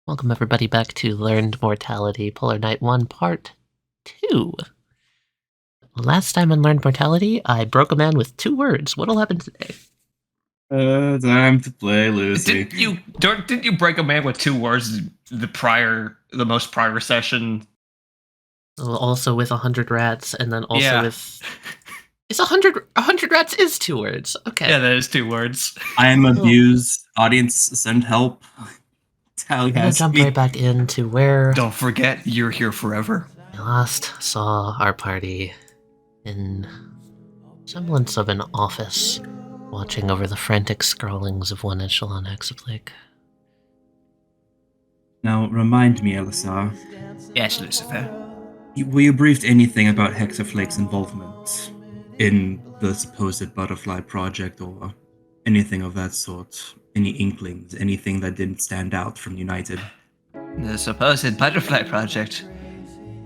Welcome everybody back to Learned Mortality, Polar Night 1, Part 2. Last time on Learned Mortality, I broke a man with 2 words. What'll happen today? Time to play Lucy. Didn't you break a man with 2 words the most prior session? Also with 100 rats, and then also Yeah. with... It's 100 rats is 2 words. Okay. Yeah, that is 2 words. I am abused. Audience, send help. Tali I'm gonna has jump me. right back into where Don't forget, you're here forever. I last saw our party in semblance of an office, watching over the frantic scrawlings of one echelon hexaplate. Now, remind me, Elisar, Yes, Lucifer. were you briefed anything about Hexaflake's involvement in the supposed butterfly project or anything of that sort? Any inklings, anything that didn't stand out from United? The supposed butterfly project.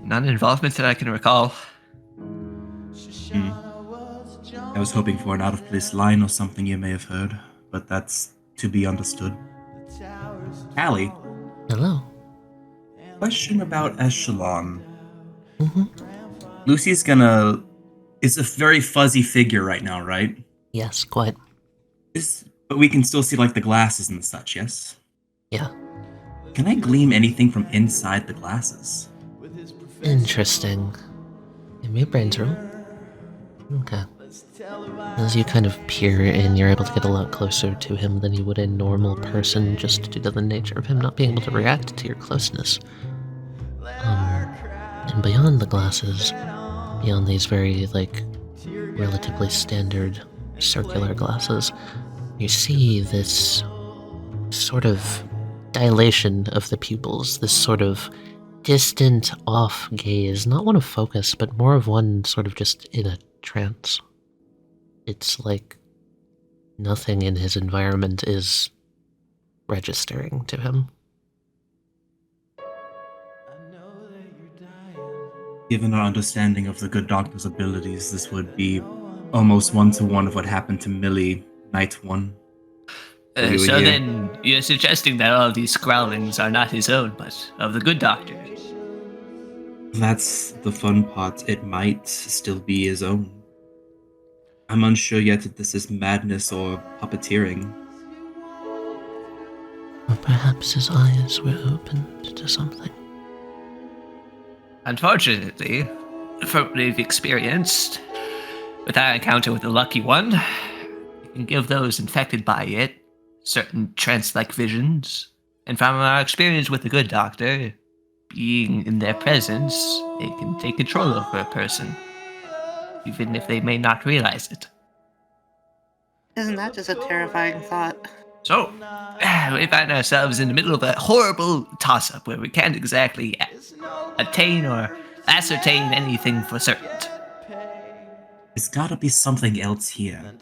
Non-involvement that I can recall. I was hoping for an out-of-place line or something you may have heard, but that's to be understood. Tali, Hello. question about Echelon. Mm-hmm. Lucy's it's a very fuzzy figure right now, right? Yes, quite. But we can still see like the glasses and such, yes? Yeah. Can I glean anything from inside the glasses? Interesting. Give me a brains roll. Okay. As you kind of peer in, you're able to get a lot closer to him than you would a normal person, just due to the nature of him not being able to react to your closeness. And beyond the glasses, beyond these very, relatively standard circular glasses, you see this sort of dilation of the pupils, this sort of distant, off gaze, not one of focus, but more of one sort of just in a trance. It's like nothing in his environment is registering to him. Given our understanding of the good doctor's abilities, this would be almost one-to-one of what happened to Millie night 1. So then, you're suggesting that all these scrawlings are not his own, but of the good doctor. That's the fun part. It might still be his own. I'm unsure yet if this is madness or puppeteering. Or perhaps his eyes were opened to something. Unfortunately, from what we've experienced, with our encounter with the Lucky One, it can give those infected by it certain trance-like visions. And from our experience with the good doctor, being in their presence, it can take control over a person, even if they may not realize it. Isn't that just a terrifying thought? So, we find ourselves in the middle of a horrible toss-up where we can't exactly attain or ascertain anything for certain. There's gotta be something else here.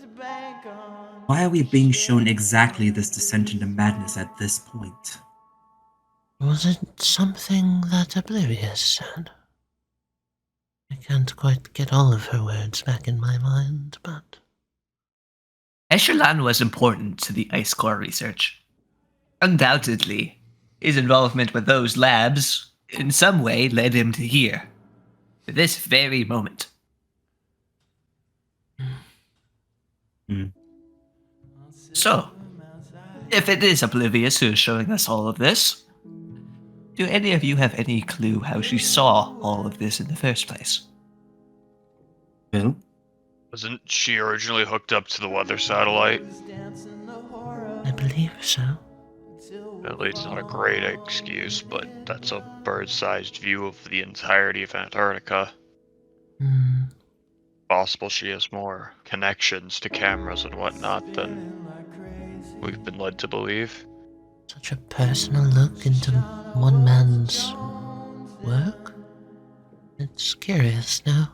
Why are we being shown exactly this descent into madness at this point? Was it something that Oblivious said? I can't quite get all of her words back in my mind, but... Echelon was important to the Ice Core research. Undoubtedly, his involvement with those labs in some way led him to here, to this very moment. So, if it is Oblivious who is showing us all of this, do any of you have any clue how she saw all of this in the first place? Bill? Wasn't she originally hooked up to the weather satellite? I believe so. At least not a great excuse, but that's a bird-sized view of the entirety of Antarctica. Possible she has more connections to cameras and whatnot than we've been led to believe. Such a personal look into one man's work? It's curious now.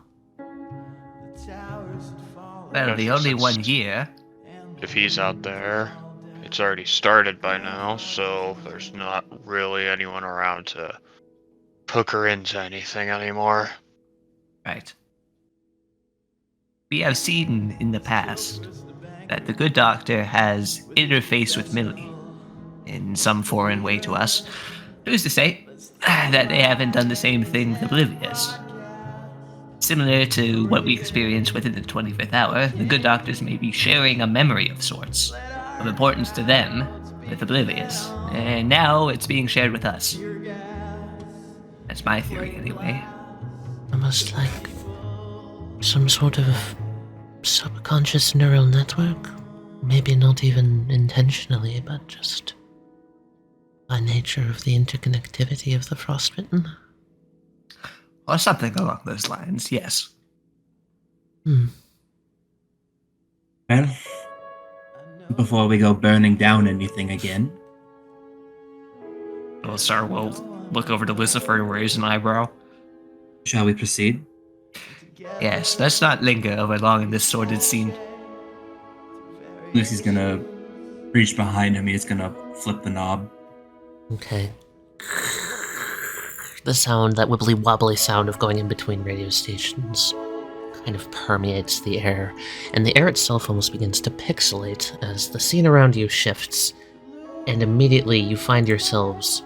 Well, the only one here. If he's out there, it's already started by now, so there's not really anyone around to hook her into anything anymore. Right. We have seen in the past that the good doctor has interfaced with Millie in some foreign way to us, who's to say that they haven't done the same thing with Oblivious? Similar to what we experienced within the 25th hour, the good doctors may be sharing a memory of sorts, of importance to them, with Oblivious. And now it's being shared with us. That's my theory, anyway. Almost like some sort of subconscious neural network. Maybe not even intentionally, but just by nature of the interconnectivity of the frostbitten. Or something along those lines, yes. Well, before we go burning down anything again, Sir will look over to Lucifer and raise an eyebrow. shall we proceed? Yes, let's not linger over long in this sordid scene. Lucy's gonna reach behind him, he's gonna flip the knob. Okay. The sound, that wibbly wobbly sound of going in between radio stations, kind of permeates the air, and the air itself almost begins to pixelate as the scene around you shifts, and immediately you find yourselves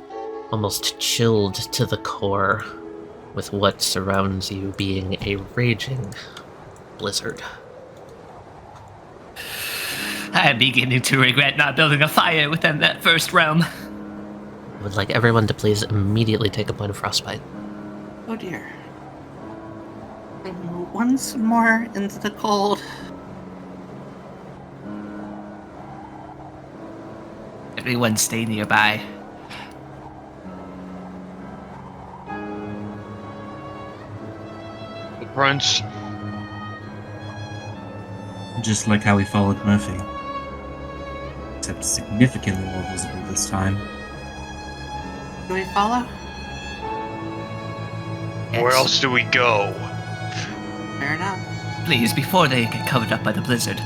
almost chilled to the core, with what surrounds you being a raging blizzard. I'm beginning to regret not building a fire within that first realm. I would like everyone to please immediately take a point of frostbite. Oh dear. Once more into the cold. Everyone stay nearby. The prince. Just like how we followed Murphy. Except significantly more visible this time. Do we follow? Where Yes. else do we go? Fair enough. Please, before they get covered up by the blizzard.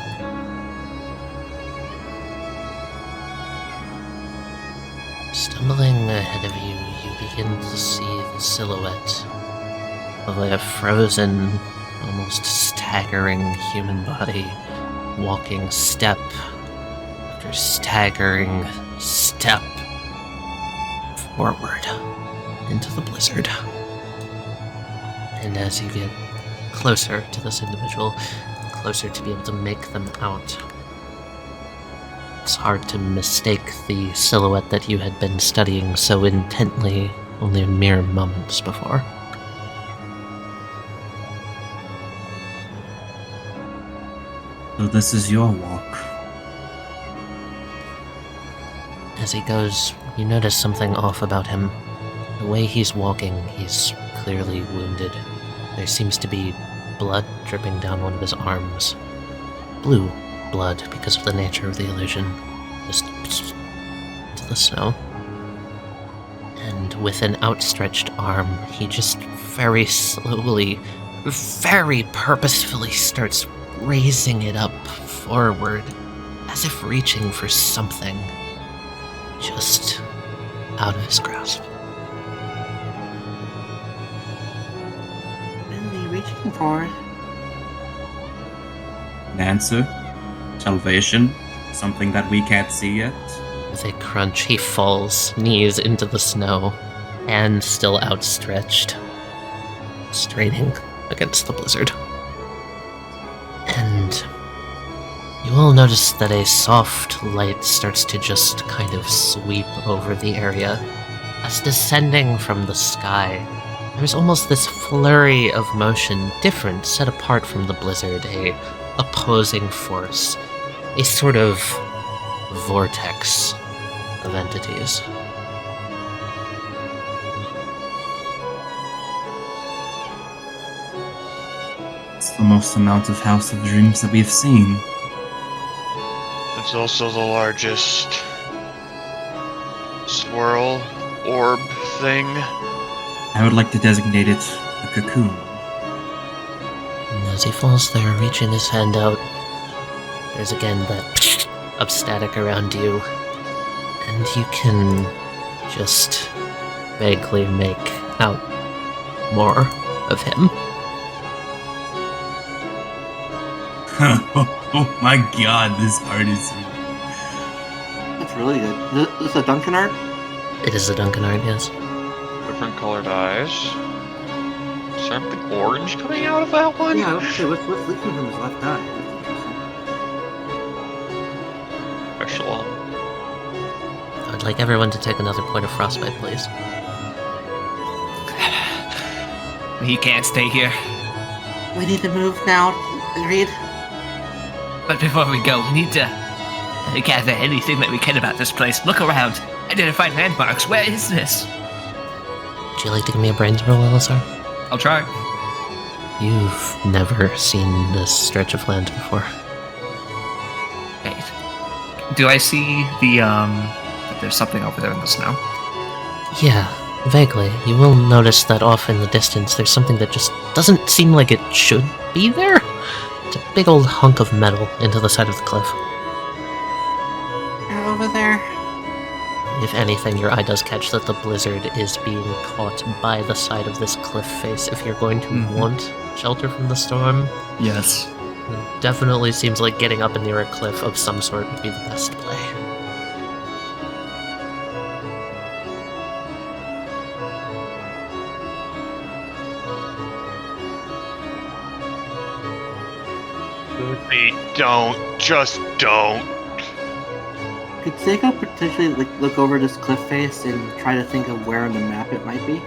Stumbling ahead of you, you begin to see the silhouette of a frozen, almost staggering human body walking step after staggering step forward into the blizzard. And as you get closer to this individual, closer to be able to make them out, it's hard to mistake the silhouette that you had been studying so intently only mere moments before. So this is your walk. As he goes, you notice something off about him. The way he's walking, he's clearly wounded. There seems to be blood dripping down one of his arms. Blue blood because of the nature of the illusion. Just to the snow. And with an outstretched arm, he just very slowly, very purposefully starts raising it up forward, as if reaching for something just out of his grasp. What are they reaching for? An answer? Salvation? Something that we can't see yet? With a crunch, he falls, knees into the snow, hand still outstretched, straining against the blizzard. And you all notice that a soft light starts to just kind of sweep over the area. As descending from the sky, there's almost this flurry of motion, different, set apart from the blizzard, a opposing force, a sort of vortex of entities. It's the most amount of House of Dreams that we've seen. It's also the largest swirl orb thing. I would like to designate it a cocoon. And as he falls there, reaching his hand out, there's again that of static around you, and you can just vaguely make out more of him. Oh my god, this art is... That's really good. Is this a Duncan art? It is a Duncan art, yes. Different colored eyes. Is there something orange coming out of that one? Yeah, okay, what's leaking from his left eye? That's interesting. Echelon. I would like everyone to take another point of frostbite, please. He can't stay here. We need to move now. Agreed? But before we go, we need to gather anything that we can about this place. Look around. Identify landmarks. Where is this? Would you like to give me a brains roll, Elisar? I'll try. You've never seen this stretch of land before. Wait. Do I see the, that there's something over there in the snow? Yeah, vaguely. You will notice that off in the distance there's something that just doesn't seem like it should be there. It's a big old hunk of metal into the side of the cliff. They're over there. If anything, your eye does catch that the blizzard is being caught by the side of this cliff face if you're going to want shelter from the storm. Yes. It definitely seems like getting up near a cliff of some sort would be the best play. Just don't. Could Seiko potentially look over this cliff face and try to think of where on the map it might be?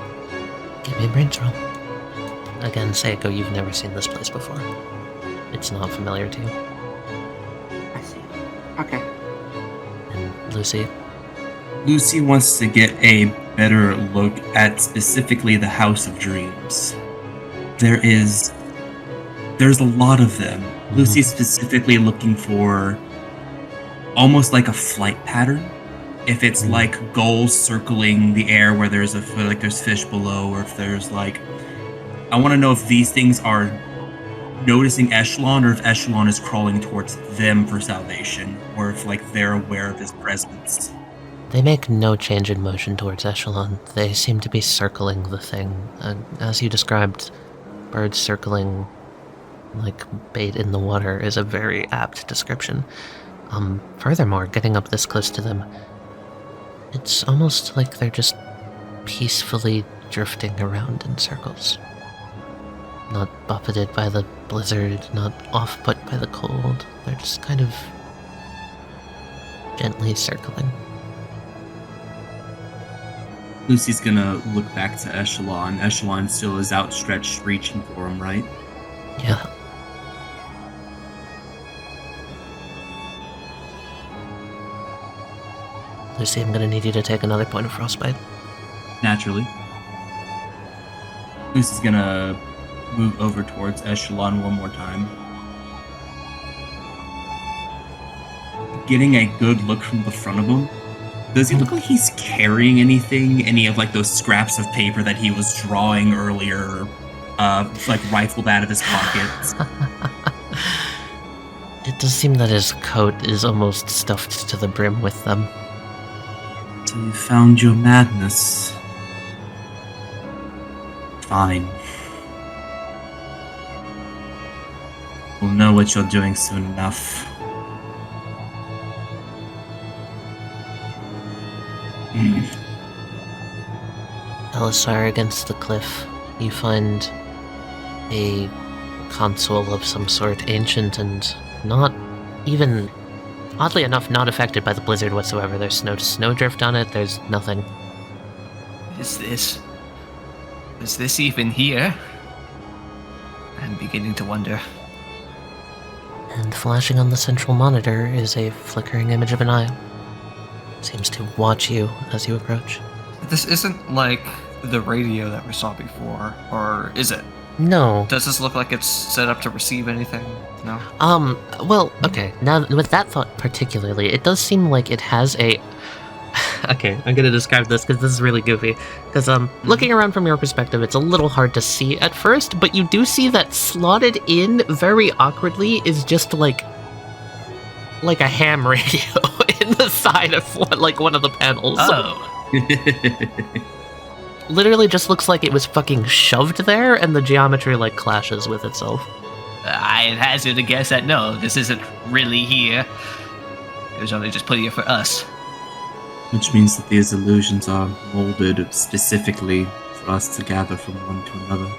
Give me a brains roll. Again, Seiko, you've never seen this place before. It's not familiar to you. I see. Okay. And Lucy? Lucy wants to get a better look at specifically the House of Dreams. There's a lot of them. Lucy's specifically looking for almost like a flight pattern. If it's like gulls circling the air where there's there's fish below, or if there's I want to know if these things are noticing Echelon, or if Echelon is crawling towards them for salvation, or if they're aware of his presence. They make no change in motion towards Echelon. They seem to be circling the thing. As you described, birds circling like bait in the water is a very apt description. Furthermore, getting up this close to them, it's almost like they're just peacefully drifting around in circles. Not buffeted by the blizzard, not off-put by the cold. They're just kind of gently circling. Lucy's gonna look back to Echelon. Echelon still is outstretched, reaching for him, right? Yeah. Lucy, I'm gonna need you to take another point of frostbite. Naturally. Lucy's gonna move over towards Echelon one more time. Getting a good look from the front of him. Does he look like he's carrying anything? Any of those scraps of paper that he was drawing earlier, rifled out of his pockets? It does seem that his coat is almost stuffed to the brim with them. So you found your madness. Fine. We'll know what you're doing soon enough. Elisar, against the cliff, you find a console of some sort, ancient and not even, oddly enough, not affected by the blizzard whatsoever. There's no snowdrift on it, there's nothing. Is this even here? I'm beginning to wonder. And flashing on the central monitor is a flickering image of an eye. Seems to watch you as you approach. This isn't like the radio that we saw before, or is it? No. Does this look like it's set up to receive anything? No? Well, okay. Now, with that thought particularly, it does seem like it has a... Okay, I'm gonna describe this because this is really goofy. Because, looking around from your perspective, it's a little hard to see at first, but you do see that slotted in very awkwardly is just like a ham radio in the side of one of the panels. Oh. Literally just looks like it was fucking shoved there, and the geometry clashes with itself. I'd hazard a guess that no, this isn't really here. It was only just put here for us. Which means that these illusions are molded specifically for us to gather from one to another.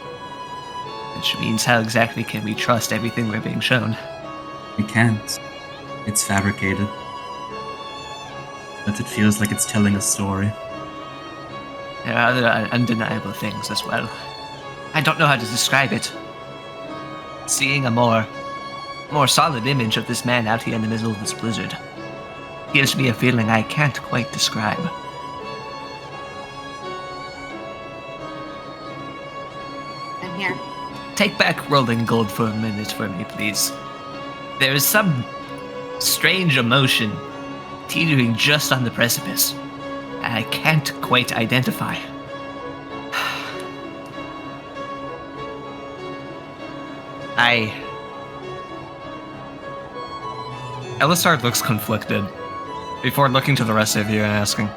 Which means how exactly can we trust everything we're being shown? We can't. It's fabricated. But it feels like it's telling a story. There are other undeniable things as well. I don't know how to describe it. Seeing a more solid image of this man out here in the middle of this blizzard gives me a feeling I can't quite describe. I'm here. Take back rolling gold for a minute for me, please. There is some strange emotion teetering just on the precipice. I can't quite identify. Elisard looks conflicted before looking to the rest of you and asking,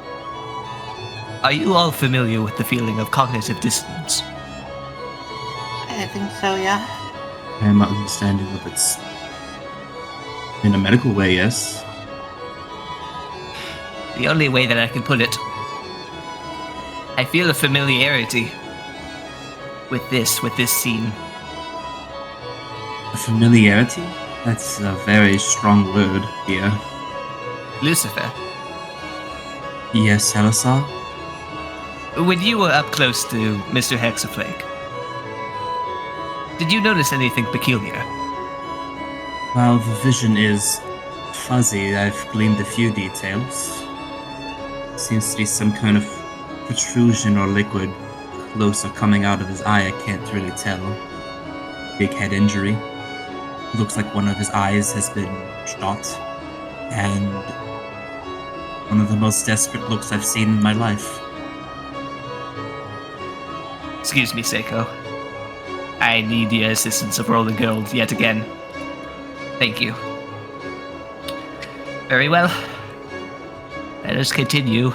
are you all familiar with the feeling of cognitive dissonance? I think so, yeah. I am not understanding of its... In a medical way, yes. The only way that I can put it, I feel a familiarity with this scene. A familiarity? That's a very strong word here. Lucifer, Yes, Salazar? when you were up close to Mr. Hexaflake, did you notice anything peculiar? While the vision is fuzzy, I've gleaned a few details. Seems to be some kind of protrusion or liquid closer coming out of his eye, I can't really tell. Big head injury. Looks like one of his eyes has been shot. And one of the most desperate looks I've seen in my life. Excuse me, Seiko. I need the assistance of rolling gold yet again. Thank you. Very well. Let us continue.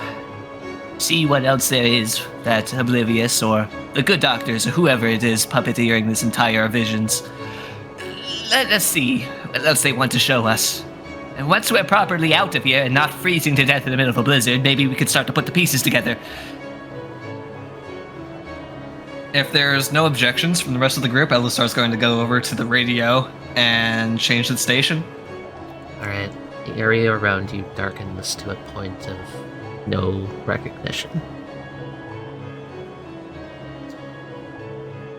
See what else there is that Oblivious or the good doctors or whoever it is puppeteering this entire visions. Let us see what else they want to show us. And once we're properly out of here and not freezing to death in the middle of a blizzard, maybe we could start to put the pieces together. If there's no objections from the rest of the group, Elisar's going to go over to the radio and change the station. Alright, the area around you darkens to a point of no recognition.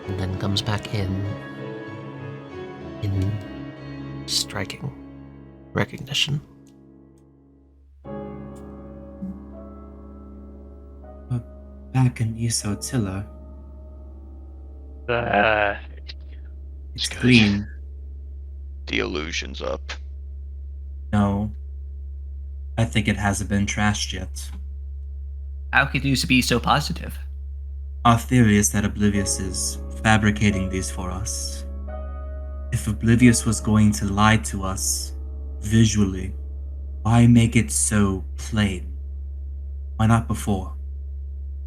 And then comes back in striking recognition. Back in Isotilla, it's good. clean. The illusion's up. No. I think it hasn't been trashed yet. How could you be so positive? Our theory is that Oblivious is fabricating these for us. If Oblivious was going to lie to us visually, why make it so plain? Why not before?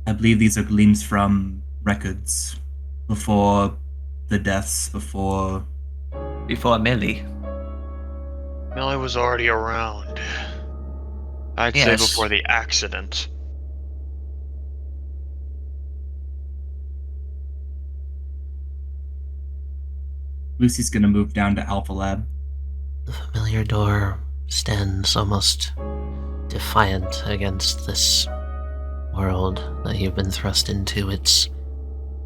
I believe these are gleams from records. Before the deaths, before Millie. Millie was already around. I'd say Yes. before the accident. Lucy's gonna move down to Alpha Lab. The familiar door stands almost defiant against this world that you've been thrust into. Its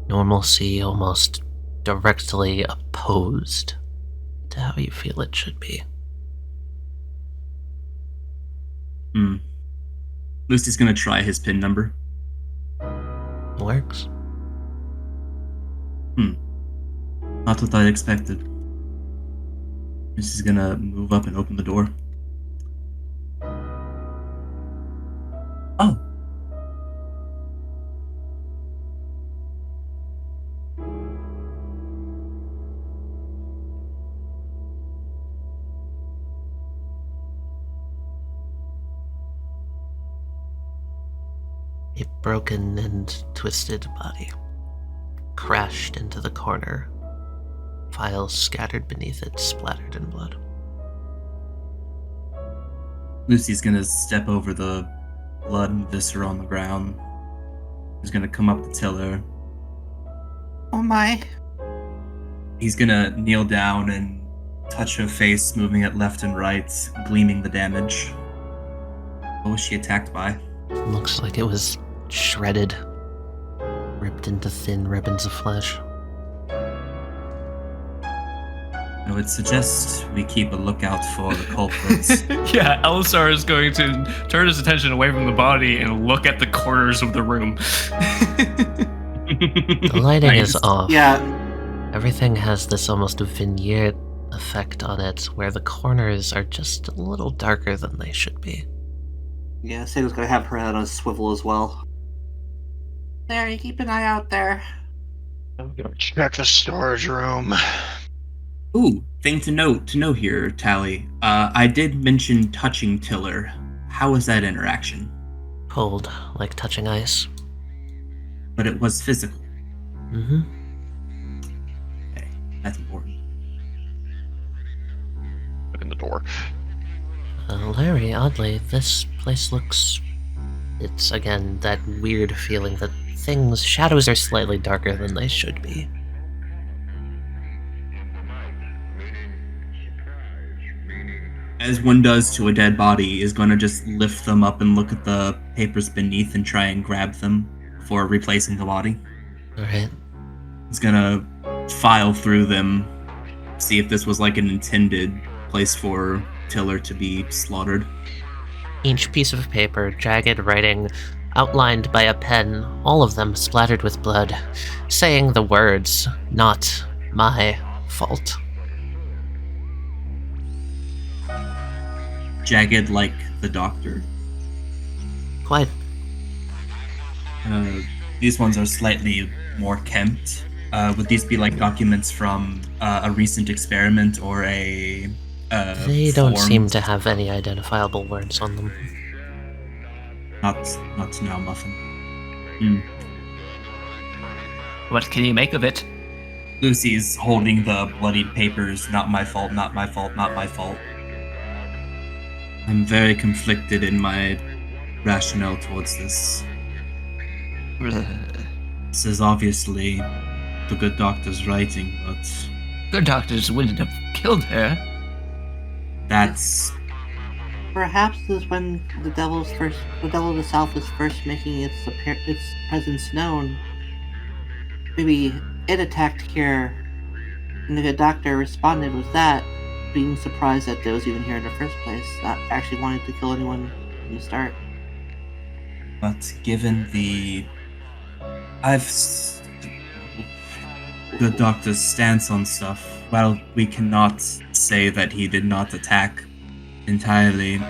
normalcy almost directly opposed to how you feel it should be. Lucy's gonna try his PIN number. Works. Not what I expected. Lucy's gonna move up and open the door. Oh. A broken and twisted body crashed into the corner. Files scattered beneath it, splattered in blood. Lucy's gonna step over the blood and viscera on the ground. He's gonna come up to Tiller. Oh my. He's gonna kneel down and touch her face, moving it left and right, gleaming the damage. What was she attacked by? Looks like it was shredded, ripped into thin ribbons of flesh. I would suggest we keep a lookout for the culprits. Yeah, Elisar is going to turn his attention away from the body and look at the corners of the room. The lighting Nice. is off. Yeah, Everything has this almost vignette effect on it, where the corners are just a little darker than they should be. yeah, Sago's gonna have her head on a swivel as well. Larry, keep an eye out there. I'm gonna check the storage room. Ooh, thing to note here, Tali. I did mention touching Tiller. How was that interaction? Cold, like touching ice. But it was physical. Mm-hmm. Okay, that's important. Look in the door. Larry, oddly, this place looks... It's, again, that weird feeling that shadows are slightly darker than they should be. As one does to a dead body, is going to just lift them up and look at the papers beneath and try and grab them before replacing the body. Alright. He's going to file through them, see if this was like an intended place for Tiller to be slaughtered. Each piece of paper, jagged writing, outlined by a pen, all of them splattered with blood, saying the words, "Not my fault." Jagged like the doctor. Quite. These ones are slightly more kempt. Would these be like documents from a recent experiment or a They don't form? seem to have any identifiable words on them. Not now, Muffin. What can you make of it? Lucy's holding the bloodied papers. Not my fault, not my fault, not my fault. I'm very conflicted in my rationale towards this. This is obviously the good doctor's writing, but Good doctors wouldn't have killed her. that's Perhaps this is when the devil of the South was first making its presence known. Maybe it attacked here, and the good doctor responded with that, being surprised that it was even here in the first place, not actually wanting to kill anyone from the start. But given the doctor's stance on stuff, while we cannot say that he did not attack entirely,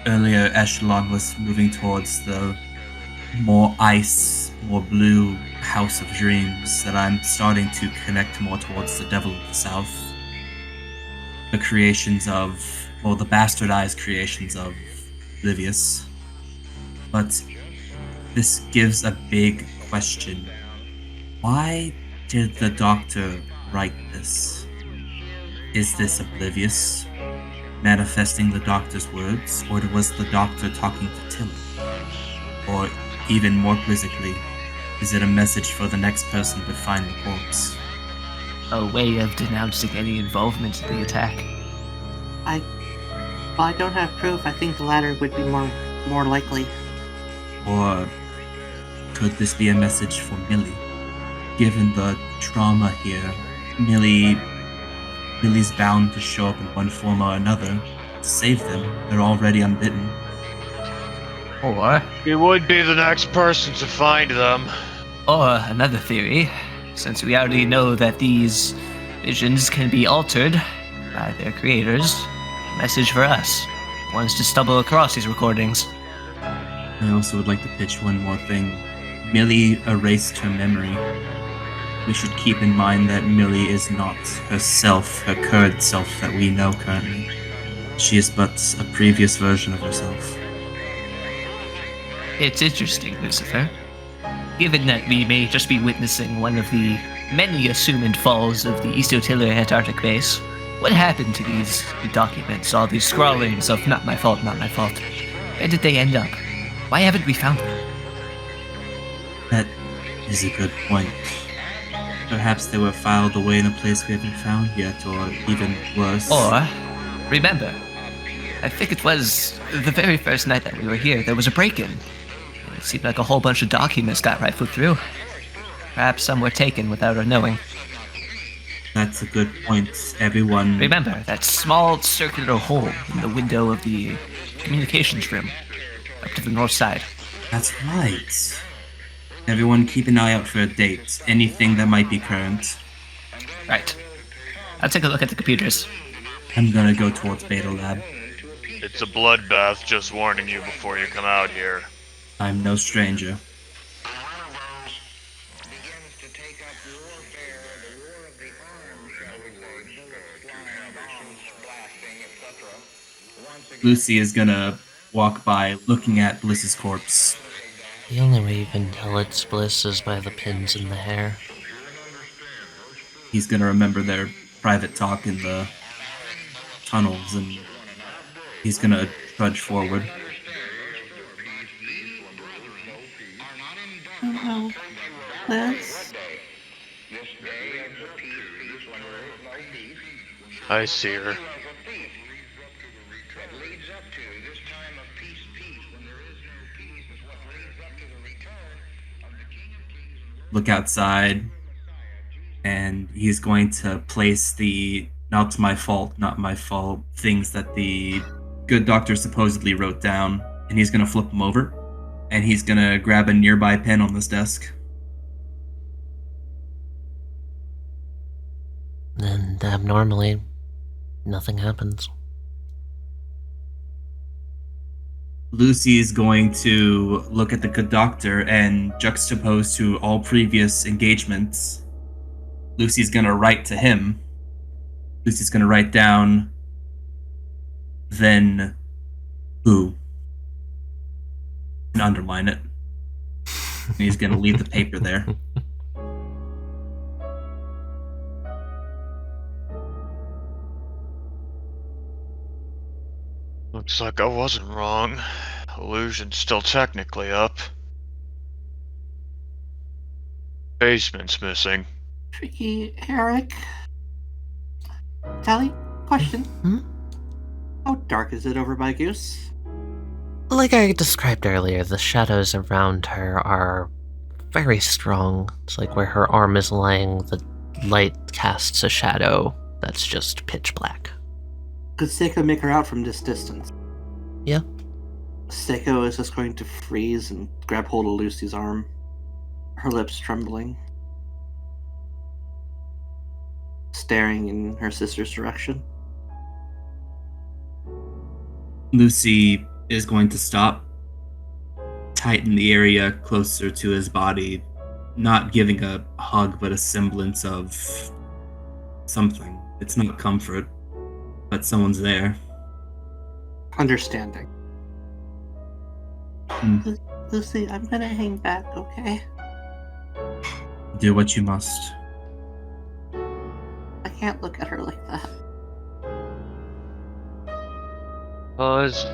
earlier Echelon was moving towards the more ice, more blue House of Dreams that I'm starting to connect more towards the Devil of the South. The bastardized creations of Oblivious. But this gives a big question. Why did the Doctor write this? Is this Oblivious manifesting the Doctor's words, or was the Doctor talking to Tiller? Or even more quizzically, is it a message for the next person to find the corpse? A way of denouncing any involvement in the attack. While I don't have proof, I think the latter would be more likely. Or could this be a message for Millie? Given the trauma here, Millie's bound to show up in one form or another to save them. They're already unbitten. Or You would be the next person to find them. another theory, since we already know that these visions can be altered by their creators, a message for us, ones to stumble across these recordings. I also would like to pitch one more thing. Millie erased her memory. We should keep in mind that Millie is not herself, her current self that we know currently. She is but a previous version of herself. It's interesting, Lucifer. Given that we may just be witnessing one of the many assumed falls of the Eastotiller Antarctic base, what happened to these documents, all these scrawlings of not my fault, not my fault? Where did they end up? Why haven't we found them? That is a good point. Perhaps they were filed away in a place we haven't found yet, or even worse. Or, remember, I think it was the very first night that we were here, there was a break-in. It seemed like a whole bunch of documents got rifled through. Perhaps some were taken without our knowing. That's a good point. Everyone... Remember that small circular hole in the window of the communications room, up to the north side. That's right. Everyone keep an eye out for a date. Anything that might be current. Right. I'll take a look at the computers. I'm gonna go towards Beta Lab. It's a bloodbath, just warning you before you come out here. I'm no stranger. Lucy is gonna walk by, looking at Bliss's corpse. The only way you can tell it's Bliss is by the pins in the hair. He's gonna remember their private talk in the tunnels, and he's gonna trudge forward. Oh, Liz? I see her. Look outside, and he's going to place the not my fault things that the good doctor supposedly wrote down, and he's going to flip them over, and he's going to grab a nearby pen on this desk. And abnormally, nothing happens. Lucy is going to look at the good doctor and juxtapose to all previous engagements. Lucy's going to write to him. Lucy's going to write down, then who? And underline it. And he's going to leave the paper there. Looks like I wasn't wrong. Illusion's still technically up. Basement's missing. Tricky Eric. Tali, question. How dark is it over by Goose? Like I described earlier, the shadows around her are very strong. It's like where her arm is lying, the light casts a shadow that's just pitch black. Could Seiko make her out from this distance? Yeah. Seiko is just going to freeze and grab hold of Lucy's arm, her lips trembling, staring in her sister's direction. Lucy is going to stop, tighten the area closer to his body, not giving a hug, but a semblance of something. It's not comfort, but someone's there. Understanding. Mm. Lucy, I'm gonna hang back, okay? Do what you must. I can't look at her like that. This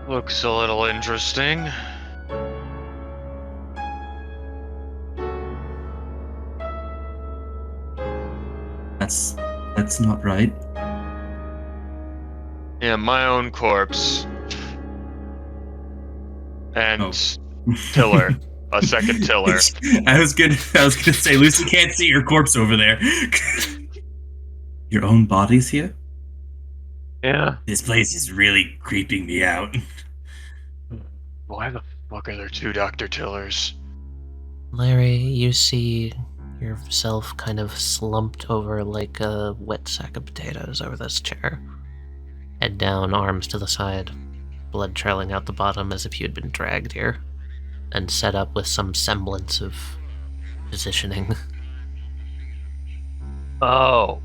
looks a little interesting. That's not right. Yeah, my own corpse. And Tiller. A second Tiller. I was gonna say, Lucy can't see your corpse over there. Your own body's here? Yeah. This place is really creeping me out. Why the fuck are there two Dr. Tillers? Larry, you see yourself kind of slumped over like a wet sack of potatoes over this chair. Head down, arms to the side, blood trailing out the bottom as if you had been dragged here, and set up with some semblance of positioning. Oh.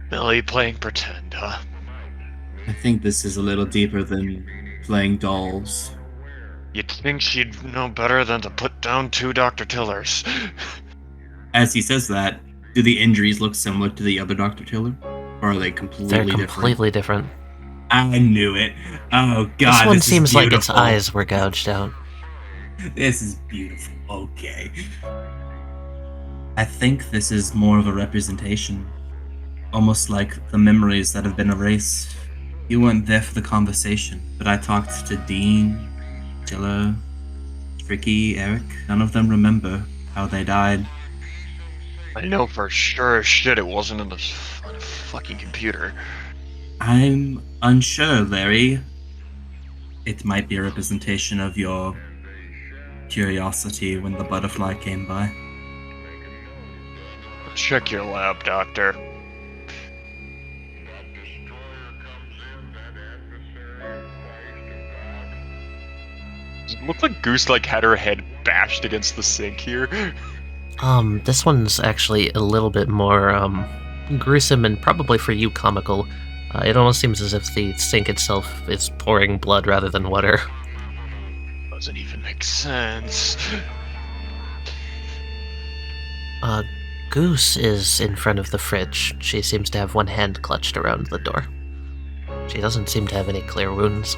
Billy playing pretend, huh? I think this is a little deeper than playing dolls. You'd think she'd know better than to put down two Dr. Tillers. As he says that, do the injuries look similar to the other Dr. Tiller? Or are they completely They're completely different. I knew it. Oh god, This one is seems like its beautiful. eyes were gouged out. This is beautiful. Okay. I think this is more of a representation. Almost like the memories that have been erased. You weren't there for the conversation, but I talked to Dean, Jilla, Tricky, Eric. None of them remember how they died. I know for sure as shit it wasn't in the fucking computer. I'm unsure, Larry. It might be a representation of your curiosity when the butterfly came by. Check your lab, Doctor. Does it look like Goose had her head bashed against the sink here? This one's actually a little bit more, gruesome and probably for you comical. It almost seems as if the sink itself is pouring blood rather than water. Doesn't even make sense. Goose is in front of the fridge. She seems to have one hand clutched around the door. She doesn't seem to have any clear wounds.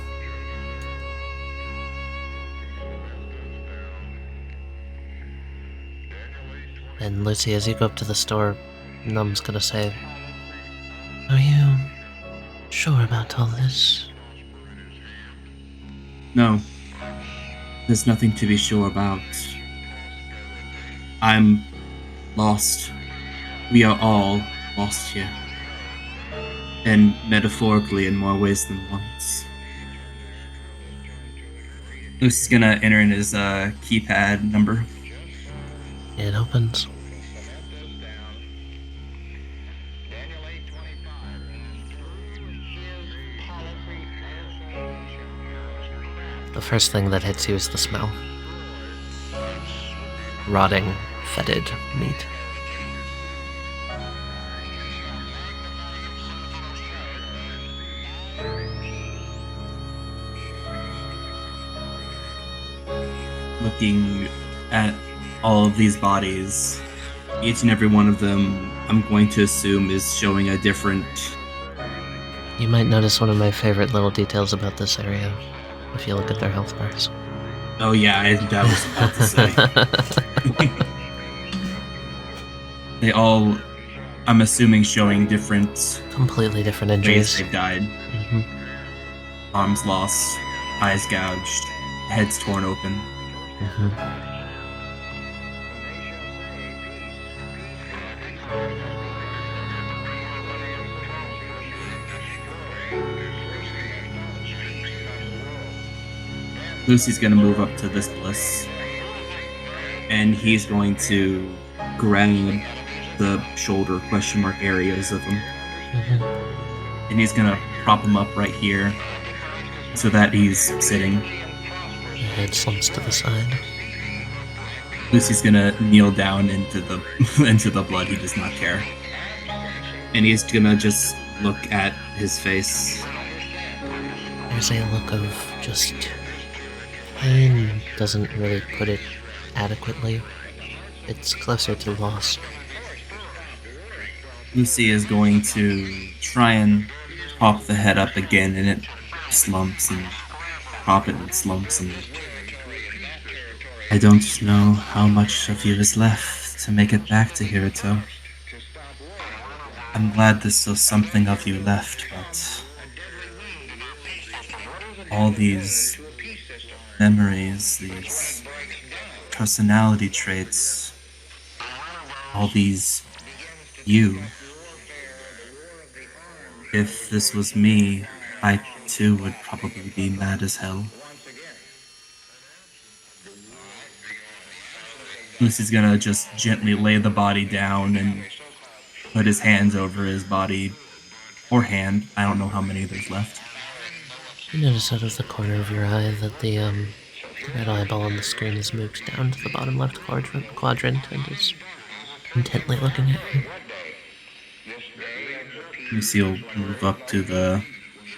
And Lucy, as you go up to the store, Num's gonna say, "Are you sure about all this?" No. There's nothing to be sure about. I'm lost. We are all lost here. And metaphorically in more ways than once. Lucy's gonna enter in his keypad number. It opens. The first thing that hits you is the smell. Rotting, fetid meat. Looking at all of these bodies, each and every one of them, I'm going to assume, is showing a different... You might notice one of my favorite little details about this area, if you look at their health bars. Oh yeah, I was about to say. They all, I'm assuming, showing different Completely different ways injuries. they've died. Mm-hmm. Arms lost, eyes gouged, heads torn open. Mm-hmm. Lucy's gonna move up to this bliss, and he's going to grab the shoulder question mark areas of him, Mm-hmm. and he's gonna prop him up right here, so that he's sitting. Your head slumps to the side. Lucy's gonna kneel down into the into the blood. He does not care, and he's gonna just look at his face. There's a look of just pain. Doesn't really put it adequately. It's closer to loss. Lucy is going to try and prop the head up again, and it slumps, and prop it and slumps, and I don't know how much of you is left to make it back to Hirito. I'm glad there's still something of you left, but all these memories, these personality traits, all these you. If this was me, I too would probably be mad as hell. Lucy's gonna just gently lay the body down and put his hands over his body. Or hand. I don't know how many there's left. You notice out of the corner of your eye that the red eyeball on the screen is moved down to the bottom left quadrant and is intently looking at you. Lucy will move up to the...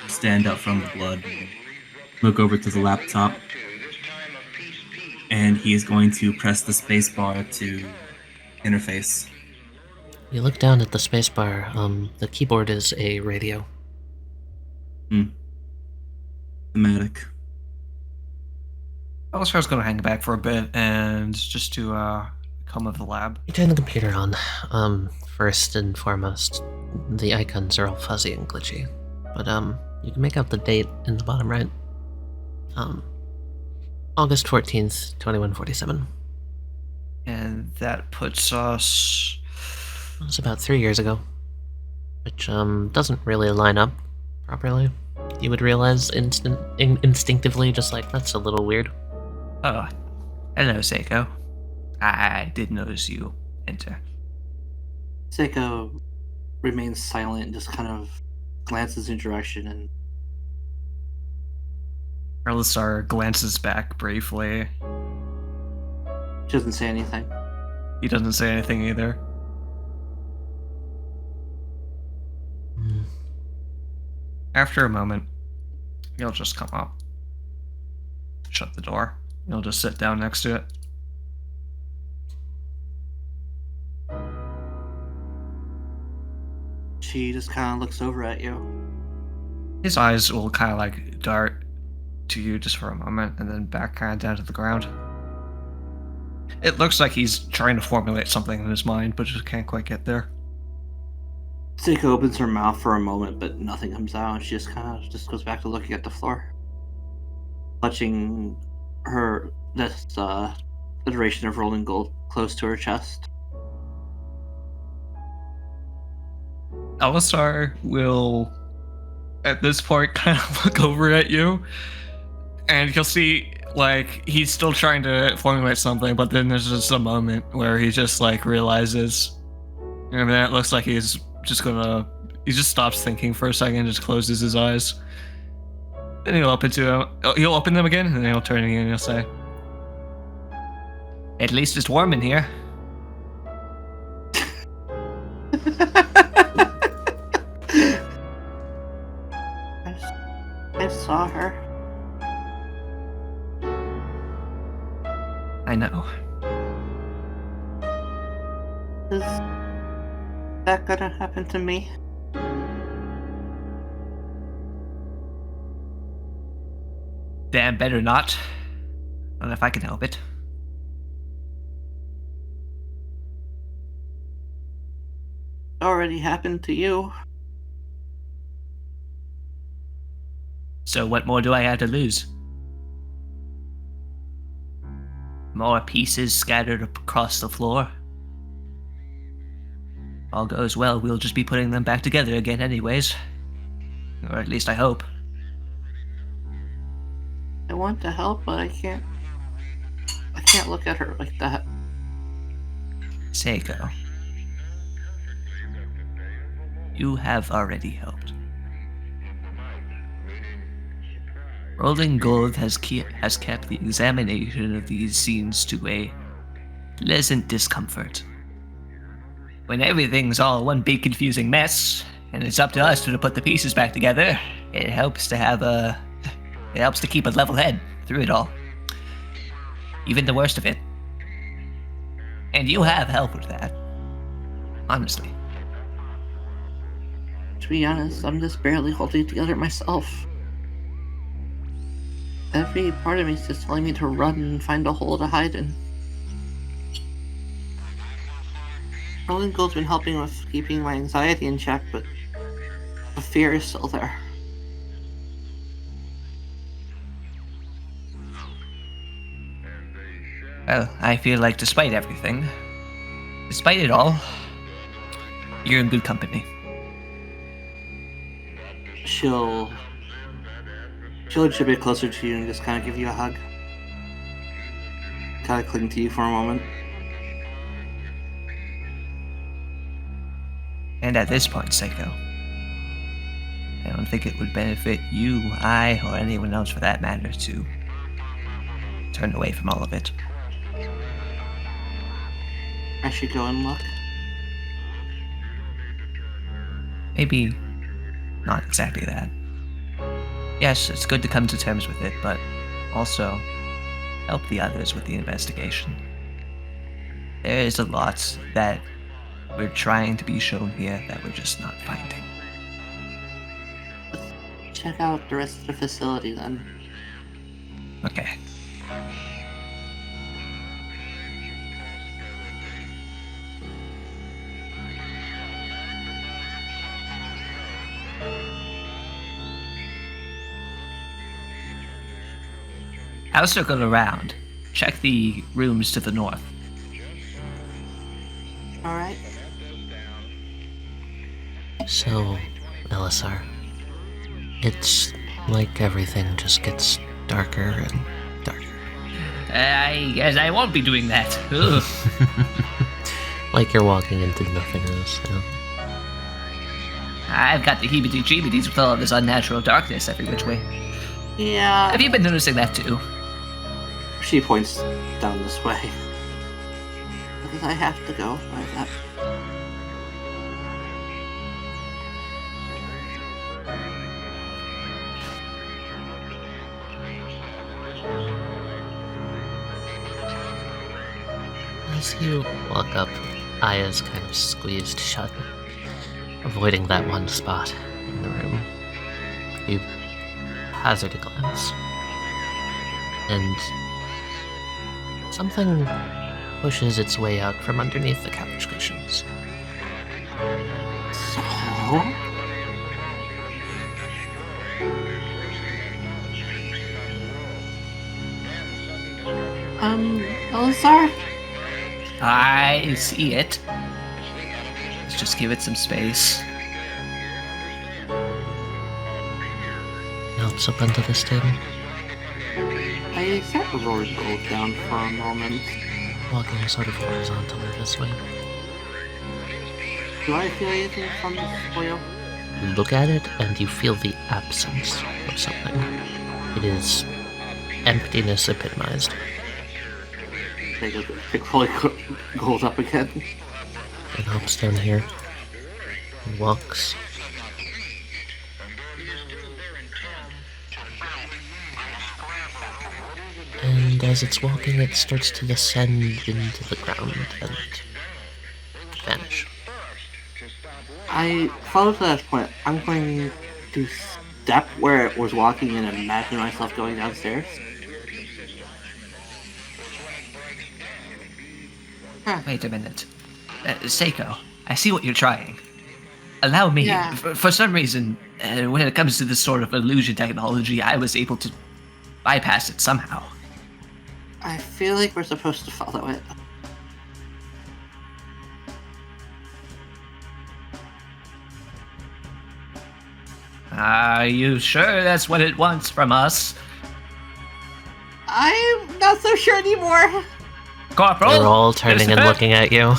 stand up from the blood and look over to the laptop. And he is going to press the spacebar to interface. You look down at the spacebar. The keyboard is a radio. thematic. Alistar's gonna hang back for a bit and just do come of the lab. You turn the computer on. First and foremost, the icons are all fuzzy and glitchy. But, you can make out the date in the bottom right. August 14th, 2147. And that puts us... It was about 3 years ago. Which, doesn't really line up properly. You would realize instinctively, just like, that's a little weird. Oh, hello, Seiko. I did notice you enter. Seiko remains silent and just kind of glances in direction and Alistar glances back briefly. doesn't say anything. He doesn't say anything either. After a moment, you'll just come up. Shut the door. You'll just sit down next to it. She just kind of looks over at you. His eyes will kind of like dart to you just for a moment and then back kind of down to the ground. It looks like he's trying to formulate something in his mind, but just can't quite get there. Seiko opens her mouth for a moment, but nothing comes out, and she just kind of just goes back to looking at the floor, clutching her this iteration of rolling gold close to her chest. Alistar will, at this point, kind of look over at you, and you'll see, like, he's still trying to formulate something, but then there's just a moment where he just, like, realizes, and then it looks like he's just gonna, he just stops thinking for a second and just closes his eyes. Then he'll open them again, and then he'll turn again and he'll say, At least it's warm in here. I saw her. I know. Is that gonna happen to me? Damn better not. Not if I can help it. Already happened to you. So what more do I have to lose? More pieces scattered across the floor. All goes well, we'll just be putting them back together again anyways. Or at least I hope. I want to help, but I can't look at her like that. Seiko. You have already helped. Rolling Gold has kept the examination of these scenes to a pleasant discomfort. When everything's all one big confusing mess, and it's up to us to put the pieces back together, it helps to keep a level head through it all. Even the worst of it. And you have helped with that. Honestly. To be honest, I'm just barely holding it together myself. Every part of me is just telling me to run and find a hole to hide in. Rolling Gold's been helping with keeping my anxiety in check, but the fear is still there. Well, I feel like despite everything, despite it all, you're in good company. She'll inch a bit closer to you and just kind of give you a hug. Kind of cling to you for a moment. And at this point, Seiko, I don't think it would benefit you, I, or anyone else for that matter to turn away from all of it. I should go and look. Maybe not exactly that. Yes, it's good to come to terms with it, but also help the others with the investigation. There is a lot that we're trying to be shown here that we're just not finding. check out the rest of the facility then. Okay. I'll circle around. Check the rooms to the north. Alright. So, Elisar, it's like everything just gets darker and darker. I guess I won't be doing that. Ugh. Like you're walking into nothingness, you know? I've got the heebie-jeebies with all of this unnatural darkness every which way. Yeah. Have you been noticing that too? She points down this way. Because I have to go by that. As you walk up, Aya's kind of squeezed shut, avoiding that one spot in the room. You hazard a glance, and something pushes its way out from underneath the couch cushions. So? Elisar? I see it. Let's just give it some space. Melts up onto this table, I set the roar gold down for a moment. walking sort of horizontally this way. Do I feel anything from this oil? You look at it, and you feel the absence of something. It is emptiness epitomized. Pick fully gold up again. It hops down here and walks. And as it's walking, it starts to descend into the ground and vanish. I follow to that point. I'm going to step where it was walking and imagine myself going downstairs. Wait a minute. Seiko, I see what you're trying. Allow me. Yeah. For some reason, when it comes to this sort of illusion technology, I was able to bypass it somehow. I feel like we're supposed to follow it. Are you sure that's what it wants from us? I'm not so sure anymore. Corporal? They're all turning and Lucifer? looking at you.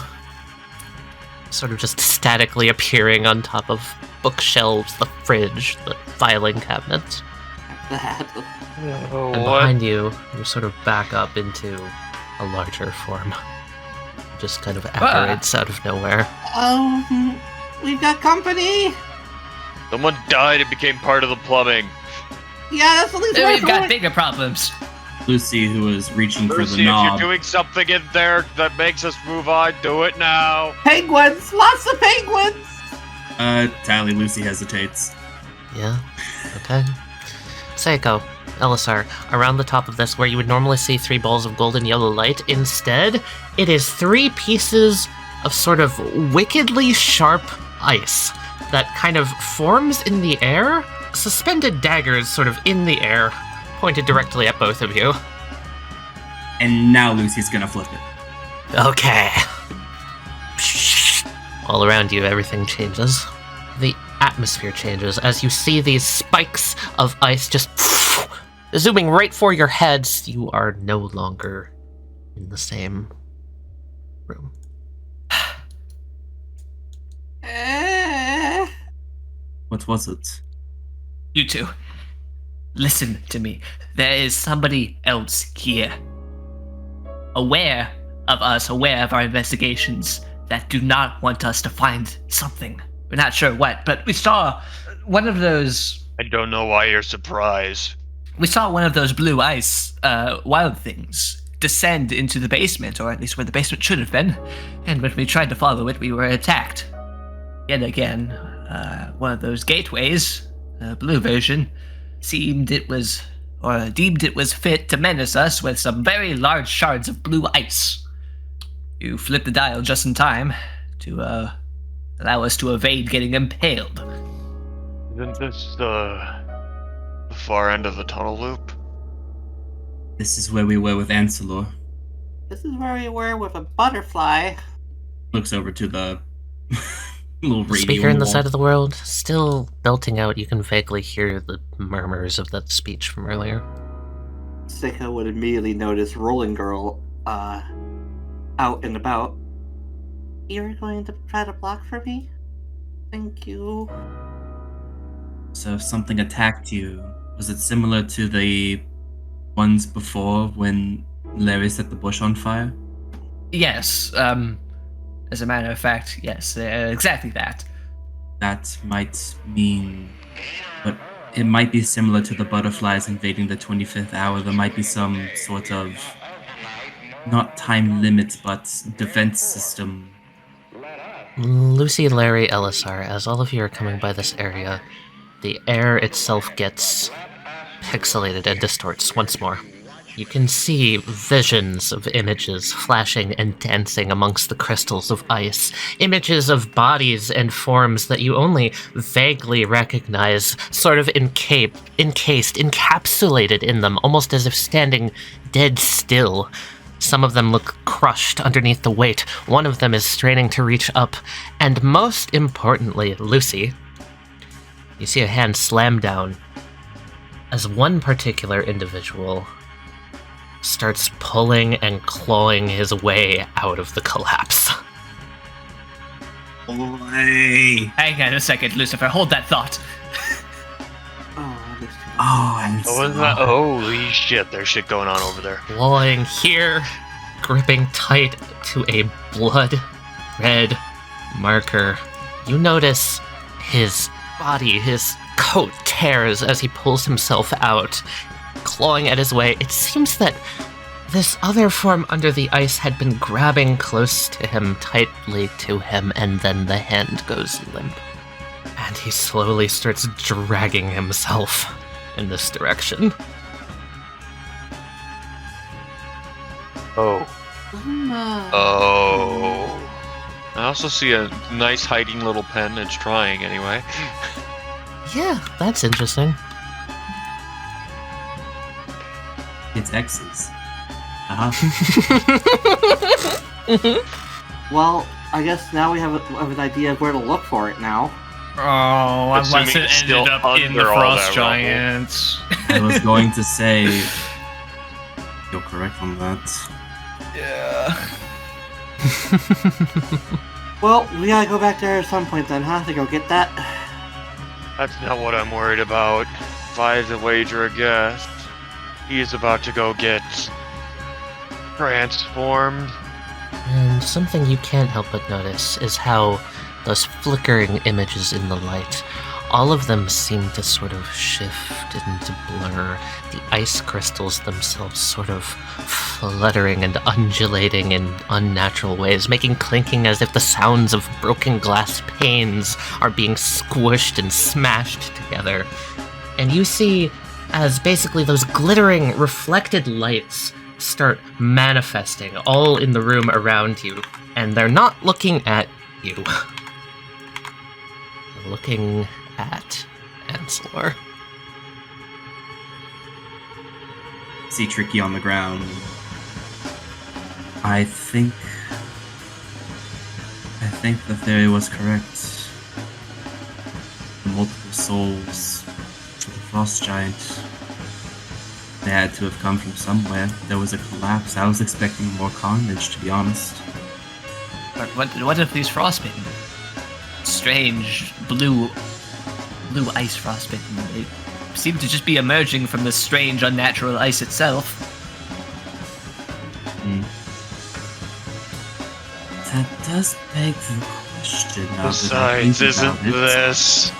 Sort of just statically appearing on top of bookshelves, the fridge, the filing cabinets. That. Oh, And what? behind you, you sort of back up into a larger form. Just kind of apparates out of nowhere. We've got company. Someone died and became part of the plumbing. Yeah, that's at least We've one got for bigger problems. Lucy, who was reaching for Lucy, the if knob. you're doing something in there that makes us move on, do it now. penguins. Lots of penguins. Tali, Lucy hesitates. Yeah? Okay. Seiko, Elisar, around the top of this, where you would normally see 3 balls of golden yellow light, instead, it is 3 pieces of sort of wickedly sharp ice that kind of forms in the air, suspended daggers sort of in the air, pointed directly at both of you. And now Lucy's gonna flip it. Okay. All around you, everything changes. The atmosphere changes as you see these spikes of ice just zooming right for your heads. You are no longer in the same room. What was it? You two, listen to me. There is somebody else here. Aware of us, aware of our investigations, that do not want us to find something. We're not sure what, but we saw one of those. I don't know why you're surprised. We saw one of those blue ice wild things descend into the basement, or at least where the basement should have been. And when we tried to follow it, we were attacked. Yet again, one of those gateways blue version, deemed it was fit to menace us with some very large shards of blue ice. You flipped the dial just in time to allow us to evade getting impaled. Isn't this the far end of the tunnel loop? This is where we were with Ancelor. This is where we were with a butterfly. Looks over to the little radio Speaker in the wall. side of the world, still belting out. You can vaguely hear the murmurs of that speech from earlier. Sika would immediately notice Rolling Girl, out and about. You're going to try to block for me? Thank you. So if something attacked you, was it similar to the ones before when Larry set the bush on fire? Yes, as a matter of fact, yes, exactly that. That might mean... But it might be similar to the butterflies invading the 25th hour. There might be some sort of... Not time limit, but defense system. Lucy, Larry, Elisar, as all of you are coming by this area, the air itself gets pixelated and distorts once more. You can see visions of images flashing and dancing amongst the crystals of ice, images of bodies and forms that you only vaguely recognize, sort of encased, encapsulated in them, almost as if standing dead still. Some of them look crushed underneath the weight. One of them is straining to reach up. And most importantly, Lucy, you see a hand slam down as one particular individual starts pulling and clawing his way out of the collapse. Boy! Hang on a second, Lucifer, hold that thought. Holy shit, there's shit going on over there. Clawing here, gripping tight to a blood-red marker. You notice his body, his coat tears as he pulls himself out, clawing at his way. It seems that this other form under the ice had been grabbing close to him, tightly to him, and then the hand goes limp. And he slowly starts dragging himself in this direction. Oh. Oh. I also see a nice hiding little pen. It's trying anyway. Yeah, that's interesting. It's X's. Well, I guess now we have an idea of where to look for it now. Oh, unless Assuming it it's ended still up in the under all Frost that Giants. I was going to say... You're correct on that. Yeah. Well, we gotta go back there at some point then, huh? To go get that. That's not what I'm worried about. If I had to wager a guess, he is about to go get transformed. And something you can't help but notice is how those flickering images in the light, all of them seem to sort of shift into blur. The ice crystals themselves sort of fluttering and undulating in unnatural ways, making clinking as if the sounds of broken glass panes are being squished and smashed together. And you see as basically those glittering, reflected lights start manifesting all in the room around you, and they're not looking at you. They're looking at Ancelor. See Tricky on the ground. I think the theory was correct. The multiple souls of the Frost Giant. They had to have come from somewhere. There was a collapse. I was expecting more carnage, to be honest. But what if these frostbitten? Strange blue ice frostbitten. They seem to just be emerging from the strange unnatural ice itself. That does beg the question. now that I Besides, think isn't about it. this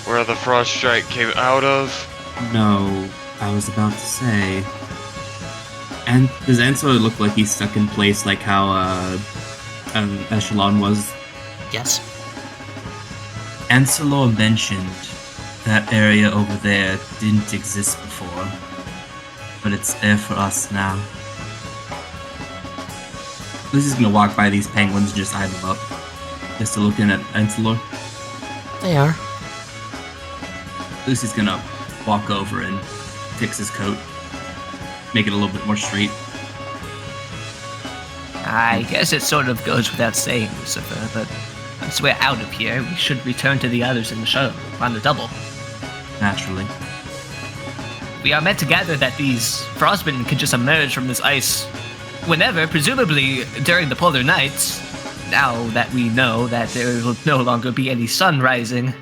where the frost strike came out of? No, I was about to say. And does Ansel look like he's stuck in place like how Echelon was? Yes. Ancelor mentioned That area over there didn't exist before, but it's there for us now. Lucy's gonna walk by these penguins and just eye them up. Just to look in at Entelor. They are. Lucy's gonna walk over and fix his coat. Make it a little bit more straight. I guess it sort of goes without saying, Lucifer, but once we're out of here, we should return to the others in the shuttle on the double. Naturally. We are meant to gather that these frostbitten can just emerge from this ice whenever, presumably during the polar nights, now that we know that there will no longer be any sun rising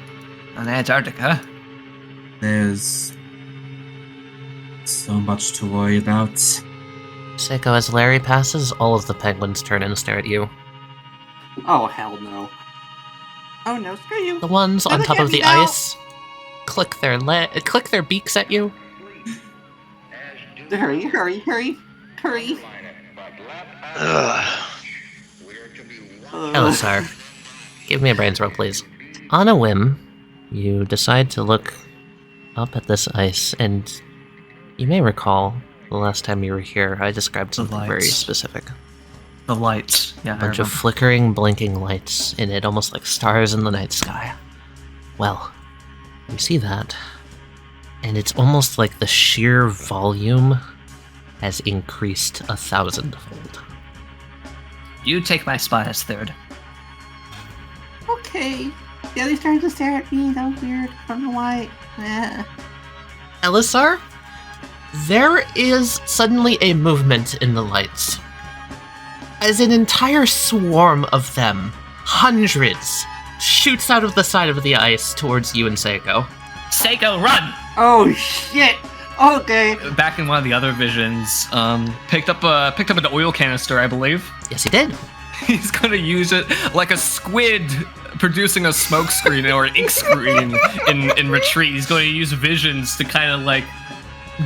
on Antarctica. There's so much to worry about. Seiko, as Larry passes, all of the penguins turn and stare at you. Oh, hell no. Oh no, screw you. The ones on Look top at of me the now. ice click their beaks at you. Hurry, hurry, hurry, hurry. Ugh. Elisar, give me a brains roll, please. On a whim, you decide to look up at this ice, and you may recall the last time you were here, I described something very lights. specific. The lights. Yeah, A bunch of flickering, blinking lights in it, almost like stars in the night sky. Well, you see that, and it's almost like the sheer volume has increased 1,000-fold. You take my spot as third. Okay. The others started to stare at me. That was weird. I don't know why. Elisar, there is suddenly a movement in the lights. As an entire swarm of them, hundreds, shoots out of the side of the ice towards you and Seiko. Seiko, run! Oh shit! Okay. Back in one of the other visions, picked up an oil canister, I believe. Yes, he did. He's gonna use it like a squid producing a smoke screen or an ink screen in retreat. He's going to use visions to kind of like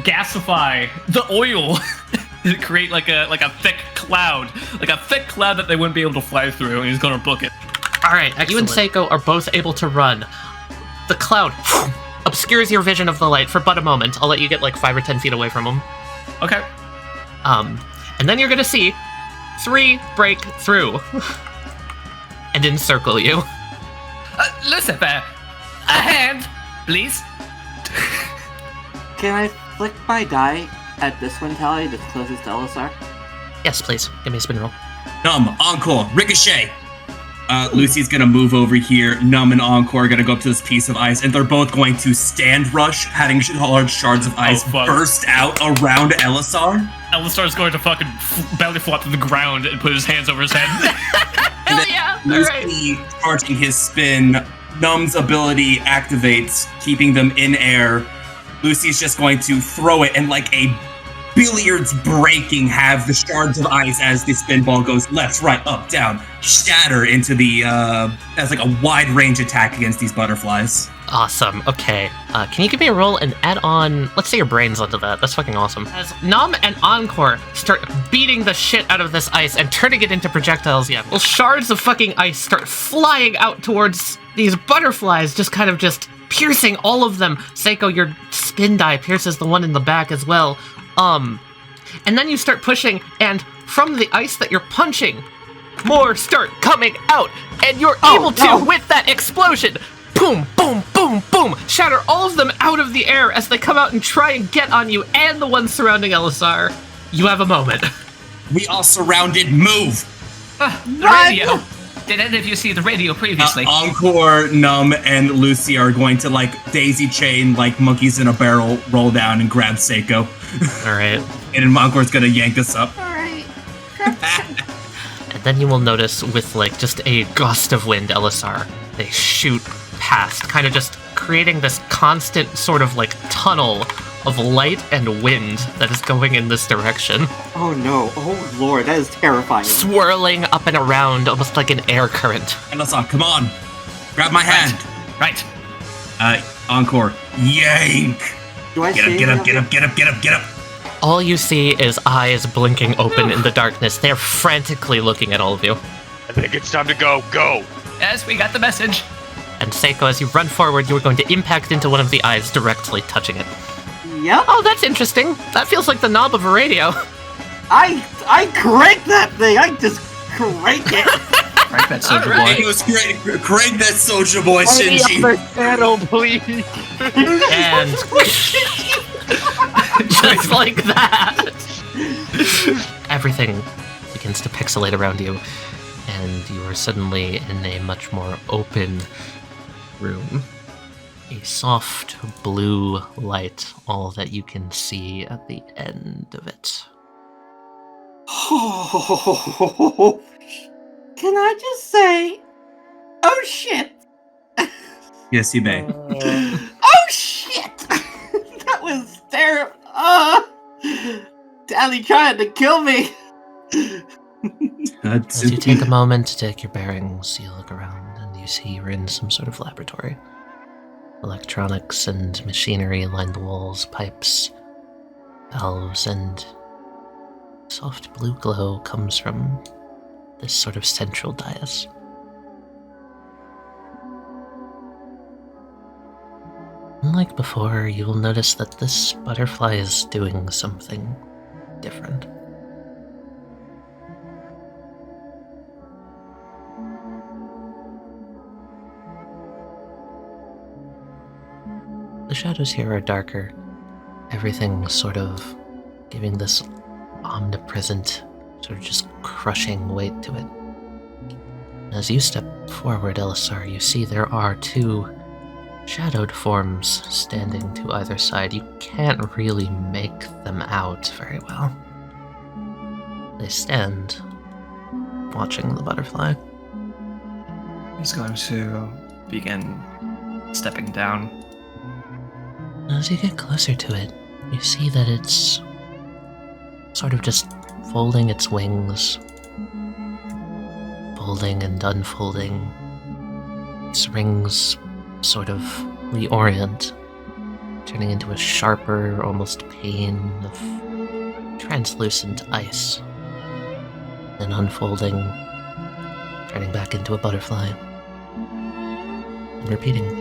gasify the oil to create like a thick cloud that they wouldn't be able to fly through, and he's gonna book it. All right, you and Seiko are both able to run. The cloud obscures your vision of the light for but a moment. I'll let you get like 5 or 10 feet away from him. Okay. And then you're gonna see 3 break through and encircle you. Lucifer, a hand, please. Can I flick my die at this one, Tali, that's closest to Elisar? Yes, please. Give me a spin roll. Numb, Encore, Ricochet. Lucy's gonna move over here. Numb and Encore are gonna go up to this piece of ice, and they're both going to stand rush, having large shards of ice fuck. burst out around Elisar. Elisar's going to fucking belly flop to the ground and put his hands over his head. Hell yeah! Lucy starting his spin. Numb's ability activates, keeping them in air. Lucy's just going to throw it, and like a billiards breaking, have the shards of ice as the spin ball goes left, right, up, down, shatter into the, as like a wide range attack against these butterflies. Awesome. Okay. Can you give me a roll and add on, let's say, your brains onto that? That's fucking awesome. As Nom and Encore start beating the shit out of this ice and turning it into projectiles, well, shards of fucking ice start flying out towards these butterflies, just piercing all of them. Seiko, your spin die pierces the one in the back as well. And then you start pushing, and from the ice that you're punching, more start coming out, and you're able to, with that explosion, boom, boom, boom, boom, shatter all of them out of the air as they come out and try and get on you and the ones surrounding Elisar. You have a moment. We are surrounded. Move! The radio. Did any of you see the radio previously? Encore, Numb, and Lucy are going to, like, daisy chain, like monkeys in a barrel, roll down and grab Seiko. All right. And then Encore's gonna yank us up. Alright. And then you will notice, with like just a gust of wind, Elisar, they shoot past, kind of just creating this constant sort of like tunnel of light and wind that is going in this direction. Oh no. Oh lord, that is terrifying. Swirling up and around, almost like an air current. Elisar, come on. Grab my hand. Right. Encore, yank. Do I Get say up, get up, anything? get up, get up, get up, get up. All you see is eyes blinking open in the darkness. They're frantically looking at all of you. I think it's time to go. Go! Yes, we got the message. And And Seiko, as you run forward, you're going to impact into one of the eyes, directly touching it. Yep. Oh, that's interesting. That feels like the knob of a radio. I crank that thing. I just crank it. Crank that soldier Right, boy. it was great. Crank that soldier boy, Shinji. channel, please. And just like that, everything begins to pixelate around you, and you are suddenly in a much more open room. A soft blue light, all that you can see at the end of it. Oh, can I just say, oh shit! Yes, you may. Oh shit! That was terrible. Tali trying to kill me. As you take a moment to take your bearings, you look around and you see you're in some sort of laboratory. Electronics and machinery line the walls, pipes, valves, and soft blue glow comes from this sort of central dais. Unlike before, you will notice that this butterfly is doing something different. The shadows here are darker, everything sort of giving this omnipresent, sort of just crushing weight to it. As you step forward, Elisar, you see there are two shadowed forms standing to either side. You can't really make them out very well. They stand, watching the butterfly. He's going to begin stepping down. As you get closer to it, you see that it's sort of just folding its wings, folding and unfolding. Its rings sort of reorient, turning into a sharper, almost pane of translucent ice, then unfolding, turning back into a butterfly, and repeating.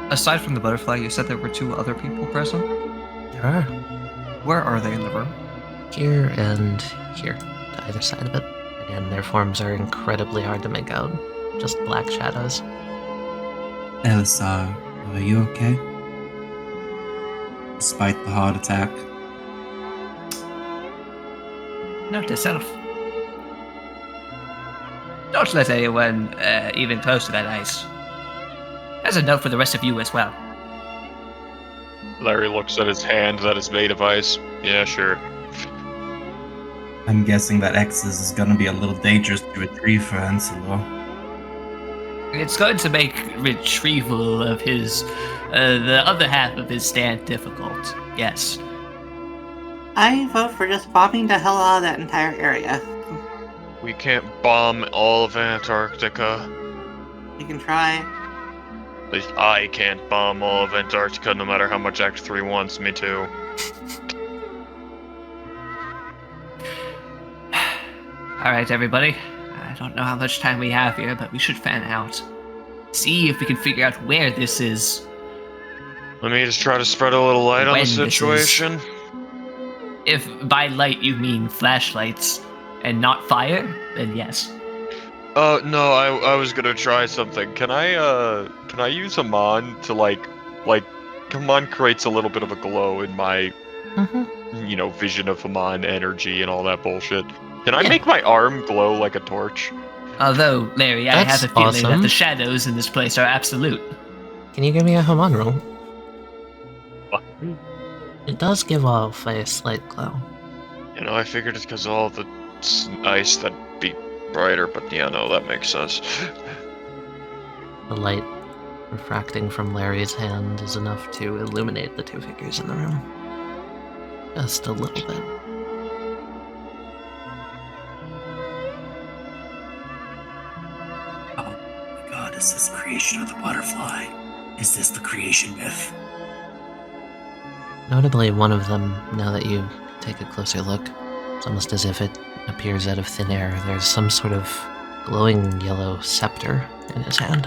Aside from the butterfly, you said there were two other people present? There are. Where are they in the room? Here and here, to either side of it. Again, their forms are incredibly hard to make out. Just black shadows. Elsa, are you okay? Despite the heart attack. Note to self. Don't let anyone even close to that ice. As a note for the rest of you as well. Larry looks at his hand that is made of ice. Yeah, sure. I'm guessing that X's is gonna be a little dangerous to retrieve for Anselo. It's going to make retrieval of his, the other half of his stand difficult. Yes. I vote for just bombing the hell out of that entire area. We can't bomb all of Antarctica. You can try. At least I can't bomb all of Antarctica no matter how much Act 3 wants me to. Alright, everybody. I don't know how much time we have here, but we should fan out. See if we can figure out where this is. Let me just try to spread a little light on When the this is. situation. If by light you mean flashlights and not fire, then yes. No, I was gonna try something. Can I use Haman to like, Haman creates a little bit of a glow in my, vision of Haman energy and all that bullshit. Can I make my arm glow like a torch? Although, Larry, I That's have a feeling that awesome. the shadows in this place are absolute. Can you give me a Haman roll? What? It does give off a slight glow. You know, I figured it's because all the ice that'd be brighter, but yeah, no, that makes sense. The light refracting from Larry's hand is enough to illuminate the two figures in the room. Just a little bit. Oh my god, is this the creation of the butterfly? Is this the creation myth? Notably, one of them, now that you take a closer look. It's almost as if it appears out of thin air. There's some sort of glowing yellow scepter in his hand.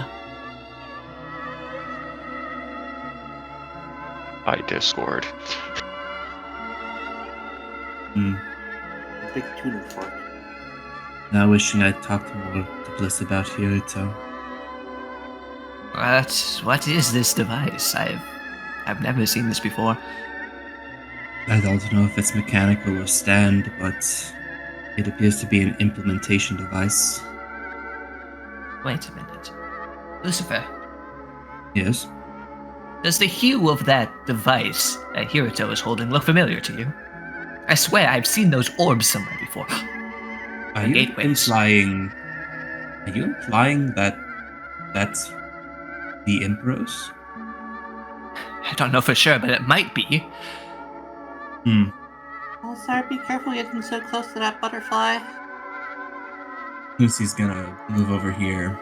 Hi, Discord. Big tuning fork. Now wishing I'd talked more to Bliss about Hirito. What is this device? I've never seen this before. I don't know if it's mechanical or stand, but it appears to be an implementation device. Wait a minute. Lucifer, Yes? does the hue of that device that Hirito is holding look familiar to you? I swear I've seen those orbs somewhere before. Are you gateways. implying that that's the Emperor's? I don't know for sure, but it might be. Oh, sorry, be careful getting so close to that butterfly. Lucy's gonna move over here.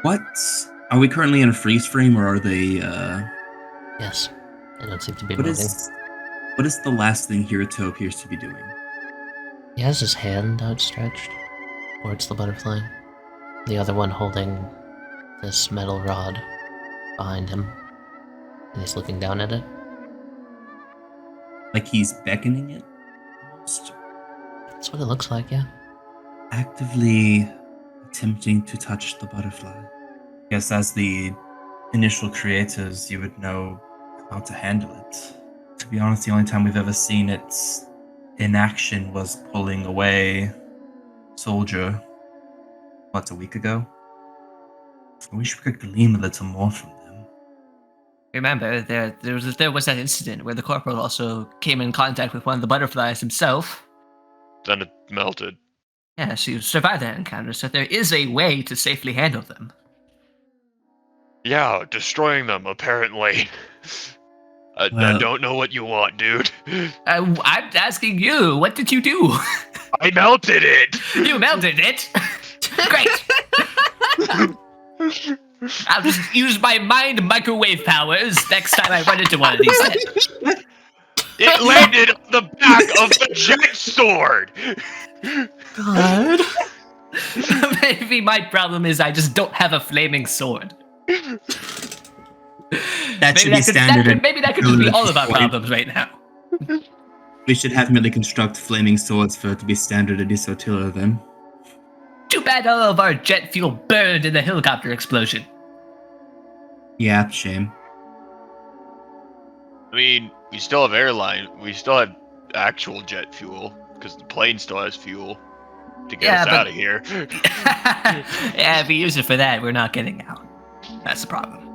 What? Are we currently in a freeze frame, or are they, Yes, they don't seem to be What moving. is the last thing Hirito appears to be doing? He has his hand outstretched towards the butterfly, the other one holding this metal rod behind him, and he's looking down at it. Like he's beckoning it? Almost. That's what it looks like, yeah. Actively attempting to touch the butterfly. I guess as the initial creators, you would know how to handle it. To be honest, the only time we've ever seen it in action was pulling away Soldier, a week ago? I wish we could glean a little more from them. Remember, there was that incident where the corporal also came in contact with one of the butterflies himself. Then it melted. Yes, you survived that encounter, so there is a way to safely handle them. Yeah, destroying them, apparently. I Well- don't know what you want, dude. I'm asking you, what did you do? I melted it! You melted it? Great! I'll just use my mind microwave powers next time I run into one of these then. It landed on the back of the jet sword! God. Maybe my problem is I just don't have a flaming sword. That should be standard. Maybe that could just be all of our problems right now. We should have merely construct flaming swords for it to be standard at Isotilla then. Too bad all of our jet fuel burned in the helicopter explosion. Yeah, shame. I mean, we still have airline. We still had actual jet fuel, because the plane still has fuel to get us out of here. Yeah, if we use it for that, we're not getting out. That's the problem.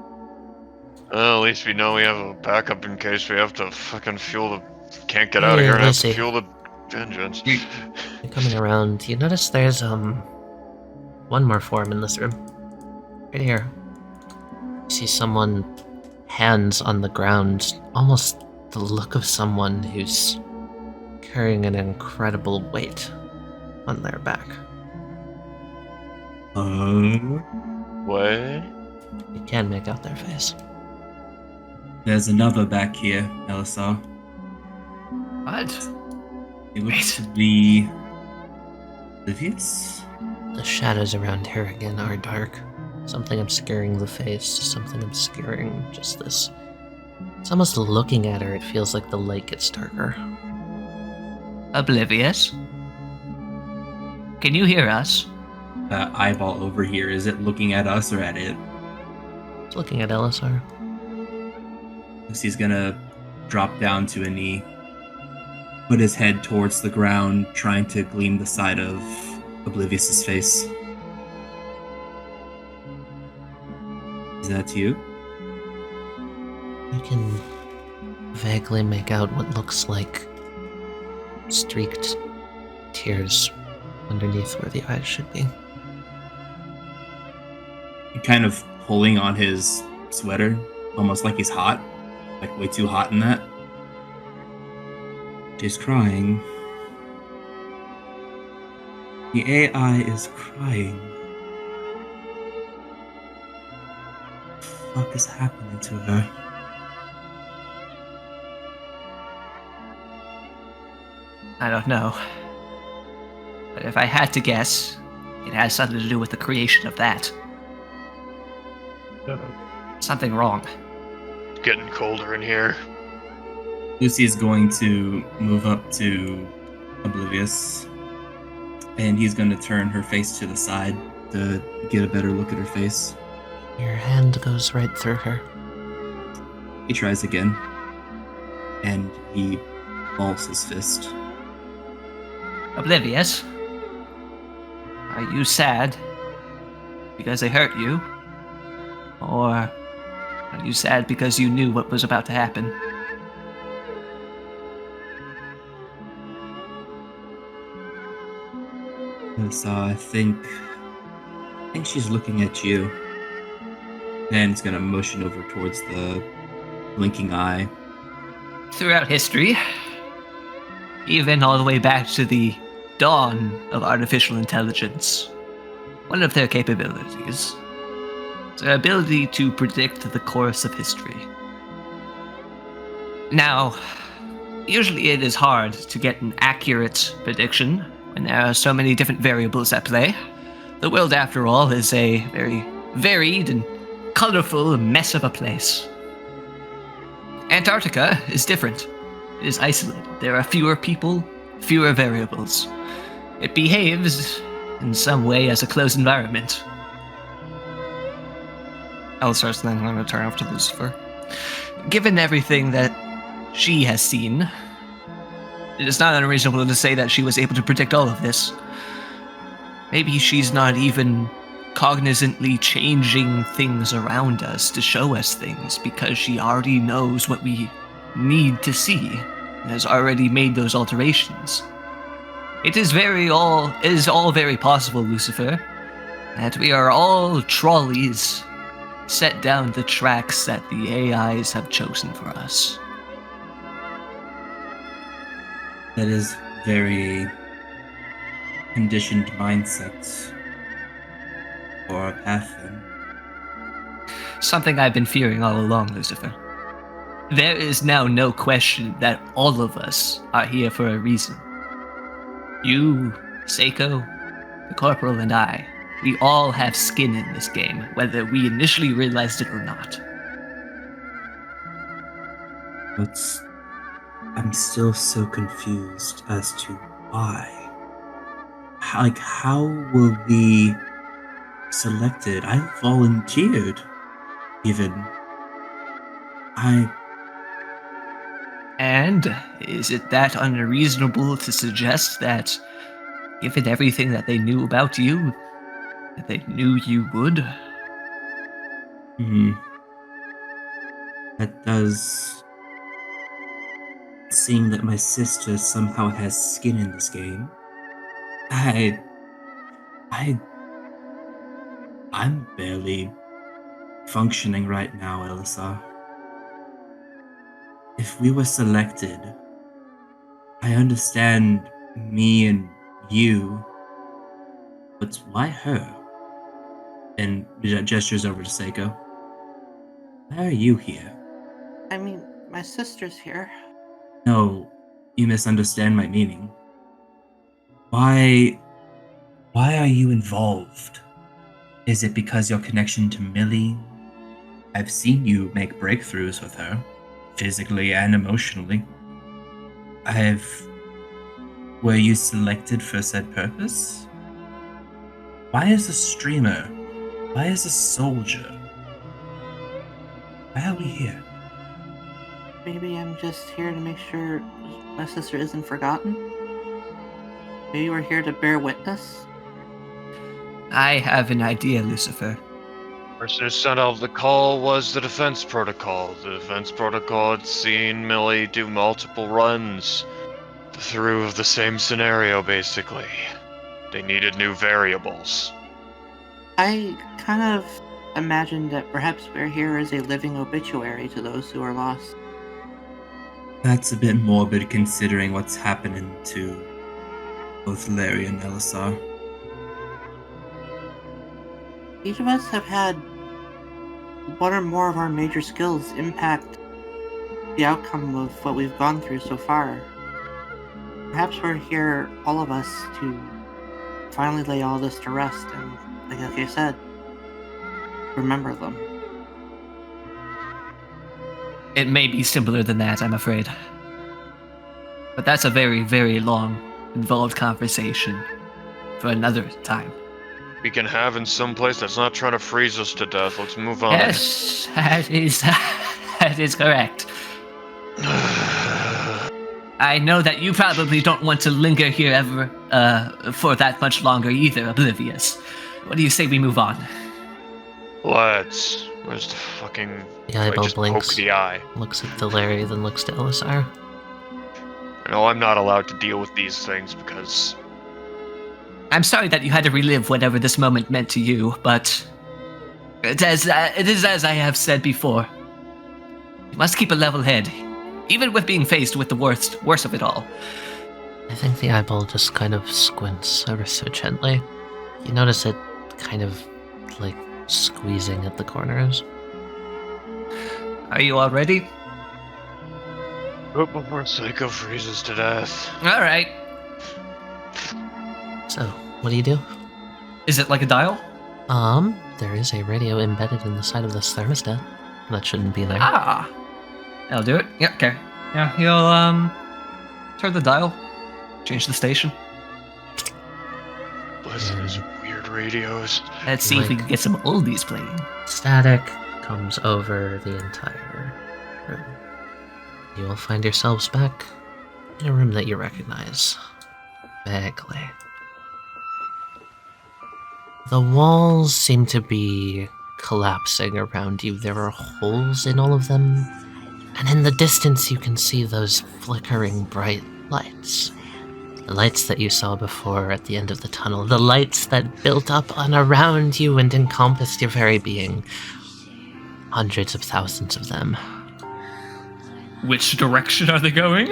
Well, at least we know we have a backup in case we have to fucking fuel the... Can't get out of Hey, here and have to Lucy. fuel the engines. You're coming around. You notice there's, one more form in this room. Right here. You see someone, hands on the ground, almost the look of someone who's carrying an incredible weight on their back. What? You can make out their face. There's another back here, Elisar. What? It looks to be... Oblivious? The shadows around her again are dark. Something obscuring the face, something obscuring just this. It's almost looking at her, it feels like the light gets darker. Oblivious? Can you hear us? That eyeball over here, is it looking at us or at it? It's looking at Elisar. Lucy's gonna drop down to a knee, put his head towards the ground, trying to gleam the side of Oblivious's face. Is that you? You can vaguely make out what looks like streaked tears underneath where the eyes should be. Kind of pulling on his sweater, almost like he's hot, like way too hot in that. She's crying. The AI is crying. fuck is happening to her? I don't know. But if I had to guess, it has something to do with the creation of that. Something wrong. It's getting colder in here. Lucy is going to move up to Oblivious, and he's going to turn her face to the side to get a better look at her face. Your hand goes right through her. He tries again, and he balls his fist. Oblivious? Are you sad because they hurt you? Or are you sad because you knew what was about to happen? So I think she's looking at you. And it's gonna motion over towards the blinking eye. Throughout history, even all the way back to the dawn of artificial intelligence, one of their capabilities is their ability to predict the course of history. Now, usually it is hard to get an accurate prediction when there are so many different variables at play. The world, after all, is a very varied and colorful mess of a place. Antarctica is different. It is isolated. There are fewer people, fewer variables. It behaves in some way as a closed environment. Alistar's then going to turn over to Lucifer. Given everything that she has seen, it is not unreasonable to say that she was able to predict all of this. Maybe she's not even cognizantly changing things around us to show us things because she already knows what we need to see and has already made those alterations. It is all very possible, Lucifer, that we are all trolleys set down the tracks that the AIs have chosen for us. That is very conditioned mindset or a path then. Something I've been fearing all along, Lucifer. There is now no question that all of us are here for a reason. You, Seiko, the Corporal, and I, we all have skin in this game, whether we initially realized it or not. But I'm still so confused as to why. How were we selected? I volunteered, even. And is it that unreasonable to suggest that, given everything that they knew about you, that they knew you would? That does seem that my sister somehow has skin in this game. I'm barely functioning right now, Elisa. If we were selected, I understand me and you, but why her? And gestures over to Seiko. Why are you here? I mean, my sister's here. No, you misunderstand my meaning. Why are you involved? Is it because your connection to Millie? I've seen you make breakthroughs with her, physically and emotionally. Were you selected for said purpose? Why is a streamer? Why is a soldier? Why are we here? Maybe I'm just here to make sure my sister isn't forgotten? Maybe we're here to bear witness? I have an idea, Lucifer. Person who sent out the call was the defense protocol. The defense protocol had seen Millie do multiple runs through the same scenario, basically. They needed new variables. I kind of imagined that perhaps we're here as a living obituary to those who are lost. That's a bit morbid considering what's happening to both Larry and Elisar. Each of us have had one or more of our major skills impact the outcome of what we've gone through so far. Perhaps we're here, all of us, to finally lay all this to rest and, like I said, remember them. It may be simpler than that, I'm afraid. But that's a very, very long, involved conversation for another time. We can have in some place that's not trying to freeze us to death. Let's move on. Yes, that is correct. I know that you probably don't want to linger here ever for that much longer either, Oblivious. What do you say we move on? Let's. Where's the fucking... The eyeball just blinks, poke the eye. looks at Delary, then looks to Elisar. I know I'm not allowed to deal with these things because... I'm sorry that you had to relive whatever this moment meant to you, but it is as I have said before. You must keep a level head, even with being faced with the worst of it all. I think the eyeball just kind of squints ever so gently. You notice it kind of, like, squeezing at the corners. Are you all ready? But before Psycho freezes to death. All right. So, what do you do? Is it like a dial? There is a radio embedded in the side of this thermostat. That shouldn't be there. Ah, I'll do it. Yeah, okay. Yeah, he'll turn the dial, change the station. Listen to these weird radios. Let's see if we can get some oldies playing. Static comes over the entire room. You will find yourselves back in a room that you recognize vaguely. The walls seem to be collapsing around you. There are holes in all of them, and in the distance you can see those flickering bright lights. The lights that you saw before at the end of the tunnel, the lights that built up and around you and encompassed your very being. Hundreds of thousands of them. Which direction are they going?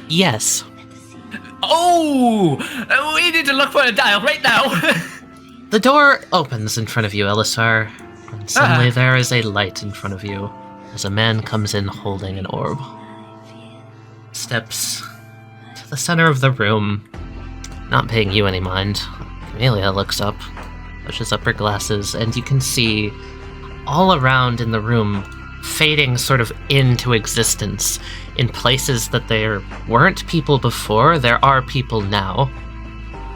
Yes. Oh! We need to look for a dial right now! The door opens in front of you, Elisar, and suddenly there is a light in front of you as a man comes in holding an orb. Steps to the center of the room, not paying you any mind. Camellia looks up, pushes up her glasses, and you can see all around in the room fading sort of into existence in places that there weren't people before. There are people now.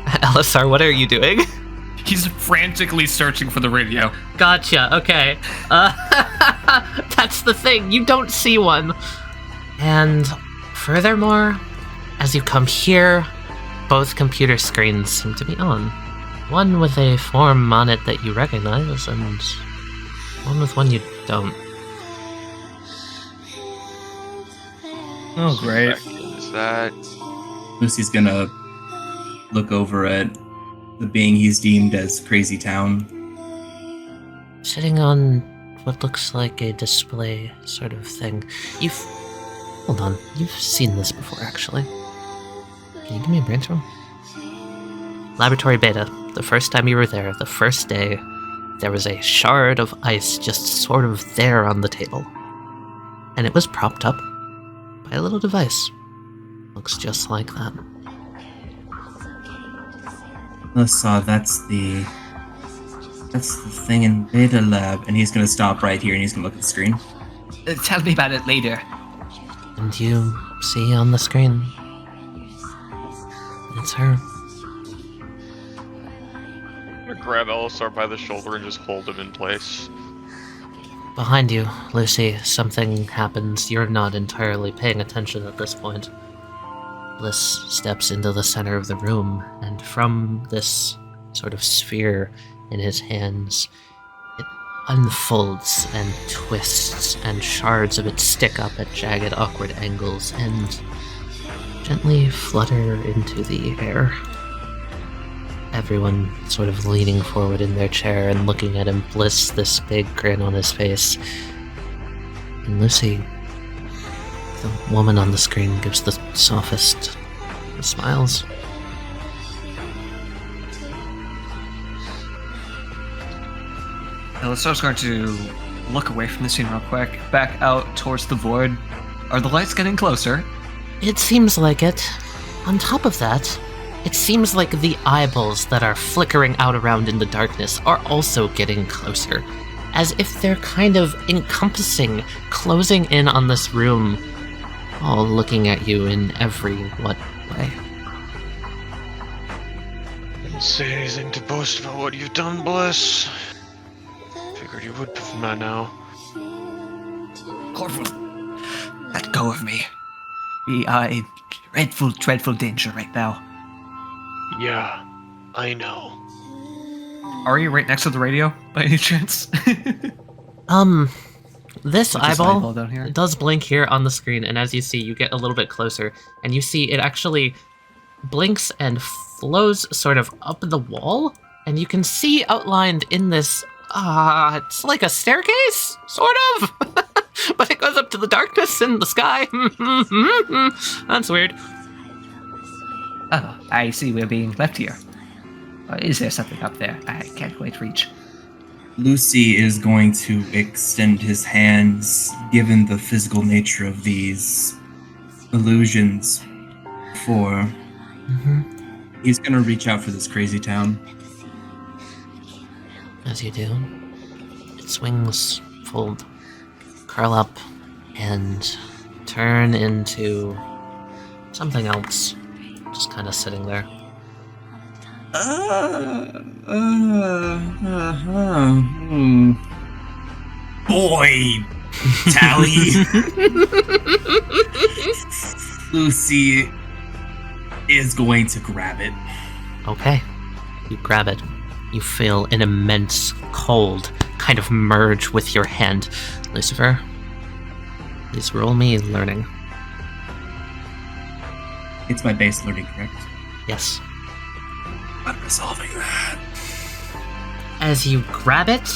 Elisar, what are you doing? He's frantically searching for the radio. Gotcha, okay. That's the thing, you don't see one. And furthermore, as you come here, both computer screens seem to be on. One with a form on it that you recognize, and one with one you don't. Oh, great. Is that... Lucy's gonna look over at the being he's deemed as Crazy Town. Sitting on what looks like a display sort of thing. Hold on, you've seen this before, actually. Can you give me a brainstorm? Laboratory Beta. The first time you were there, the first day, there was a shard of ice just sort of there on the table. And it was propped up by a little device. Looks just like that. That's the thing in Beta Lab, and he's gonna stop right here and he's gonna look at the screen. Tell me about it later. And you see on the screen, it's her. I'm gonna grab Elisar by the shoulder and just hold him in place. Behind you, Lucy, something happens. You're not entirely paying attention at this point. Bliss steps into the center of the room, and from this sort of sphere in his hands, it unfolds and twists, and shards of it stick up at jagged, awkward angles and gently flutter into the air. Everyone sort of leaning forward in their chair and looking at him, Bliss, this big grin on his face. And Lucy, the woman on the screen, gives the softest of smiles. Elisar's going to look away from the scene real quick, back out towards the void. Are the lights getting closer? It seems like it. On top of that, it seems like the eyeballs that are flickering out around in the darkness are also getting closer, as if they're kind of encompassing, closing in on this room, all looking at you in every what way. Didn't say anything to boast about what you've done, Bliss. Figured you would by now. Corporal, let go of me. We are in dreadful, dreadful danger right now. Yeah, I know. Are you right next to the radio, by any chance? This Like this eyeball down here? does blink here on the screen, and as you see, you get a little bit closer, and you see it actually blinks and flows sort of up the wall, and you can see outlined in this, it's like a staircase, sort of, but it goes up to the darkness in the sky. That's weird. Oh, I see we're being left here. Or is there something up there I can't quite reach? Lucy is going to extend his hands, given the physical nature of these illusions, for... He's gonna reach out for this crazy town. As you do, its wings fold, curl up, and turn into something else, just kind of sitting there. Boy, Tali. Lucy is going to grab it. Okay, you grab it. You feel an immense cold kind of merge with your hand. Lucifer, please roll me learning. It's my base learning, correct? Yes. I'm resolving that. As you grab it,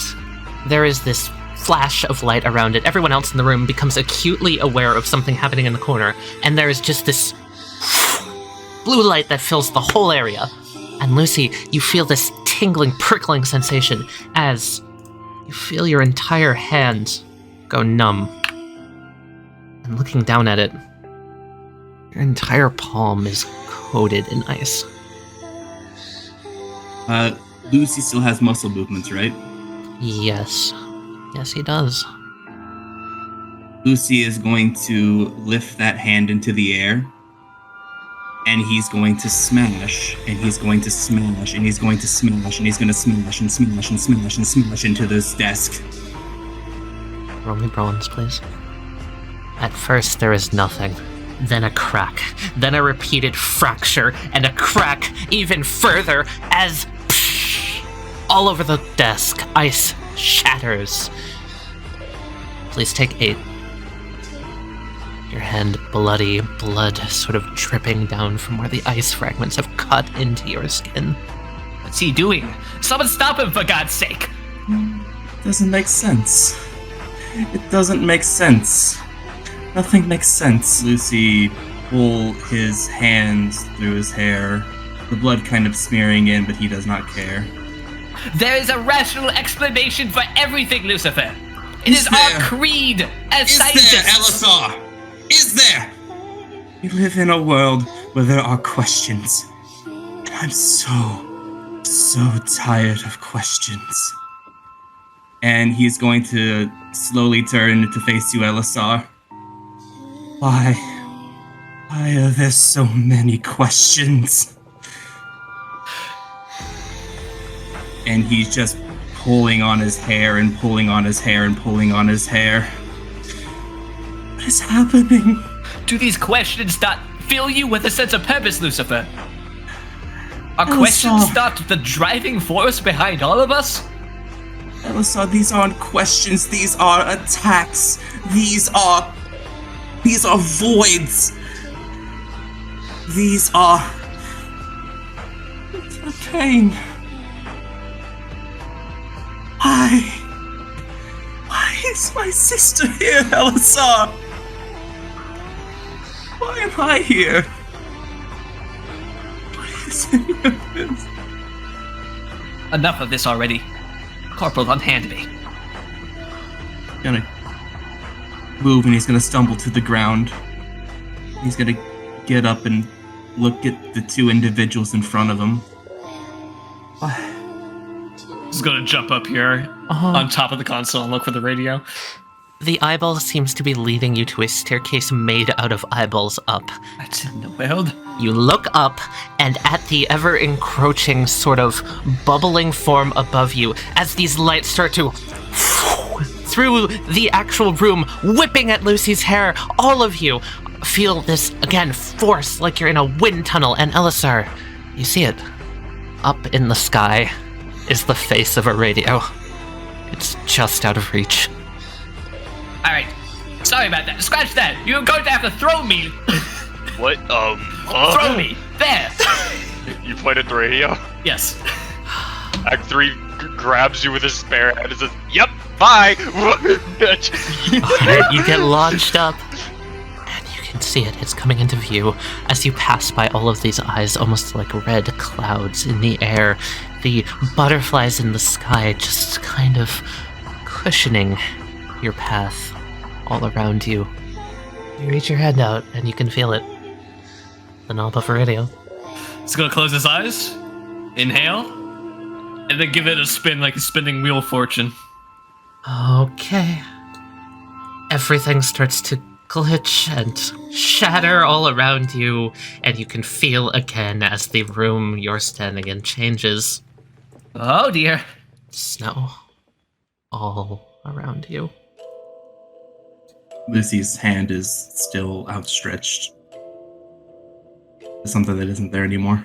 there is this flash of light around it. Everyone else in the room becomes acutely aware of something happening in the corner, and there is just this blue light that fills the whole area. And Lucy, you feel this tingling, prickling sensation as you feel your entire hand go numb. And looking down at it, your entire palm is coated in ice. Lucy still has muscle movements, right? Yes. Yes, he does. Lucy is going to lift that hand into the air, and he's going to smash, and he's going to smash, and he's going to smash, and he's going to smash and smash and smash and smash into this desk. Roll me bronze, please. At first, there is nothing. Then a crack. Then a repeated fracture, and a crack even further as all over the desk, ice shatters. Please take 8. Your hand bloody, blood sort of dripping down from where the ice fragments have cut into your skin. What's he doing? Someone stop him, for God's sake! Doesn't make sense. It doesn't make sense. Nothing makes sense. Lucy pull his hands through his hair, the blood kind of smearing in, but he does not care. There is a rational explanation for everything, Lucifer. It is our creed as scientists. Is there, Elisar? Is there? We live in a world where there are questions. And I'm so tired of questions. And he's going to slowly turn to face you, Elisar. Why are there so many questions? And he's just pulling on his hair and pulling on his hair and pulling on his hair. What is happening? Do these questions not fill you with a sense of purpose, Lucifer? Are questions not the driving force behind all of us? Elisar, these aren't questions, these are attacks. These are voids. These are pain. Why is my sister here, Elisar? Why am I here? What is any of this? Enough of this already. Corporal, unhand me. gonna move and he's gonna stumble to the ground. He's gonna get up and look at the two individuals in front of him. He's gonna jump up here on top of the console and look for the radio. The eyeball seems to be leading you to a staircase made out of eyeballs up. That's in the world. You look up, and at the ever-encroaching sort of bubbling form above you, as these lights start to through the actual room, whipping at Lucy's hair, all of you feel this, again, force like you're in a wind tunnel, and Elisar, you see it. Up in the sky is the face of a radio. It's just out of reach. Alright, sorry about that. Scratch that. You're going to have to throw me. What? Throw me. There. You pointed at the radio? Yes. Act 3 grabs you with his spare hand and says, "Yep, bye." You get launched up, and you can see it. It's coming into view as you pass by all of these eyes, almost like red clouds in the air. The butterflies in the sky just kind of cushioning your path all around you. You reach your hand out, and you can feel it. The knob of a radio. He's gonna close his eyes, inhale, and then give it a spin like a spinning wheel of fortune. Okay. Everything starts to glitch and shatter all around you, and you can feel again as the room you're standing in changes. Oh dear. Snow all around you. Lucy's hand is still outstretched. Something that isn't there anymore.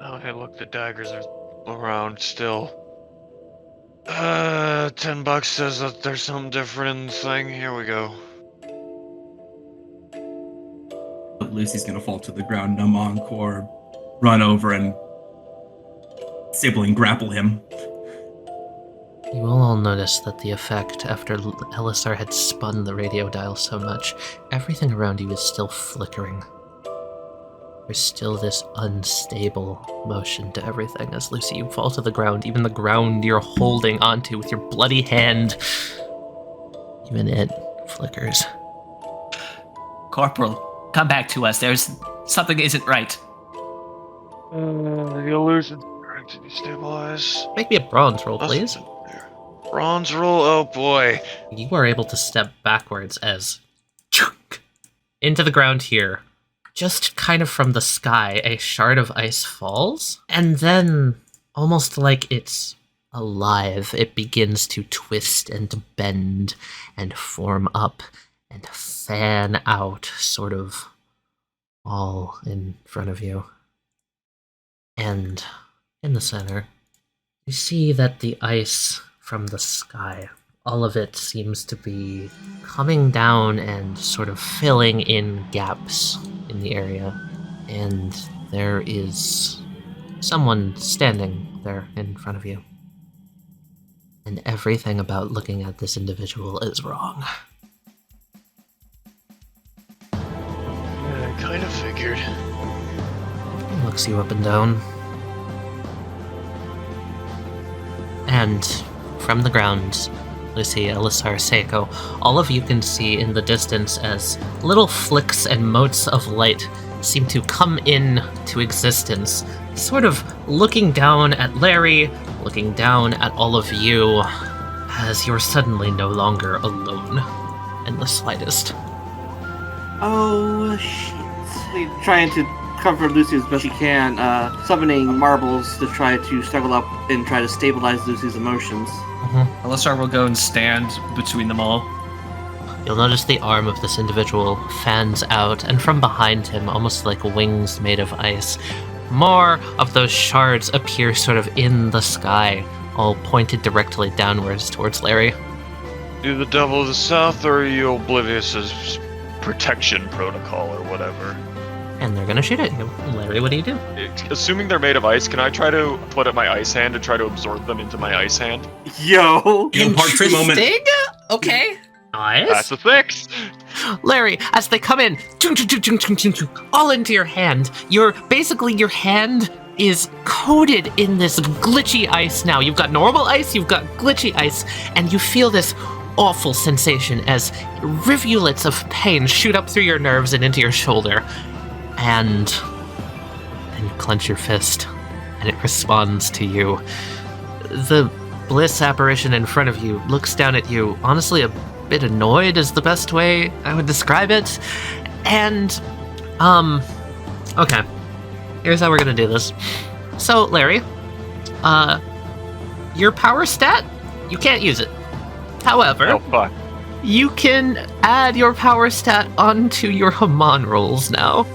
Okay, look, the daggers are around still. $10 says that there's something different in the thing. Here we go. But Lucy's gonna fall to the ground, numb encore, run over and sibling grapple him. You will all notice that the effect after Elisar had spun the radio dial so much, everything around you is still flickering. There's still this unstable motion to everything as Lucy, you fall to the ground, even the ground you're holding onto with your bloody hand. Even it flickers. Corporal, come back to us. There's something isn't right. The illusion's trying to destabilize. Make me a bronze roll, please. Bronze roll, oh boy. You are able to step backwards as into the ground here. Just kind of from the sky, a shard of ice falls, and then, almost like it's alive, it begins to twist and bend and form up and fan out, sort of all in front of you. And in the center, you see that the ice from the sky, all of it seems to be coming down and sort of filling in gaps in the area. And there is someone standing there in front of you. And everything about looking at this individual is wrong. Yeah, I kind of figured. He looks you up and down. And from the ground, Lucy, Elisar, Seiko, all of you can see in the distance as little flicks and motes of light seem to come in to existence, sort of looking down at Larry, looking down at all of you, as you're suddenly no longer alone in the slightest. Oh, shit. Trying to cover Lucy as best she can, summoning marbles to try to struggle up and try to stabilize Lucy's emotions. Elisar will go and stand between them all. You'll notice the arm of this individual fans out, and from behind him, almost like wings made of ice, more of those shards appear sort of in the sky, all pointed directly downwards towards Larry. You the Devil of the South, or are you Oblivious's protection protocol, or whatever? And they're gonna shoot at you. Larry, what do you do? Assuming they're made of ice, can I try to put up my ice hand and try to absorb them into my ice hand? Yo! Part moment. Okay. Nice. That's a 6! Larry, as they come in, all into your hand, your hand is coated in this glitchy ice now. You've got normal ice, you've got glitchy ice, and you feel this awful sensation as rivulets of pain shoot up through your nerves and into your shoulder. And then you clench your fist, and it responds to you. The bliss apparition in front of you looks down at you, honestly a bit annoyed is the best way I would describe it. And, okay. Here's how we're gonna do this. So, Larry, your power stat, you can't use it. However, Oh, fuck. you can add your power stat onto your Haman rolls now.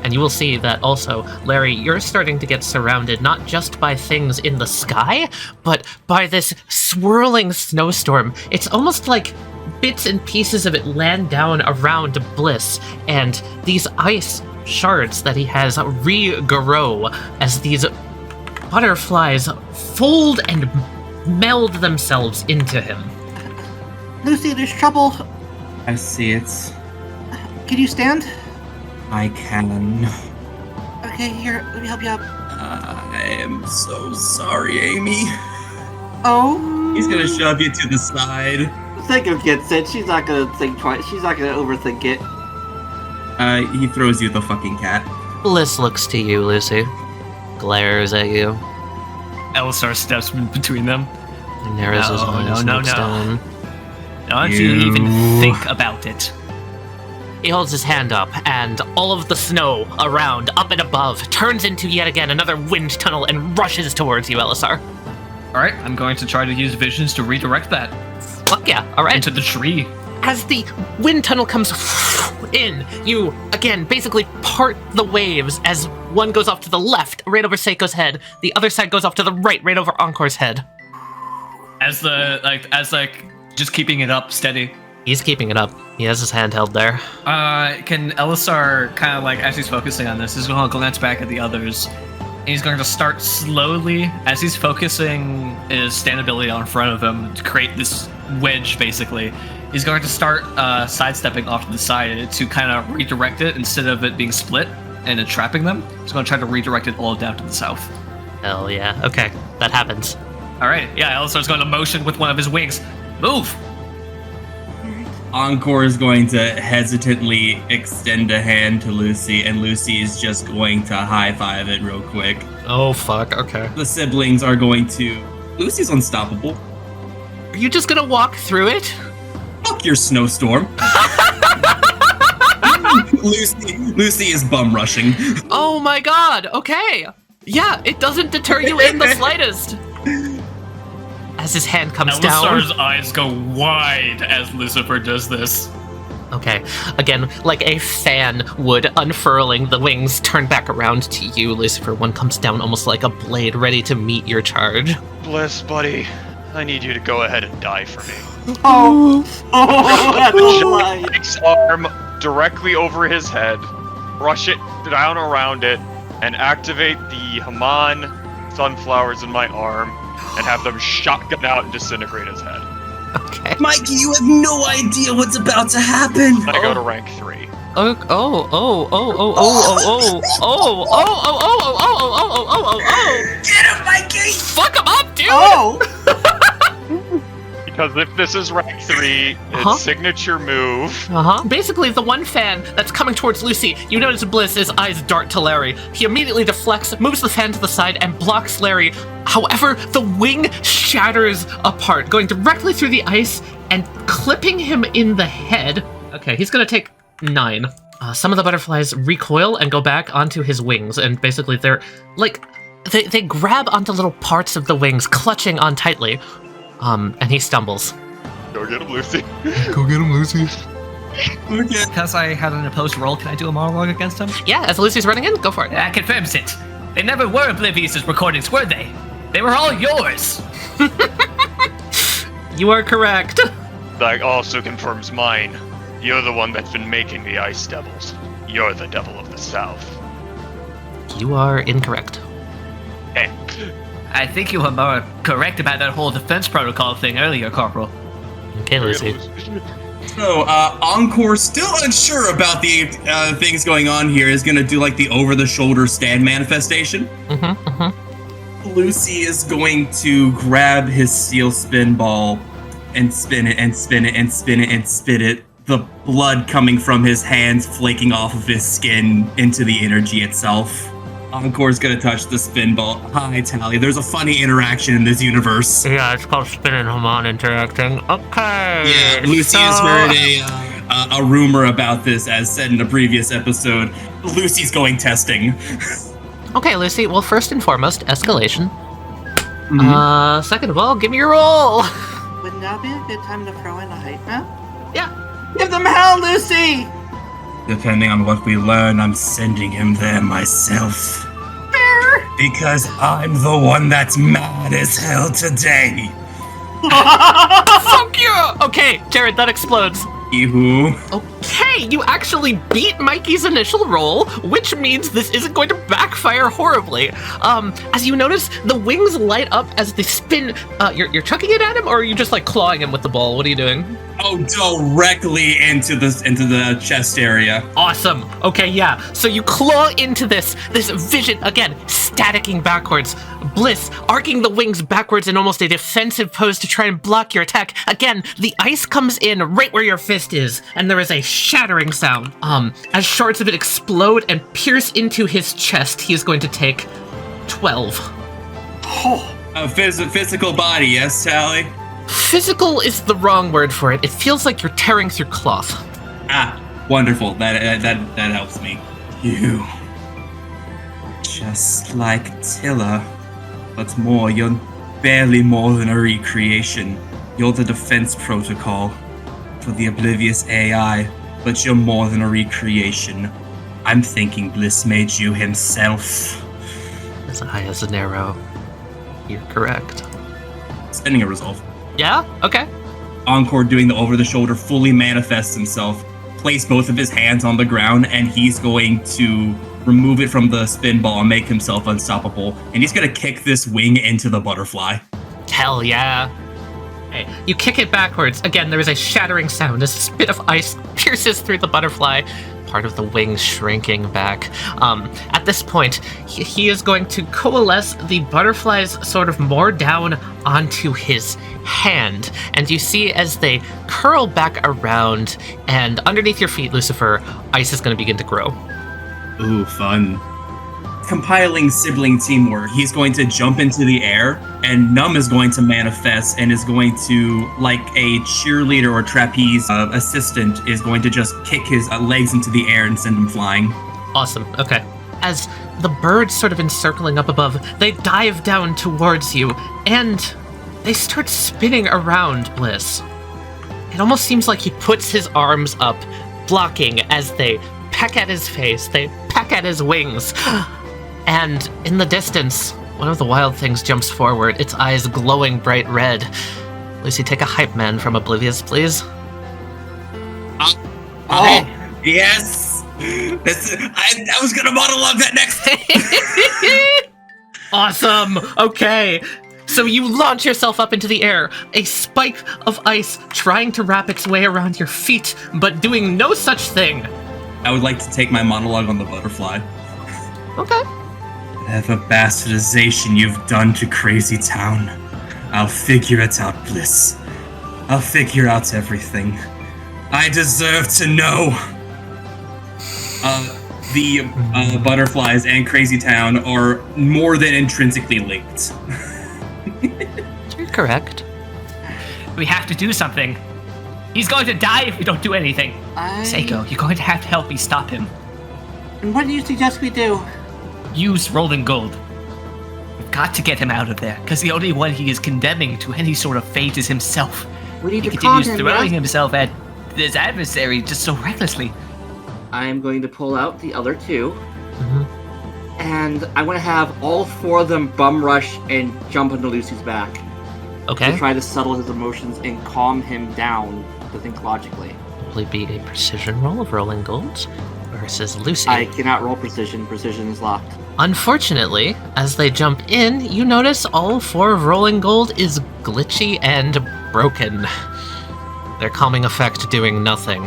And you will see that also, Larry, you're starting to get surrounded not just by things in the sky, but by this swirling snowstorm. It's almost like bits and pieces of it land down around Bliss, and these ice shards that he has regrow as these butterflies fold and meld themselves into him. Lucy, there's trouble. I see it. Can you stand? I can. Okay, here, let me help you up. I am so sorry, Amy. Oh? He's gonna shove you to the side. Think of gets it. She's not gonna think twice. She's not gonna overthink it. He throws you the fucking cat. Bliss looks to you, Lucy. Glares at you. Elisar steps between them. And narrows his eyes and looks down. Don't you even think about it. He holds his hand up, and all of the snow around, up and above, turns into yet again another wind tunnel and rushes towards you, Elisar. Alright, I'm going to try to use visions to redirect that Fuck yeah, alright. into the tree. As the wind tunnel comes in, you, again, basically part the waves as one goes off to the left, right over Seiko's head, the other side goes off to the right, right over Encore's head. As just keeping it up steady. He's keeping it up. He has his hand held there. Can Elisar kind of like, as he's focusing on this, he's going to glance back at the others. And he's going to start slowly, as he's focusing his standability on front of him to create this wedge, basically. He's going to start sidestepping off to the side to kind of redirect it instead of it being split and it trapping them. He's going to try to redirect it all down to the south. Hell yeah. Okay, that happens. All right, yeah, Elisar's going to motion with one of his wings. Move! Encore is going to hesitantly extend a hand to Lucy, and Lucy is just going to high-five it real quick. Oh, fuck, okay. The siblings are going to... Lucy's unstoppable. Are you just gonna walk through it? Fuck your snowstorm. Lucy is bum rushing. Oh my god, okay. Yeah, it doesn't deter you in the slightest. As his hand comes down. Elisar's eyes go wide as Lucifer does this. Okay, again, like a fan would, unfurling the wings, turn back around to you, Lucifer. One comes down almost like a blade, ready to meet your charge. Bliss, buddy. I need you to go ahead and die for me. Oh, that's a lie. Jake's arm directly over his head, brush it down around it, and activate the Haman sunflowers in my arm, and have them shotgun out and disintegrate his head. Okay. Mikey, you have no idea what's about to happen. I go to rank 3. Get him, Mikey! Fuck him up, dude! Oh! Because if this is rank 3, it's signature move. Basically, the one fan that's coming towards Lucy, you notice Bliss, his eyes dart to Larry. He immediately deflects, moves the fan to the side, and blocks Larry. However, the wing shatters apart, going directly through the ice and clipping him in the head. Okay, he's gonna take 9. Some of the butterflies recoil and go back onto his wings, and basically they're like, they grab onto little parts of the wings, clutching on tightly. And he stumbles. Go get him, Lucy. Go get him, Lucy. Okay. Because I had an opposed roll, can I do a monologue against him? Yeah, as Lucy's running in, go for it. That confirms it. They never were Oblivious's recordings, were they? They were all yours. You are correct. That also confirms mine. You're the one that's been making the ice devils. You're the devil of the south. You are incorrect. Hey. I think you were more correct about that whole defense protocol thing earlier, Corporal. Okay, Lucy. So, Encore, still unsure about the things going on here, is going to do like the over-the-shoulder stand manifestation. Lucy is going to grab his steel spin ball and spin it and spin it and spin it and spin it. The blood coming from his hands flaking off of his skin into the energy itself. Encore's gonna touch the spin ball. Hi, Tali. There's a funny interaction in this universe. Yeah, it's called spin and Haman interacting. Okay. Yeah, Lucy has heard a rumor about this, as said in a previous episode. Lucy's going testing. Okay, Lucy. Well, first and foremost, escalation. Mhm. Second of all, give me your roll. Wouldn't that be a good time to throw in a height map? Yeah. Give them hell, Lucy! Depending on what we learn, I'm sending him there myself. Because I'm the one that's mad as hell today. Fuck you! Okay, Jared, that explodes. Eehoo. Okay, you actually beat Mikey's initial roll, which means this isn't going to backfire horribly. As you notice, the wings light up as they spin. You're chucking it at him, or are you just like clawing him with the ball? What are you doing? Oh, directly into the chest area. Awesome. Okay, yeah. So you claw into this vision again, staticking backwards. Bliss arcing the wings backwards in almost a defensive pose to try and block your attack. Again, the ice comes in right where your fist is, and there is a shattering sound. As shards of it explode and pierce into his chest, he is going to take 12. Oh, A physical body, yes, Tali? Physical is the wrong word for it. It feels like you're tearing through cloth. Ah, wonderful. That helps me. You, just like Tilla, but more. You're barely more than a recreation. You're the defense protocol for the Oblivious AI, but you're more than a recreation. I'm thinking Bliss made you himself. As high as an arrow. You're correct. Spending a resolve. Yeah? Okay. Encore, doing the over-the-shoulder, fully manifests himself, place both of his hands on the ground, and he's going to remove it from the spin ball and make himself unstoppable. And he's going to kick this wing into the butterfly. Hell yeah. Okay. You kick it backwards. Again, there is a shattering sound as a spit of ice pierces through the butterfly, part of the wing shrinking back. At this point, he is going to coalesce the butterflies sort of more down onto his hand. And you see as they curl back around, and underneath your feet, Lucifer, ice is going to begin to grow. Ooh, fun. Compiling sibling teamwork, he's going to jump into the air, and Num is going to manifest and is going to, like a cheerleader or trapeze assistant, is going to just kick his legs into the air and send him flying. Awesome. Okay. As the birds sort of encircling up above, they dive down towards you, and they start spinning around Bliss. It almost seems like he puts his arms up, blocking as they peck at his face, they peck at his wings. And in the distance, one of the wild things jumps forward, its eyes glowing bright red. Lucy, take a hype man from Oblivious, please. Oh, yes! I was gonna monologue that next. Awesome! Okay. So you launch yourself up into the air, a spike of ice trying to wrap its way around your feet, but doing no such thing. I would like to take my monologue on the butterfly. Okay. Whatever bastardization you've done to Crazy Town, I'll figure it out, Bliss. I'll figure out everything. I deserve to know. The butterflies and Crazy Town are more than intrinsically linked. You're correct. We have to do something. He's going to die if we don't do anything. Seiko, you're going to have to help me stop him. And what do you suggest we do? Use rolling gold. We've got to get him out of there, because the only one he is condemning to any sort of fate is himself. We need He to calm continues him, throwing yes? himself at his adversary just so recklessly. I am going to pull out the other two, Mm-hmm. and I want to have all four of them bum rush and jump into Lucy's back. Okay. To try to settle his emotions and calm him down to think logically. Probably be a precision roll of rolling golds versus Lucy. I cannot roll precision. Precision is locked. Unfortunately, as they jump in, you notice all four of rolling gold is glitchy and broken. Their calming effect doing nothing.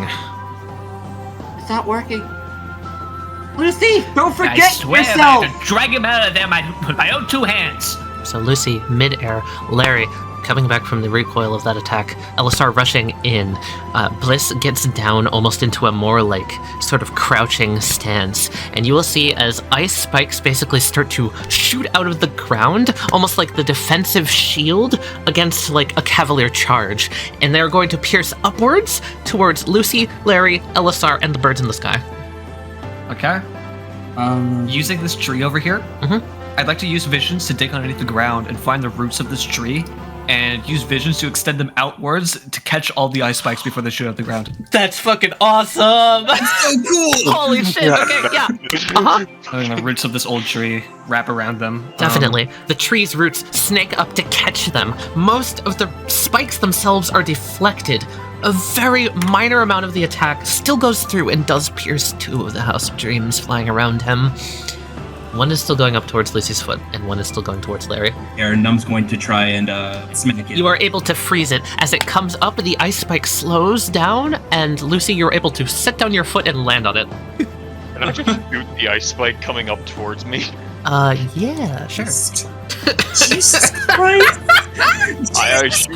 It's not working. Lucy, don't I forget swear yourself! I have to drag him out of there with my own 2 hands. So Lucy, mid-air, Larry coming back from the recoil of that attack, Elisar rushing in. Bliss gets down almost into a more like sort of crouching stance, and you will see as ice spikes basically start to shoot out of the ground, almost like the defensive shield against like a cavalier charge, and they're going to pierce upwards towards Lucy, Larry, Elisar, and the birds in the sky. Okay. Using this tree over here, I'd like to use visions to dig underneath the ground and find the roots of this tree, and use visions to extend them outwards to catch all the ice spikes before they shoot out the ground. That's fucking awesome! That's so cool! Holy shit, okay, yeah. And the roots of this old tree wrap around them. Definitely. The tree's roots snake up to catch them. Most of the spikes themselves are deflected. A very minor amount of the attack still goes through and does pierce 2 of the House of Dreams flying around him. One is still going up towards Lucy's foot, and one is still going towards Larry. Num's going to try and smack it. You are able to freeze it. As it comes up, the ice spike slows down, and Lucy, you're able to set down your foot and land on it. Can I just shoot the ice spike coming up towards me? Yeah, sure. Jesus Christ! I shoot.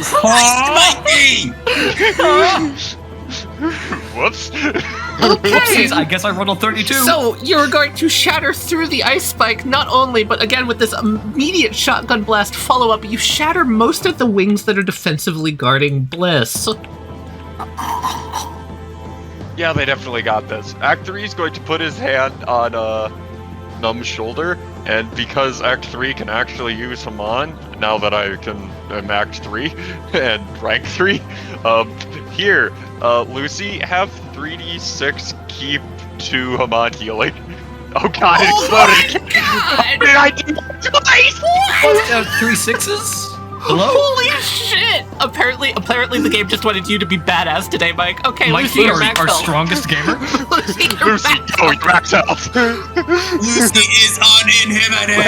Whoops. Whoopsies, I guess I rolled a 32. So, you're going to shatter through the ice spike, not only, but again with this immediate shotgun blast follow-up, you shatter most of the wings that are defensively guarding Bliss. Yeah, they definitely got this. Act 3 is going to put his hand on Num's shoulder, and because Act 3 can actually use Haman, now that I'm Act 3 and rank 3, here, Lucy, have 3d6 keep 2 Haman healing. Oh god, it exploded! How did I do that twice? 3 6s? Hello? Holy shit! Apparently the game just wanted you to be badass today, Mike. Okay, Mike Lucy, you're our max health. strongest gamer? Lucy, you're Lucy, max go, health. max health! Lucy is uninhibited!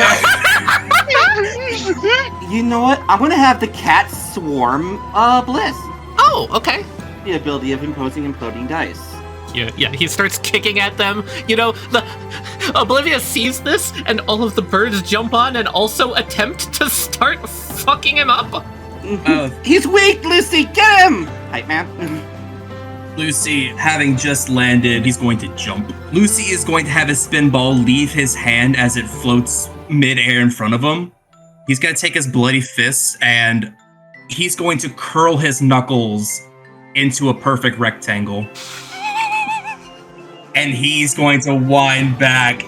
You know what? I'm gonna have the cat swarm Bliss. Oh, okay. The ability of imploding dice. Yeah, he starts kicking at them. You know, the Oblivious sees this, and all of the birds jump on and also attempt to start fucking him up. He's weak, Lucy! Get him! Hype man. Lucy, having just landed, he's going to jump. Lucy is going to have his spin ball leave his hand as it floats mid-air in front of him. He's going to take his bloody fists, and he's going to curl his knuckles into a perfect rectangle. And he's going to wind back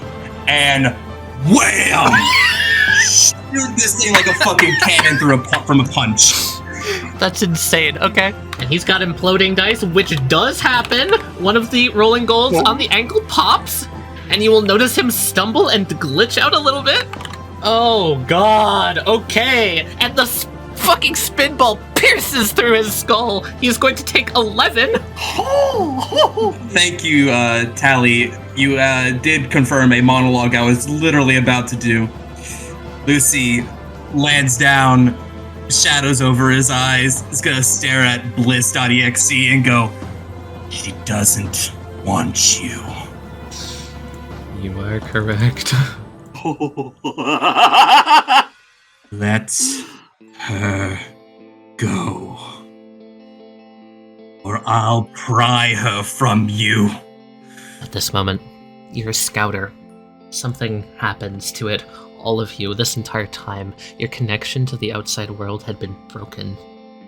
and wham! Shoot this thing like a fucking cannon from a punch. That's insane. Okay. And he's got imploding dice, which does happen. One of the rolling goals on the ankle pops, and you will notice him stumble and glitch out a little bit. Oh god. Okay. And the fucking spin ball pierces through his skull. He's going to take 11. Thank you, Tali. You did confirm a monologue I was literally about to do. Lucy lands down, shadows over his eyes, is gonna stare at bliss.exe and go, "She doesn't want you." You are correct. Let her go, or I'll pry her from you. At this moment, you're a scouter. Something happens to it. All of you, this entire time, your connection to the outside world had been broken.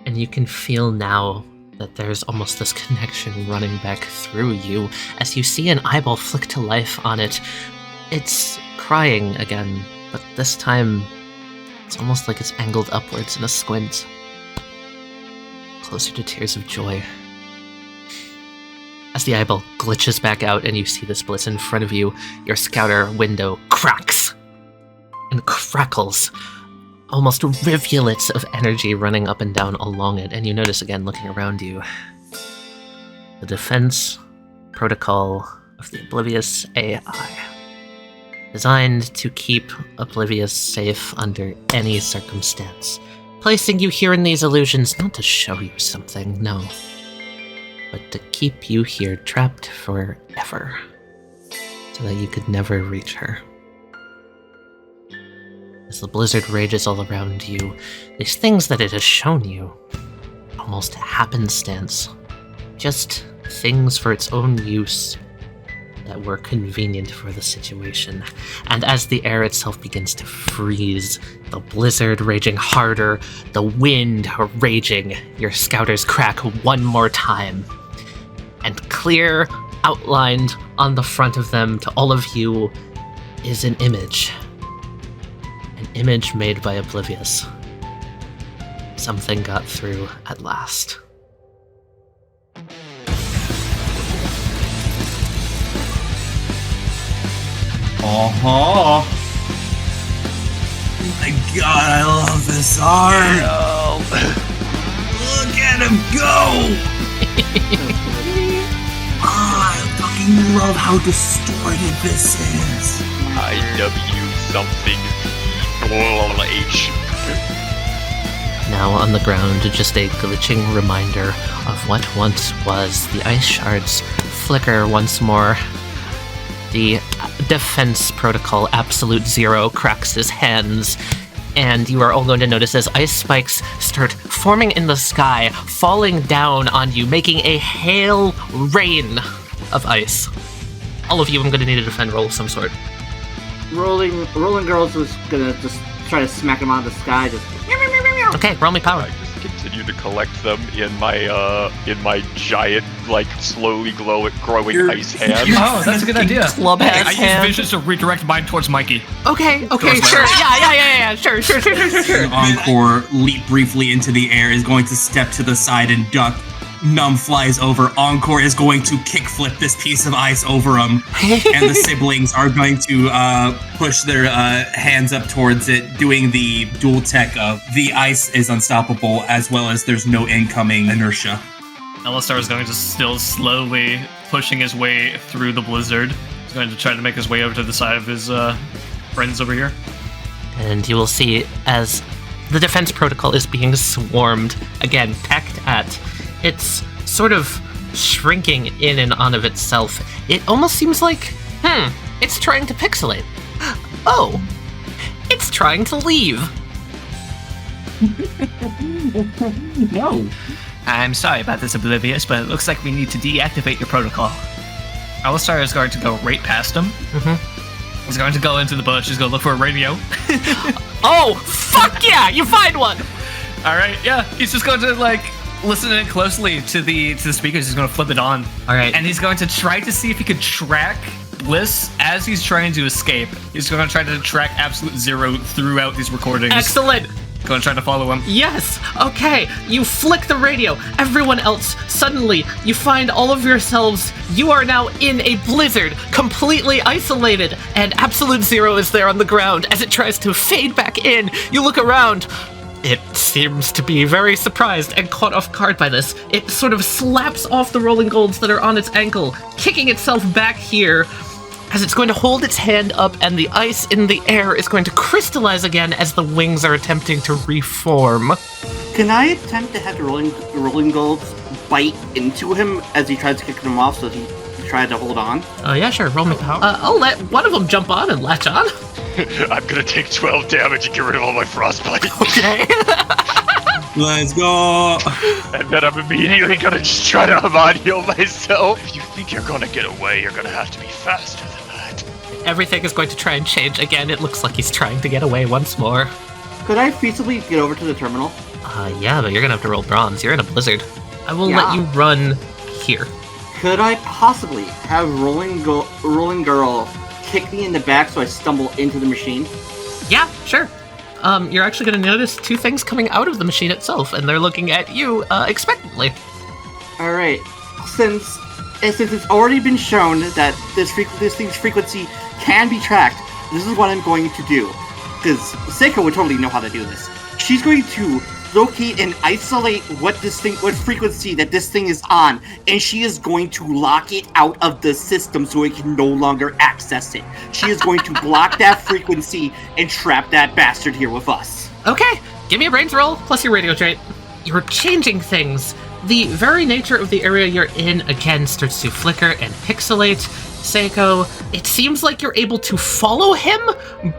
And you can feel now that there's almost this connection running back through you as you see an eyeball flick to life on it. It's crying again, but this time it's almost like it's angled upwards in a squint. Closer to tears of joy. As the eyeball glitches back out and you see this bliss in front of you, your scouter window cracks and crackles. Almost rivulets of energy running up and down along it, and you notice again, looking around you, the defense protocol of the Oblivious AI. Designed to keep Oblivious safe under any circumstance. Placing you here in these illusions not to show you something, no. but to keep you here trapped forever, so that you could never reach her. As the blizzard rages all around you, these things that it has shown you, almost happenstance, just things for its own use that were convenient for the situation. And as the air itself begins to freeze, the blizzard raging harder, the wind raging, your scouters crack one more time. And clear, outlined on the front of them to all of you, is an image. An image made by Oblivious. Something got through at last. Oh my god, I love this art! Look at him go! I fucking love how distorted this is. IW something H. Now on the ground, just a glitching reminder of what once was. The ice shards flicker once more. The defense protocol Absolute Zero cracks his hands, and you are all going to notice as ice spikes start forming in the sky, falling down on you, making a hail rain of ice. All of you, I'm going to need a defend roll of some sort. Rolling Girls was gonna just try to smack him out of the sky. Just Okay, roll me power. I just continue to collect them in my giant, like slowly growing ice hand. Oh, that's a good idea. Club I ass use hand. visions to redirect mine towards Mikey. Okay, Towards my sure. right. Yeah, sure. Encore leap briefly into the air, is going to step to the side and duck. Numb flies over. Encore is going to kickflip this piece of ice over him, and the siblings are going to push their hands up towards it, doing the dual tech of the ice is unstoppable, as well as there's no incoming inertia. Elisar is going to still slowly pushing his way through the blizzard. He's going to try to make his way over to the side of his friends over here. And you will see as the defense protocol is being swarmed, again, pecked at. It's sort of shrinking in and on of itself. It almost seems like, it's trying to pixelate. Oh, it's trying to leave. No. I'm sorry about this, Oblivious, but it looks like we need to deactivate your protocol. Alistar is going to go right past him. Mm-hmm. He's going to go into the bush. He's going to look for a radio. Oh, fuck yeah, you find one! All right, yeah. He's just going to, listen in closely to the speakers. He's going to flip it on. All right. And he's going to try to see if he could track Bliss as he's trying to escape. He's going to try to track Absolute Zero throughout these recordings. Excellent! Going to try to follow him. Yes! Okay, you flick the radio. Everyone else, suddenly, you find all of yourselves. You are now in a blizzard, completely isolated, and Absolute Zero is there on the ground as it tries to fade back in. You look around. It seems to be very surprised and caught off guard by this. It sort of slaps off the rolling golds that are on its ankle, kicking itself back here as it's going to hold its hand up, and the ice in the air is going to crystallize again as the wings are attempting to reform. Can I attempt to have the rolling golds bite into him as he tries to kick them off so he tried to hold on? Oh, yeah, sure. Roll me power. I'll let one of them jump on and latch on. I'm gonna take 12 damage and get rid of all my frostbite. Okay. Let's go. And then I'm immediately gonna just try to Hamon heal myself. If you think you're gonna get away, you're gonna have to be faster than that. Everything is going to try and change again. It looks like he's trying to get away once more. Could I feasibly get over to the terminal? Yeah, but you're gonna have to roll bronze. You're in a blizzard. I will Yeah. let you run here. Could I possibly have Rolling Girl kick me in the back so I stumble into the machine? Yeah, sure. You're actually going to notice two things coming out of the machine itself, and they're looking at you expectantly. All right. Since it's already been shown that this thing's frequency can be tracked, this is what I'm going to do. Because Seiko would totally know how to do this. She's going to locate and isolate what frequency that this thing is on, and she is going to lock it out of the system so it can no longer access it. She is going to block that frequency and trap that bastard here with us. Okay, give me a brains roll plus your radio trait. You're changing things. the very nature of the area you're in again starts to flicker and pixelate. Seiko, it seems like you're able to follow him,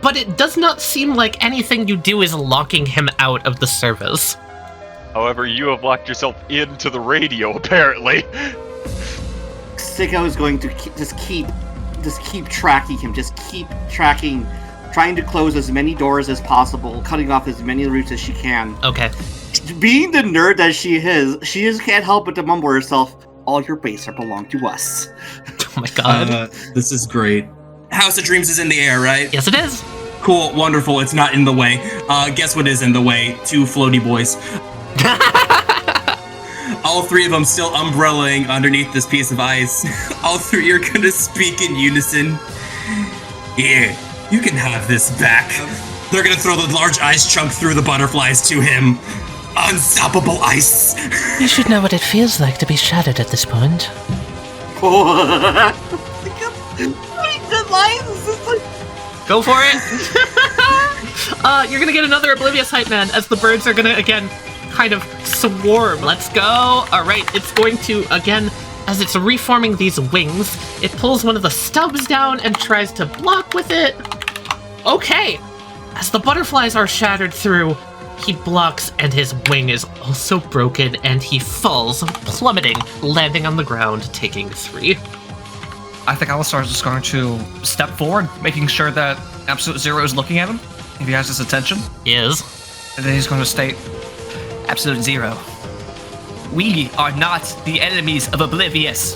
but it does not seem like anything you do is locking him out of the service. However, you have locked yourself into the radio, apparently. Seiko is going to just keep tracking him, trying to close as many doors as possible, cutting off as many routes as she can. Okay. Being the nerd that she just can't help but to mumble herself, all your base are belong to us. Oh my god. This is great. House of Dreams is in the air, right? Yes, it is. Cool, wonderful, it's not in the way. Guess what is in the way? 2 floaty boys. All 3 of them still umbrellaing underneath this piece of ice. All 3 are gonna speak in unison. Here, you can have this back. They're gonna throw the large ice chunk through the butterflies to him. Unstoppable ice. You should know what it feels like to be shattered at this point. Go for it! You're gonna get another Oblivious hype man as the birds are gonna, again, kind of swarm. Let's go! Alright, it's going to, again, as it's reforming these wings, it pulls one of the stubs down and tries to block with it. Okay! As the butterflies are shattered through, he blocks and his wing is also broken and he falls, plummeting, landing on the ground, taking 3. I think Alistar is just going to step forward, making sure that Absolute Zero is looking at him, if he has his attention. Is. And then he's going to state, Absolute Zero. We are not the enemies of Oblivious.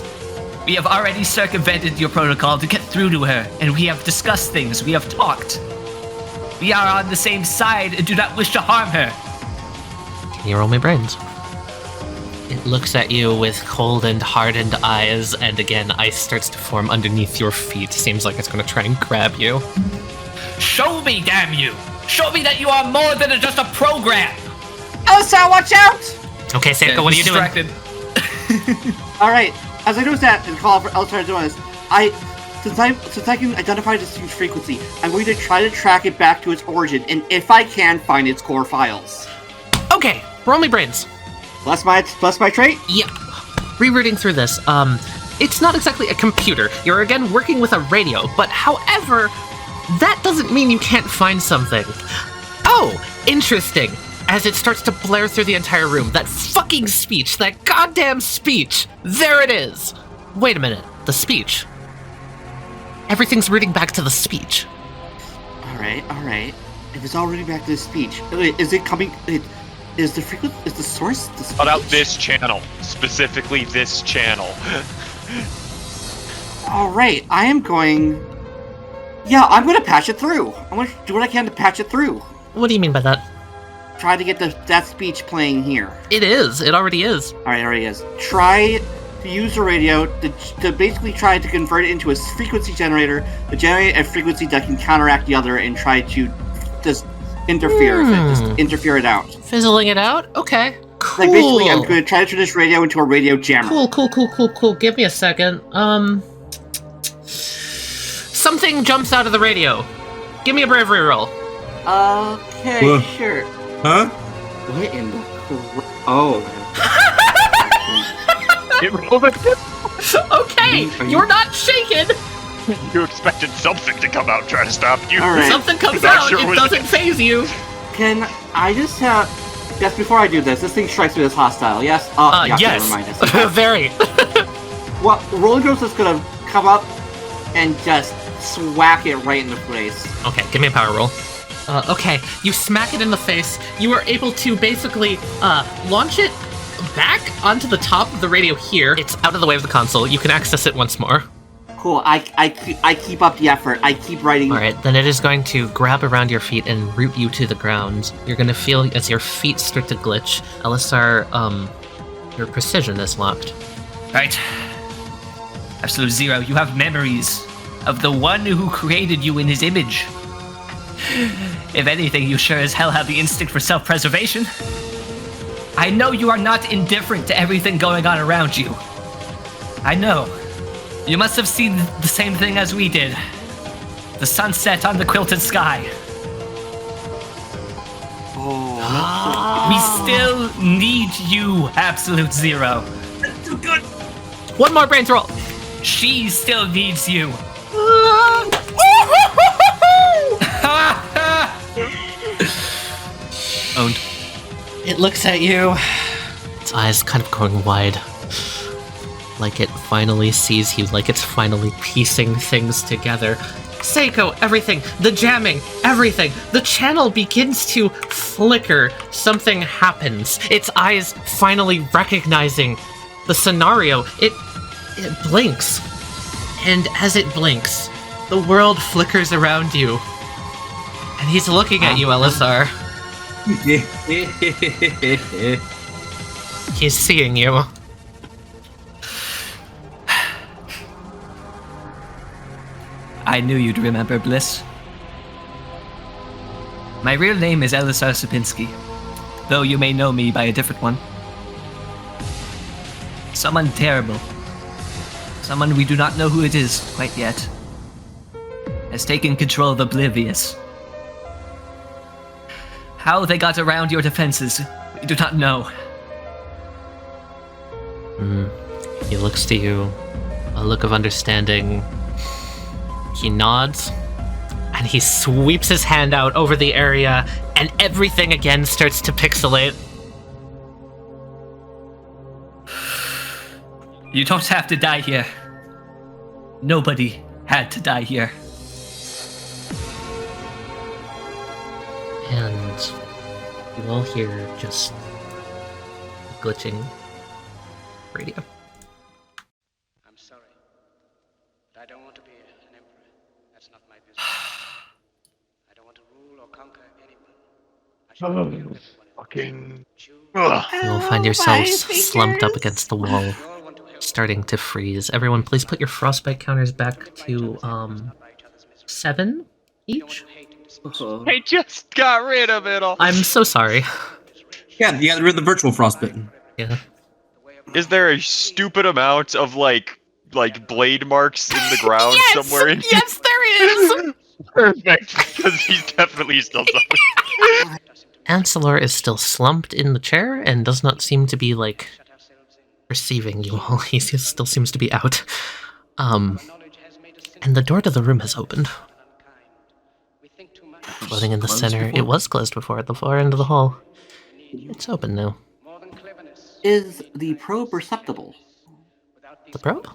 We have already circumvented your protocol to get through to her, and we have discussed things, we have talked. We are on the same side and do not wish to harm her. Can you roll me brains? It looks at you with cold and hardened eyes, and again, ice starts to form underneath your feet. Seems like it's going to try and grab you. Show me, damn you! Show me that you are more than just a program! Elsa, watch out! Okay, Seiko, what are you doing? Alright, as I notice that and call for Elsa to do this, since I can identify this thing's frequency, I'm going to try to track it back to its origin, and if I can, find its core files. Okay, roll me brains. Plus my trait? Yep. Rerouting through this, it's not exactly a computer. You're again working with a radio, but however, that doesn't mean you can't find something. Oh, interesting. As it starts to blare through the entire room, that fucking speech, that goddamn speech, there it is. Wait a minute, the speech. Everything's rooting back to the speech. Alright. If it's all rooting back to the speech, is it coming? Is the source the speech? Cut out this channel, specifically this channel. Alright, I'm going to patch it through. I'm going to do what I can to patch it through. What do you mean by that? Try to get that speech playing here. It is. It already is. Alright, it already is. Try to use the radio to basically try to convert it into a frequency generator to generate a frequency that can counteract the other and try to just interfere with it. Just interfere it out. Fizzling it out? Okay. Cool. Like, basically, I'm going to try to turn this radio into a radio jammer. Cool. Give me a second. Something jumps out of the radio. Give me a bravery roll. Okay, sure. Huh? What in the... Oh. Okay, you're not shaken. You expected something to come out and try to stop you. Alright. Something comes out, it doesn't phase you. Can I just have... Yes, before I do this thing strikes me as hostile, yes? Yes. Never mind. Very. Well, Roller Ghost is gonna come up and just swack it right in the face. Okay, give me a power roll. Okay, you smack it in the face. You are able to basically launch it back onto the top of the radio here. It's out of the way of the console. You can access it once more. Cool, I keep up the effort. I keep writing. Alright, then it is going to grab around your feet and root you to the ground. You're going to feel as your feet start to glitch. Alistar, your precision is locked. Right. Absolute Zero, you have memories of the one who created you in his image. If anything, you sure as hell have the instinct for self-preservation. I know you are not indifferent to everything going on around you. I know. You must have seen the same thing as we did. The sunset on the quilted sky. Oh, We still need you, Absolute Zero. That's too good. One more brains roll. She still needs you. Owned. It looks at you. Its eyes kind of going wide. Like it finally sees you, like it's finally piecing things together. Seiko, everything, the jamming, everything. The channel begins to flicker. Something happens. Its eyes finally recognizing the scenario. It blinks. And as it blinks, the world flickers around you. And he's looking at you, Elisar. He's seeing you. I knew you'd remember, Bliss. My real name is Elisar Sapinski, though you may know me by a different one. Someone terrible. Someone we do not know who it is quite yet. Has taken control of Oblivious. How they got around your defenses, we do not know. He looks to you, a look of understanding. He nods, and he sweeps his hand out over the area, and everything again starts to pixelate. You don't have to die here. Nobody had to die here. And you all hear just glitching radio. I'm sorry, but I don't want to be an emperor. That's not my business. I don't want to rule or conquer anyone. I should be everyone else. Fucking. Choose. Ugh. You'll find yourselves slumped up against the wall, starting to freeze. Everyone, please put your frostbite counters back to 7 each. I just got rid of it all. I'm so sorry. Yeah, you got rid of the virtual frostbitten. Yeah. Is there a stupid amount of like blade marks in the ground somewhere in Yes, there is! Perfect, because he's definitely still suffering. Ancelor is still slumped in the chair and does not seem to be, like, perceiving you all. He still seems to be out. And the door to the room has opened. Floating in the center. It was closed before at the far end of the hall. It's open now. Is the probe perceptible? The probe?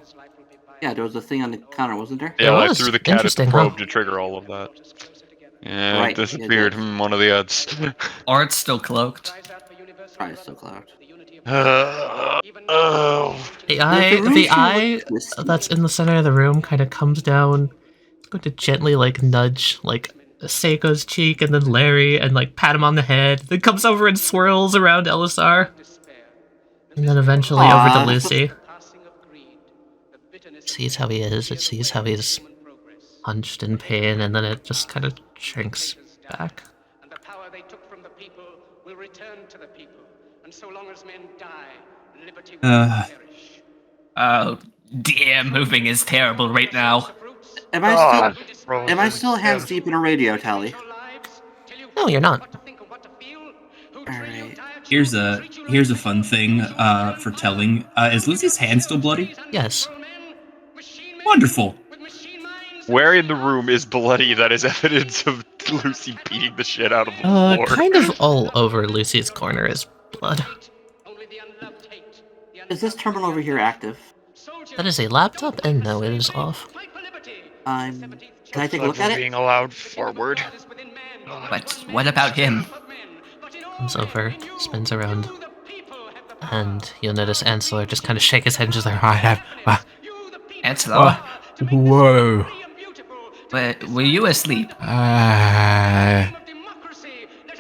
Yeah, there was a thing on the counter, wasn't there? Yeah, It I was. threw the cat at the Interesting, probe huh? to trigger all of that. Yeah, Right, it disappeared. yeah, One of the ads. Art's still cloaked. Probably so cloud. Oh. The eye Twisty. that's in the center of the room kind of comes down. It's going to gently, like, nudge, like, Seiko's cheek and then Larry and, like, pat him on the head. Then comes over and swirls around Elisar. And then eventually over to Lucy. It sees how he is. It sees how he's hunched in pain, and then it just kind of shrinks back. And the power they took from the people will return to the people. And so long as men die, liberty will perish. Oh, dear, moving is terrible right now. Am I still hands deep in a radio, Tali? No, you're not. Alright. Here's a fun thing for telling. Is Lucy's hand still bloody? Yes. Wonderful. Where in the room is bloody that is evidence of Lucy beating the shit out of the floor? Kind of all over Lucy's corner is blood. Is this terminal over here active? That is a laptop, and no, it is off. Can I take a look at it? Being allowed forward. But what about him? Comes over, spins around, and you'll notice Ancelor just kind of shake his head and just like, Ancelor, Whoa. were you asleep?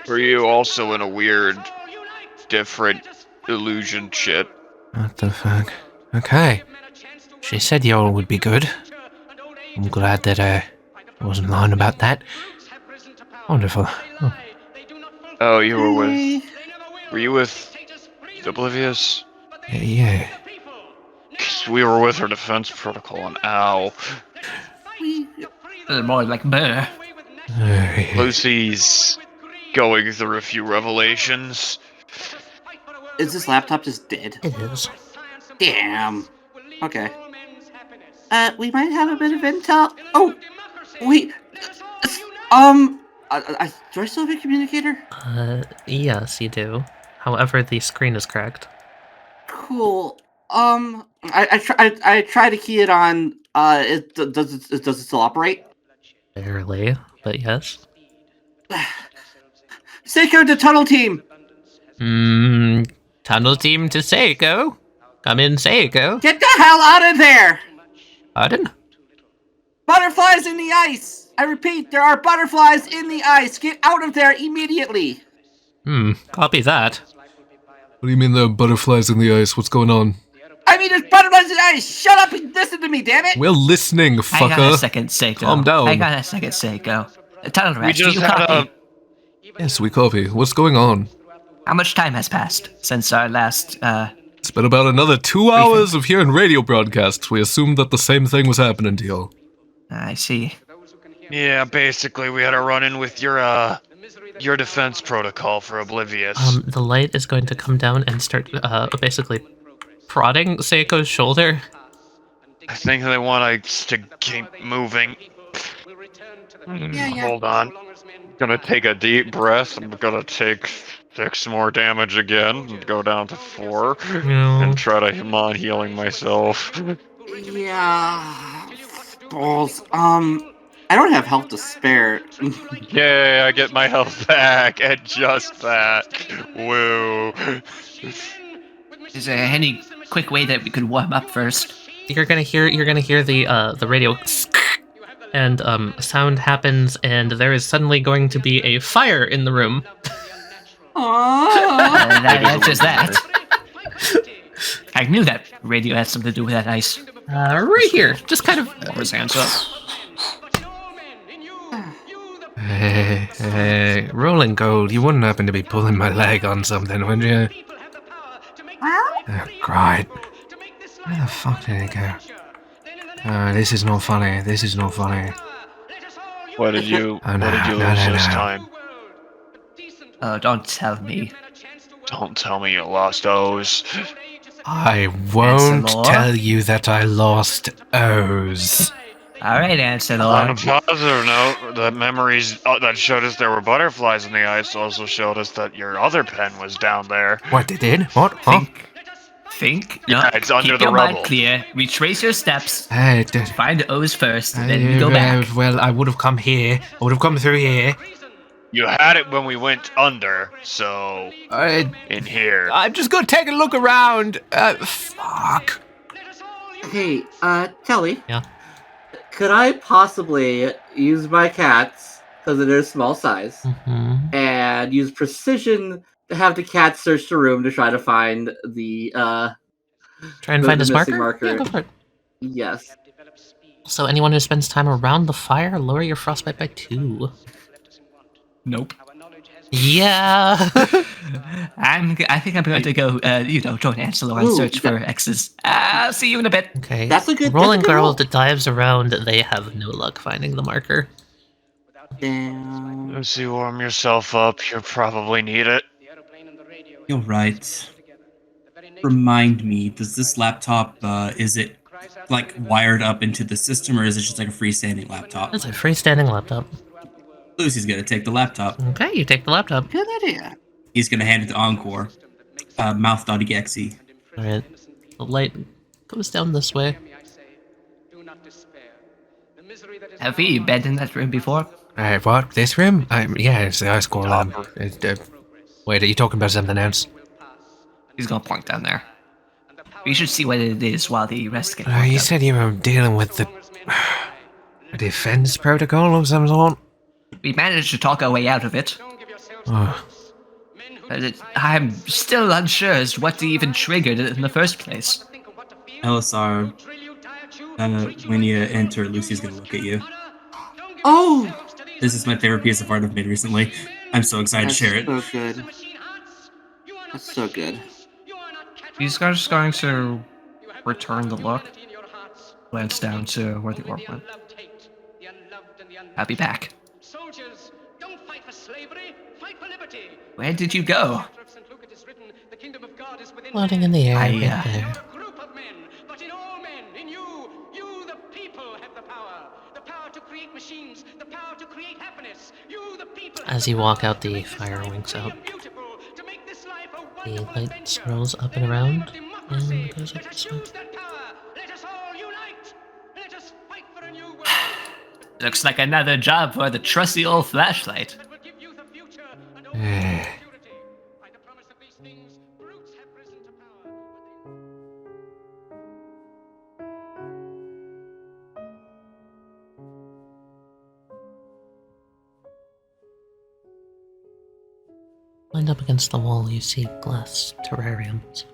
Were you also in a weird, different illusion shit? What the fuck? Okay. She said y'all would be good. I'm glad that I wasn't lying about that. Wonderful. Oh, Oh, you were with... Were you with... Oblivious? yeah. 'Cause we were with her defense protocol on Ow. More like Burr. Yeah. Lucy's going through a few revelations. Is this laptop just dead? It is. Damn. Okay. We might have a bit of intel. Oh, wait. Do I still have a communicator? Yes, you do. However, the screen is cracked. Cool. I try to key it on. Does it still operate? Barely, but yes. Seiko to tunnel team. Tunnel team to Seiko. Come in, Seiko. Get the hell out of there! Pardon? Butterflies in the ice. I repeat, there are butterflies in the ice. Get out of there immediately. Copy that. What do you mean there are butterflies in the ice? What's going on? I mean, there's butterflies in the ice. Shut up and listen to me, damn it. We're listening, fucker. Hang on a second, Seiko. Calm down. Hang on a second, Seiko. Tunnel We Rats, do just you had copy? Yes, we copy. What's going on? How much time has passed since our last, It's been about another 2 hours of hearing radio broadcasts. We assumed that the same thing was happening to you. I see. Yeah, basically we had a run-in with your defense protocol for Oblivious. The light is going to come down and start, basically prodding Seiko's shoulder. I think they want us to keep moving. Hold on. Gonna take a deep breath. I'm gonna take 6 more damage again and go down to 4 and try to on healing myself. Yeah. Balls. I don't have health to spare. Yay, I get my health back and just that. Woo. Is there any quick way that we could warm up first? You're gonna hear the radio, and sound happens, and there is suddenly going to be a fire in the room. That answers that. I knew that radio had something to do with that ice. Right here, just kind of. His hands up. Hey, Rolling Gold, you wouldn't happen to be pulling my leg on something, would you? Oh, great. Where the fuck did it go? This is not funny. This is not funny. What did you Oh, no, lose this time? Oh, don't tell me. Don't tell me you lost O's. I won't Answer, Lord. tell you that I lost O's. Alright, answer, On Lord. a positive note, the memories that showed us there were butterflies in the ice also showed us that your other pen was down there. What, they did? What? Huh? Think. Yeah, No, it's under keep the your rubble. mind clear. Retrace your steps. Hey, Find O's first, and then we go back. Well, I would have come here. I would have come through here. You had it when we went under, so in here. I'm just gonna take a look around. Fuck. Hey, Tali. Yeah. Could I possibly use my cats, because they're small size, and use precision to have the cats search the room to try to find the, Try and the- find the his missing marker? Yeah, go for it. Yes. So anyone who spends time around the fire, lower your frostbite by 2. Nope. Yeah. I think I'm going to go, join Anselo and Ooh, search for X's. I'll see you in a bit. Okay. That's a good Rolling girl roll. that dives around. They have no luck finding the marker. Damn. Let's see, warm yourself up. You'll probably need it. You're right. Remind me, does this laptop, is it like wired up into the system, or is it just like a freestanding laptop? It's a freestanding laptop. Lucy's gonna take the laptop. Okay, you take the laptop. Good idea. He's gonna hand it to Encore. Mouth.exe. Alright. The light goes down this way. Have we been in that room before? Hey, what? This room? Yeah, it's the ice core lab. Wait, are you talking about something else? He's gonna point down there. We should see what it is while the rest get You worked up. said you were dealing with the defense protocol of some sort? We managed to talk our way out of it. Oh, I'm still unsure as to what even triggered it in the first place. LSR, when you enter, Lucy's gonna look at you. Oh! This is my favorite piece of art I've made recently. I'm so excited to share it. So good. That's so good. He's just going to return the look, glance down to where the orb went. I'll be back. Where did you go? Floating in the air right there. As you walk out, the fire winks out. The light swirls up and around, and goes up this way. Looks like another job for the trusty old flashlight. Lined up against the wall, you see glass terrariums.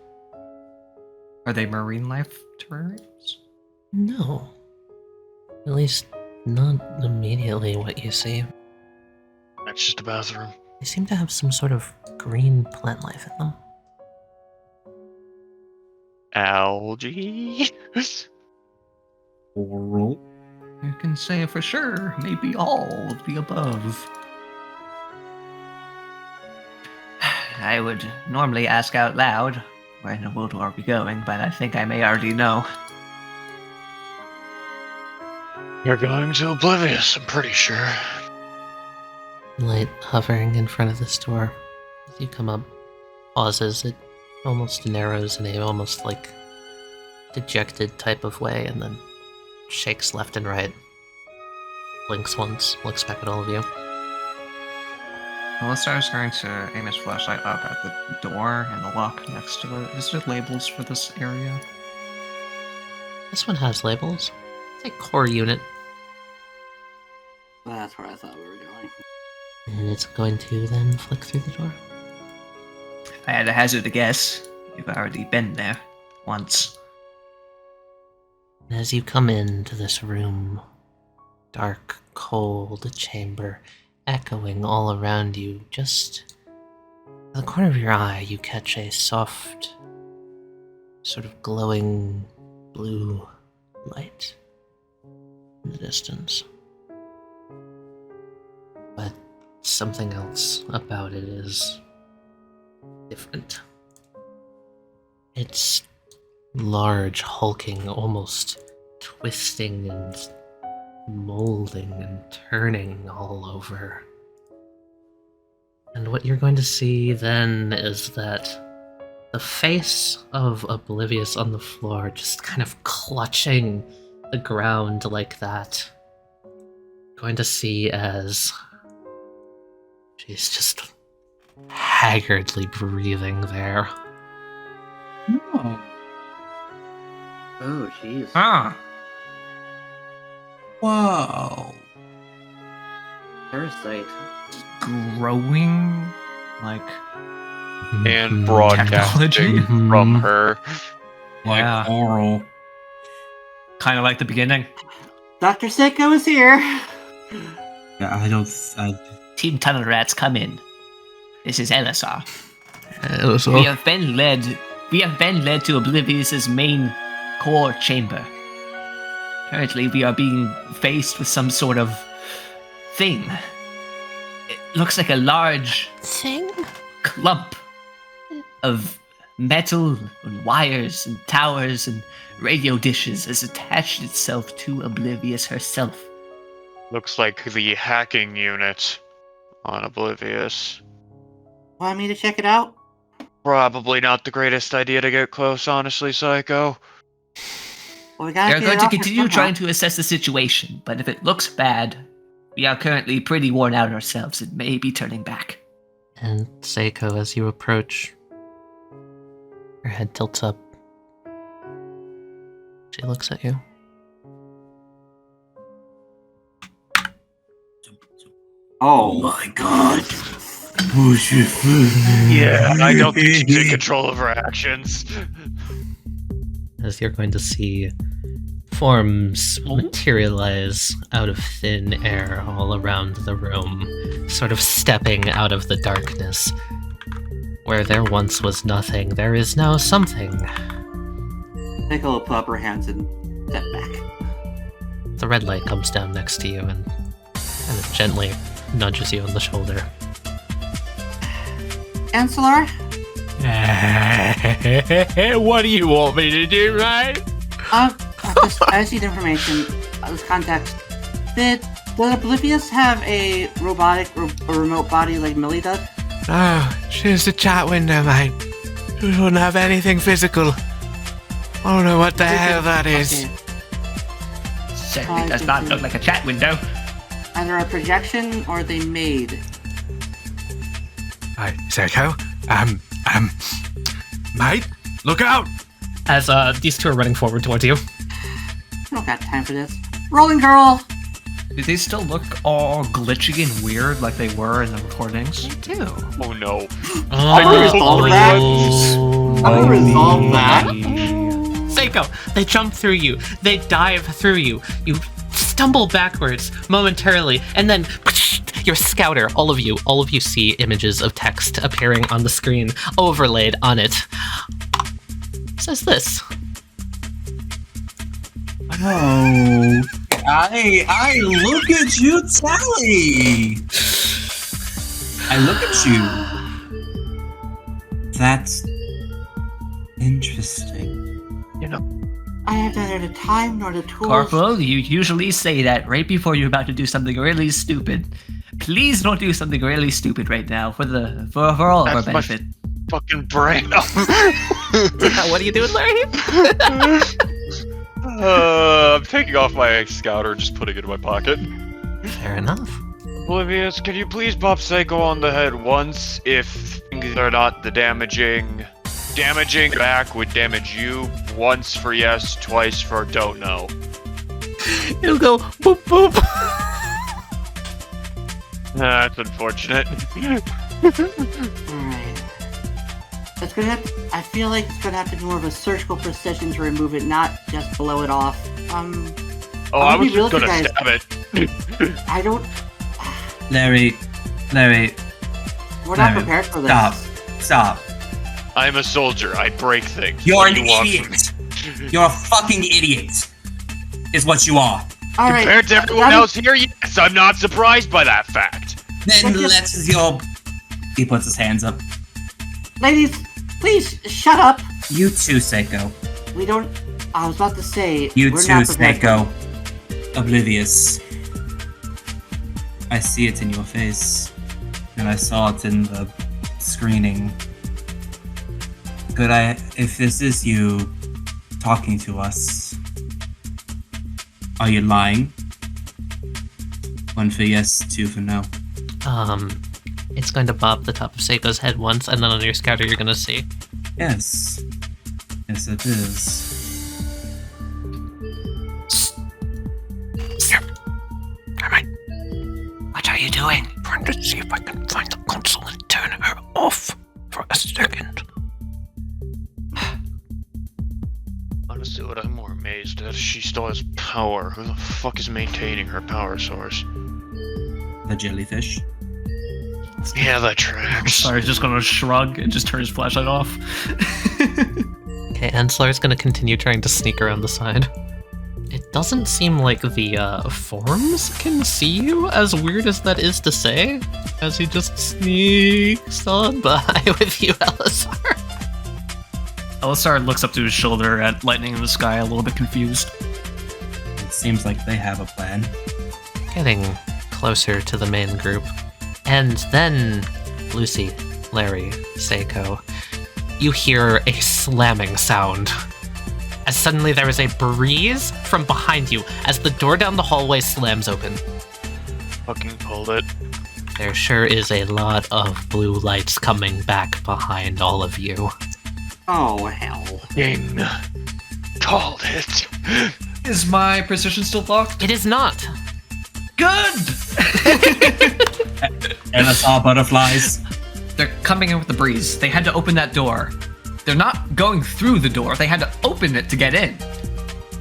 Are they marine life terrariums? No. At least, not immediately what you see. That's just a bathroom. They seem to have some sort of green plant life in them. Algae? Oral. You can say for sure, maybe all of the above. I would normally ask out loud, where in the world are we going, but I think I may already know. You're going to Oblivious, I'm pretty sure. Light hovering in front of this door. As you come up, pauses, it almost narrows in a almost like dejected type of way, and then shakes left and right. Blinks once, looks back at all of you. Melissa is going to aim his flashlight up at the door and the lock next to it. Is there labels for this area? This one has labels. It's a core unit. Well, that's where I thought we were going. And it's going to then flick through the door. If I had to hazard a guess, you've already been there once. And as you come into this room, dark, cold chamber, echoing all around you, just at the corner of your eye, you catch a soft, sort of glowing blue light in the distance. But something else about it is different. It's large, hulking, almost twisting and molding and turning all over. And what you're going to see then is that the face of Oblivious on the floor, just kind of clutching the ground like that. Going to see as she's just haggardly breathing there. Oh, jeez. Ah! Wow. Parasite. Growing, like, And broadcasting Technology? from her. Like Yeah. oral. kind of like the beginning. Dr. Seiko is here! Yeah, Team Tunnel Rats, come in. This is LSR. So, We have been led to Oblivious's main core chamber. Currently, we are being faced with some sort of thing. It looks like a large Thing? clump of metal and wires and towers and radio dishes has attached itself to Oblivious herself. Looks like the hacking unit on Oblivious. Want me to check it out? Probably not the greatest idea to get close, honestly, Psycho. Well, we We gotta are get going it to off her continue somehow. trying to assess the situation, but if it looks bad, we are currently pretty worn out ourselves and may be turning back. And Seiko, as you approach, her head tilts up. She looks at you. Oh my god. Yeah, I don't think she's in control of her actions. As you're going to see forms materialize out of thin air all around the room, sort of stepping out of the darkness. Where there once was nothing, there is now something. Seiko will put up her hands and step back. The red light comes down next to you and kind of gently nudges you on the shoulder. Ancillor? What do you want me to do, right? I just need information. This context. Does Oblivious have a robotic or remote body like Millie does? Oh, she's a chat window, mate. She wouldn't have anything physical. I don't know what the hell that is. Okay. Certainly does not look like a chat window. Either a projection or they made. Hey, Seiko? Mate, look out! As these two are running forward towards you. I don't got time for this. Rolling girl! Do they still look all glitchy and weird like they were in the recordings? They do. Oh no. I'm gonna resolve that. I'm gonna resolve that. Seiko, they jump through you. They dive through you. You stumble backwards momentarily, and then your scouter, all of you see images of text appearing on the screen, overlaid on it. It says this. Oh, I look at you, Tali. I look at you. That's interesting. You know, I have neither the time nor the tools. Corporal, you usually say that right before you're about to do something really stupid. Please don't do something really stupid right now for all of our benefit. Fucking brain. What are you doing, Larry? I'm taking off my scouter and just putting it in my pocket. Fair enough. Oblivious, can you please pop Seiko on the head once if things are not the damaging? Damaging back would damage you once for yes, twice for don't know. It'll go boop boop. That's unfortunate. Alright. It's gonna have I feel like it's gonna have to be more of a surgical precision to remove it, not just blow it off. Oh, I was just gonna stab it. I don't. Larry. We're not prepared for this. Stop. I'm a soldier. I break things. You're What an do you want idiot. You're a fucking idiot. Is what you are. Alright. Compared to everyone else here, yes, I'm not surprised by that fact. Then let's your. He puts his hands up. Ladies, please shut up. You too, Seiko. We don't. I was about to say. You we're too, not prepared for Seiko. Oblivious. I see it in your face, and I saw it in the screening. If this is you talking to us, are you lying? 1 for yes, 2 for no. It's going to bob the top of Seiko's head once, and then on your scouter you're gonna see. Yes. Yes, it is. What are you doing? Trying to see if I can find the console and turn her off for a second. Honestly, what I'm more amazed at is she still has power. Who the fuck is maintaining her power source? The jellyfish. Yeah, that tracks. Sorry, just gonna shrug and just turn his flashlight off. Okay, Enslar's gonna continue trying to sneak around the side. It doesn't seem like the forms can see you, as weird as that is to say, as he just sneaks on by with you, Elisar. Elisar looks up to his shoulder at lightning in the sky, a little bit confused. It seems like they have a plan. Getting closer to the main group. And then, Lucy, Larry, Seiko, you hear a slamming sound. As suddenly there is a breeze from behind you as the door down the hallway slams open. Fucking pulled it. There sure is a lot of blue lights coming back behind all of you. Oh, hell. Ding. Called it. Is my precision still locked? It is not. Good! And I saw butterflies. They're coming in with the breeze. They had to open that door. They're not going through the door. They had to open it to get in.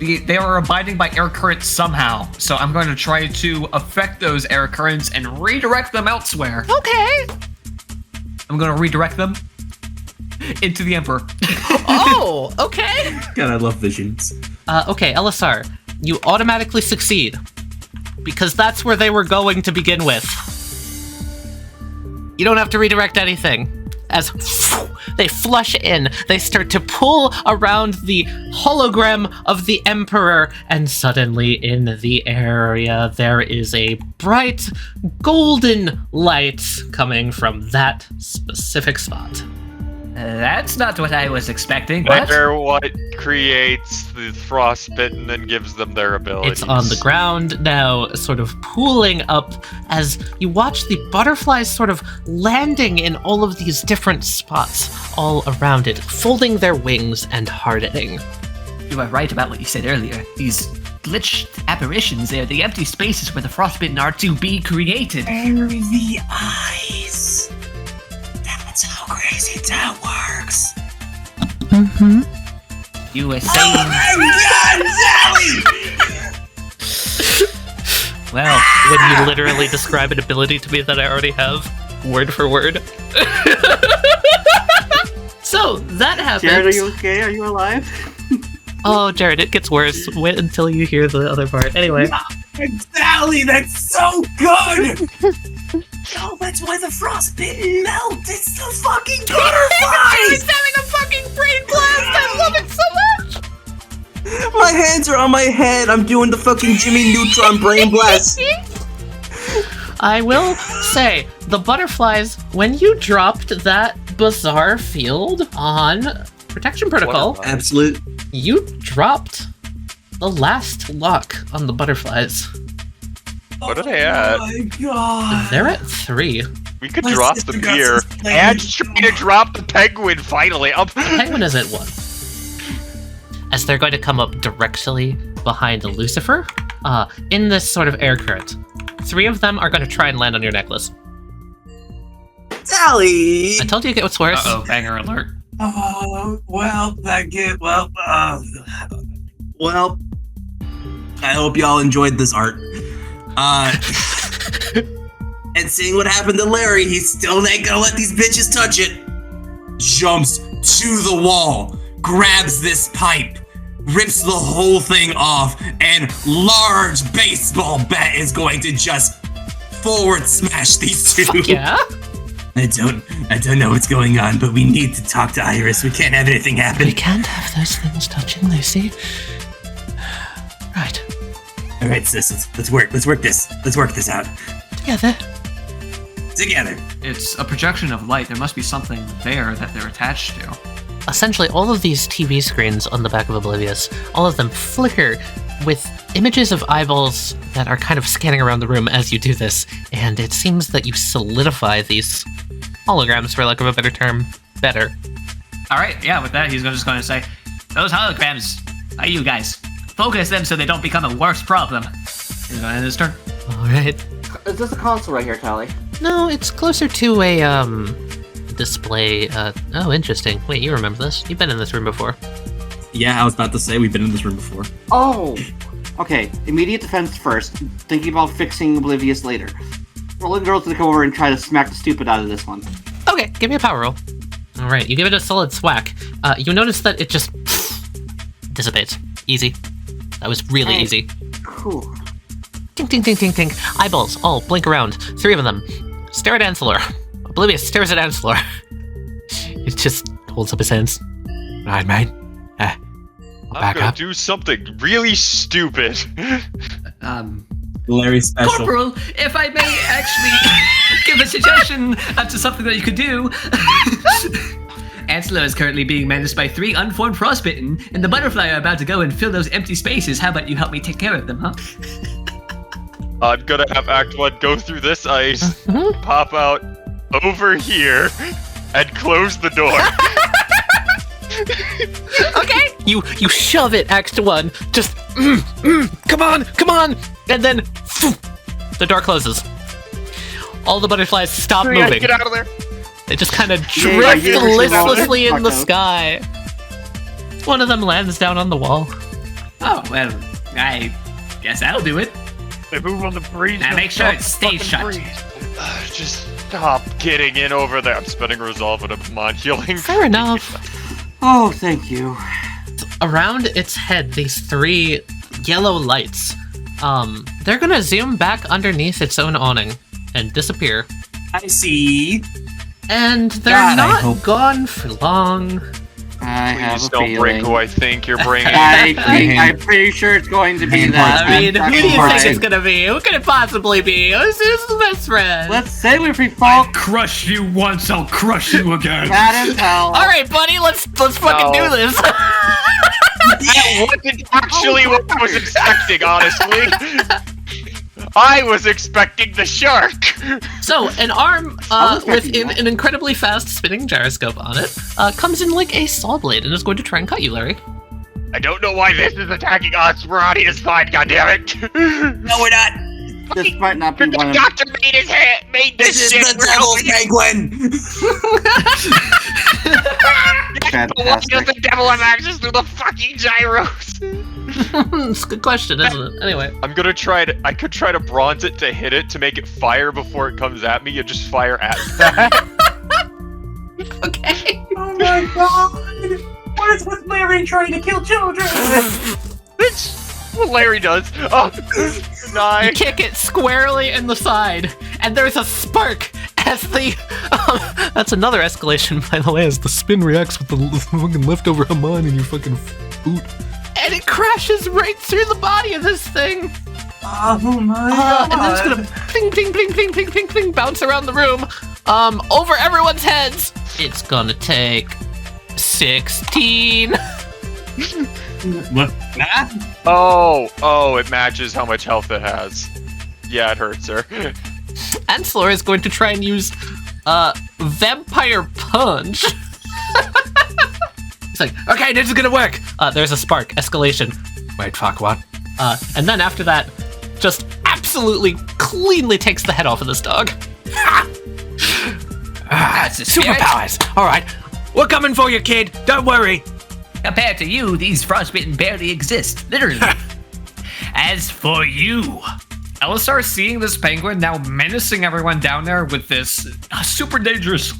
They are abiding by air currents somehow. So I'm going to try to affect those air currents and redirect them elsewhere. Okay. I'm going to redirect them into the Emperor. Oh, okay. God, I love visions. Okay, Elisar, you automatically succeed. Because that's where they were going to begin with. You don't have to redirect anything. as they flush in. They start to pull around the hologram of the Emperor, and suddenly in the area there is a bright golden light coming from that specific spot. That's not what I was expecting. What? Wonder what creates the frostbitten and gives them their abilities. It's on the ground now, sort of pooling up as you watch the butterflies sort of landing in all of these different spots all around it, folding their wings and hardening. You are right about what you said earlier. These glitched apparitions, they're the empty spaces where the frostbitten are to be created. They're the eyes. That's how crazy that works. Mm-hmm. You were saying... Oh my god, Tali! Well, when you literally describe an ability to me that I already have, word for word. So, that happens. Jared, are you okay? Are you alive? Oh, Jared, it gets worse. Wait until you hear the other part. Anyway. Tali, that's so good! Oh, that's why the frostbitten melt! It's the fucking butterflies! He's having a fucking brain blast! I love it so much! My hands are on my head! I'm doing the fucking Jimmy Neutron brain blast! I will say, the butterflies, when you dropped that bizarre field on Protection Protocol, Absolute. you dropped the last lock on the butterflies. What are they at? Oh my god! They're at 3. We could My drop sister the got beer some plans. and try to drop the penguin finally. Penguin is at 1. As they're going to come up directly behind Lucifer, in this sort of air current. 3 of them are going to try and land on your necklace. Tali! I told you it gets worse. Uh-oh, banger alert. Oh, well, well, I hope y'all enjoyed this art. And seeing what happened to Larry, he's still ain't gonna let these bitches touch it. Jumps to the wall, grabs this pipe, rips the whole thing off, and large baseball bat is going to just forward smash these two. Fuck yeah. I don't know what's going on, but we need to talk to Iris. We can't have anything happen. We can't have those things touching Lucy. Right. All right, sis, let's work this. Let's work this out Together. together. It's a projection of light. There must be something there that they're attached to. Essentially, all of these TV screens on the back of Oblivious, all of them flicker with images of eyeballs that are kind of scanning around the room as you do this, and it seems that you solidify these holograms, for lack of a better term, better. All right, yeah, with that, he's just going to say, those holograms, are you guys? Focus them so they don't become a worse problem. He's going to end his turn. All right. Is this a console right here, Tali? No, it's closer to a, display. Oh, interesting. Wait, you remember this? You've been in this room before. Yeah, I was about to say we've been in this room before. Oh! Okay, immediate defense first, thinking about fixing Oblivious later. Rolling girls to come over and try to smack the stupid out of this one. Okay, give me a power roll. All right, you give it a solid thwack. You notice that it just dissipates. Easy. That was really easy. Cool. Tink, tink, tink, tink, tink. Eyeballs, all blink around. 3 of them. Stare at Ancellor. Oblivious stares at Ancellor. It just holds up his hands. Right, mate. I'm Back gonna up. do something really stupid. Larry special. Corporal, if I may actually give a suggestion as to something that you could do. Ancellor is currently being menaced by 3 unformed frostbitten, and the butterfly are about to go and fill those empty spaces. How about you help me take care of them, huh? I'm gonna have Act 1 go through this ice, pop out over here, and close the door. Okay. You shove it, Act 1. Just, come on. And then, the door closes. All the butterflies stop moving. Get out of there. They just kind of Yeah, drift you ever seen listlessly that? in the Fuck sky. One of them lands down on the wall. Oh, well, I guess I'll do it. They move on the breeze. Now make sure it stays shut. Just stop getting in over there. I'm spending resolve and I'm on healing. Fair enough. Oh, thank you. Around its head, these 3 yellow lights, they're gonna zoom back underneath its own awning and disappear. I see. And they're God, I not hope- gone for long. I have Please a don't bring feeling. who I think you're bringing. I'm pretty sure it's going to be Hand that. I mean, who do you Right. think it's gonna be? Who could it possibly be? Who's the best friend? Let's say if we fall, Crush you once, I'll crush you again. cat and hell. All right, buddy, let's fucking do No. this. That wasn't actually what I was expecting, honestly. I was expecting the shark. So, an arm I was with expecting that. an incredibly fast spinning gyroscope on it comes in like a saw blade and is going to try and cut you, Larry. I don't know why this is attacking us. We're on his side, goddammit. No, we're not. This might not be The one of. doctor made his hand, made this This shit. is the We're devil's helping him. penguin. Why does the devil have access to the fucking gyros? It's a good question, isn't it? Anyway. I could try to bronze it to hit it to make it fire before it comes at me and just fire at that. Okay. Oh my god! What is with Larry trying to kill children? It's what Larry does. Oh, You die. kick it squarely in the side, and there's a spark as the. That's another escalation, by the way, as the spin reacts with the fucking leftover Haman in your fucking boot. And it crashes right through the body of this thing. Oh my god! And then it's gonna ping, ping, ping, ping, ping, ping, ping, bounce around the room, over everyone's heads. It's gonna take 16. What? Oh, it matches how much health it has. Yeah, it hurts her. Ansler is going to try and use, Vampire Punch. He's like, okay, this is gonna work. There's a spark, escalation. Wait, fuck, what? And then after that, just absolutely cleanly takes the head off of this dog. That's a spirit. Superpowers! Alright, we're coming for you, kid. Don't worry. Compared to you, these frostbitten barely exist, literally. As for you, Elisar seeing this penguin now menacing everyone down there with this super dangerous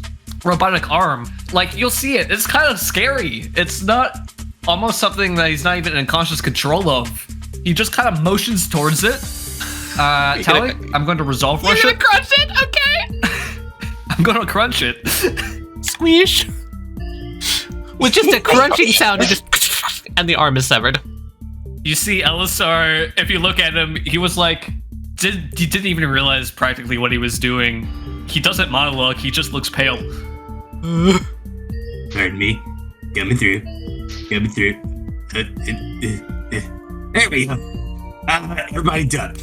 robotic arm. Like, you'll see it. It's kind of scary. It's not almost something that he's not even in conscious control of. He just kind of motions towards it. Tali, I'm going to resolve rush You're it. gonna crush it, okay? I'm going to crunch it. Squish. With just a crunching sound, it just and the arm is severed. You see Elisar, if you look at him, he was like, he didn't even realize practically what he was doing. He doesn't monologue, he just looks pale. Pardon me. Coming through. Coming through. There we go. Everybody duck.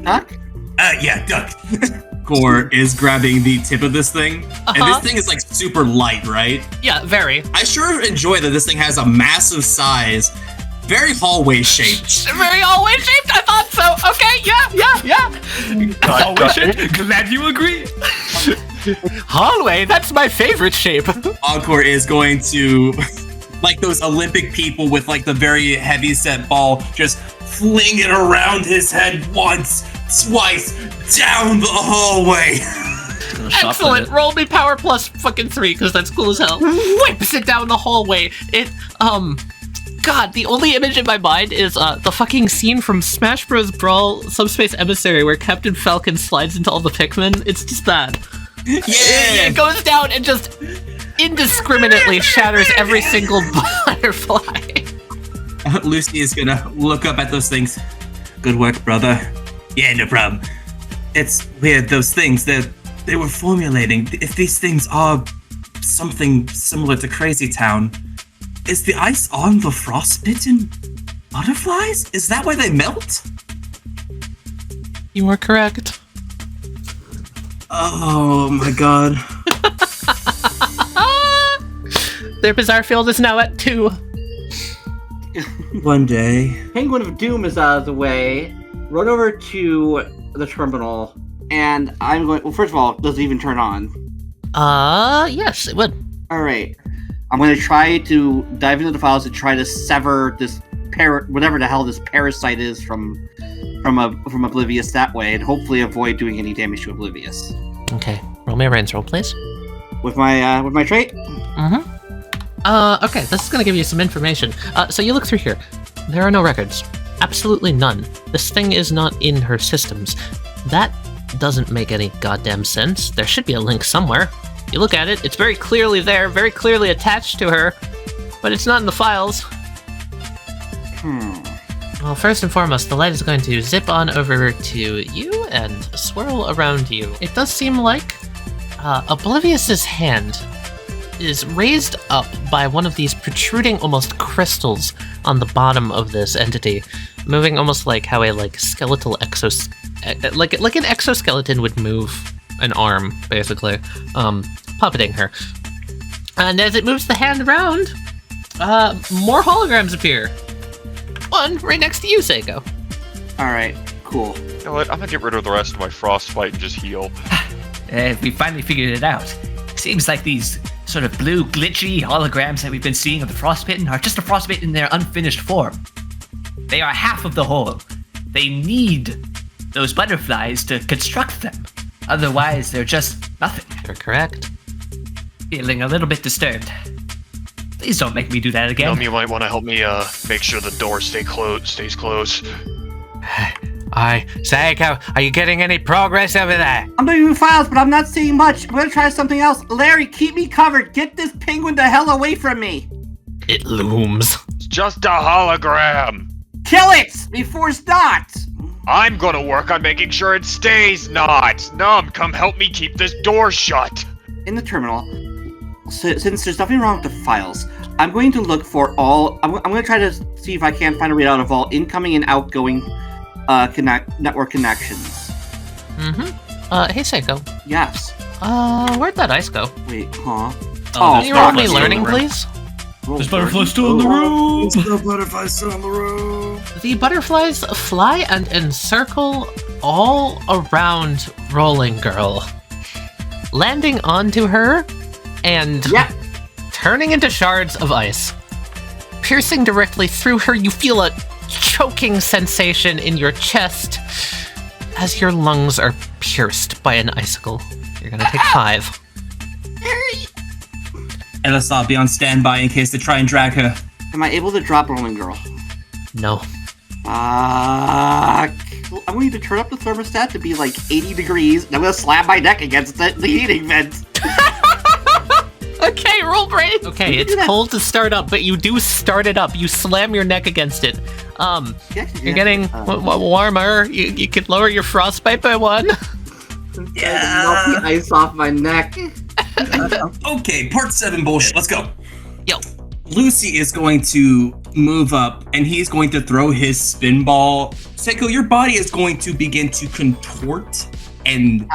Duck? Yeah, duck. Core is grabbing the tip of this thing. And this thing is like super light, right? Yeah, very. I sure enjoy that this thing has a massive size, very hallway shaped. Very always shaped, I thought so. Okay, yeah. Hallway shape? Glad you agree. Hallway, that's my favorite shape. Encore is going to, like those Olympic people with like the very heavy set ball, just fling it around his head once, twice, down the hallway. Excellent. Roll me power plus fucking 3, because that's cool as hell. Whips it down the hallway. It, God, the only image in my mind is the fucking scene from Smash Bros. Brawl Subspace Emissary where Captain Falcon slides into all the Pikmin. It's just that. Yeah! It goes down and just indiscriminately shatters every single butterfly. Lucy is gonna look up at those things. Good work, brother. Yeah, no problem. It's weird, those things, they were formulating. If these things are something similar to Crazy Town, is the ice on the frostbitten butterflies? Is that why they melt? You are correct. Oh my god. Their bizarre field is now at 2. One day. Penguin of Doom is out of the way. Run over to the terminal, and I'm going. Well, first of all, does it even turn on? Yes, it would. All right. I'm going to try to dive into the files and try to sever this whatever the hell this parasite is from Oblivious that way, and hopefully avoid doing any damage to Oblivious. Okay, roll me a range roll, please. With my trait. Okay, this is gonna give you some information. So you look through here. There are no records. Absolutely none. This thing is not in her systems. That doesn't make any goddamn sense. There should be a link somewhere. You look at it, it's very clearly there, very clearly attached to her, but it's not in the files. Well, first and foremost, the light is going to zip on over to you and swirl around you. It does seem like Oblivious's hand is raised up by one of these protruding almost crystals on the bottom of this entity, moving almost like how a skeletal like an exoskeleton would move an arm, basically, puppeting her. And as it moves the hand around, more holograms appear. One right next to you, Seiko. Alright, cool. You know what? I'm gonna get rid of the rest of my frostbite and just heal. We finally figured it out. Seems like these sort of blue, glitchy holograms that we've been seeing of the frostbitten are just a frostbitten in their unfinished form. They are half of the whole. They need those butterflies to construct them. Otherwise, they're just nothing. You're correct. Feeling a little bit disturbed. Please don't make me do that again. You might want to help me make sure the door stays closed. Seiko, are you getting any progress over there? I'm doing files, but I'm not seeing much. I'm gonna try something else. Larry, keep me covered. Get this penguin the hell away from me. It looms. It's just a hologram. Kill it before it's not. I'm gonna work on making sure it stays not. Num, come help me keep this door shut. In the terminal, since there's nothing wrong with the files, I'm going to look for all. I'm going to try to see if I can find a readout of all incoming and outgoing network connections. Hey, Seiko. Yes. Where'd that ice go? Wait, huh? Can you roll me learning, please? There's butterflies still in the room. The butterflies still in the room. The butterflies fly and encircle all around Rolling Girl, landing onto her and turning into shards of ice. Piercing directly through her, you feel a choking sensation in your chest as your lungs are pierced by an icicle. You're gonna take 5. LSR, be on standby in case they try and drag her. Am I able to drop Rolling Girl? No. I'm going to turn up the thermostat to be like 80 degrees, and I'm going to slam my neck against the heating vent. Okay, roll brain. Okay, it's cold to start up, but you do start it up. You slam your neck against it. You're getting warmer. You could lower your frostbite by 1. Melt the ice off my neck. Okay, part 7 bullshit. Let's go. Yo. Lucy is going to move up, and he's going to throw his spin ball. Seiko, your body is going to begin to contort and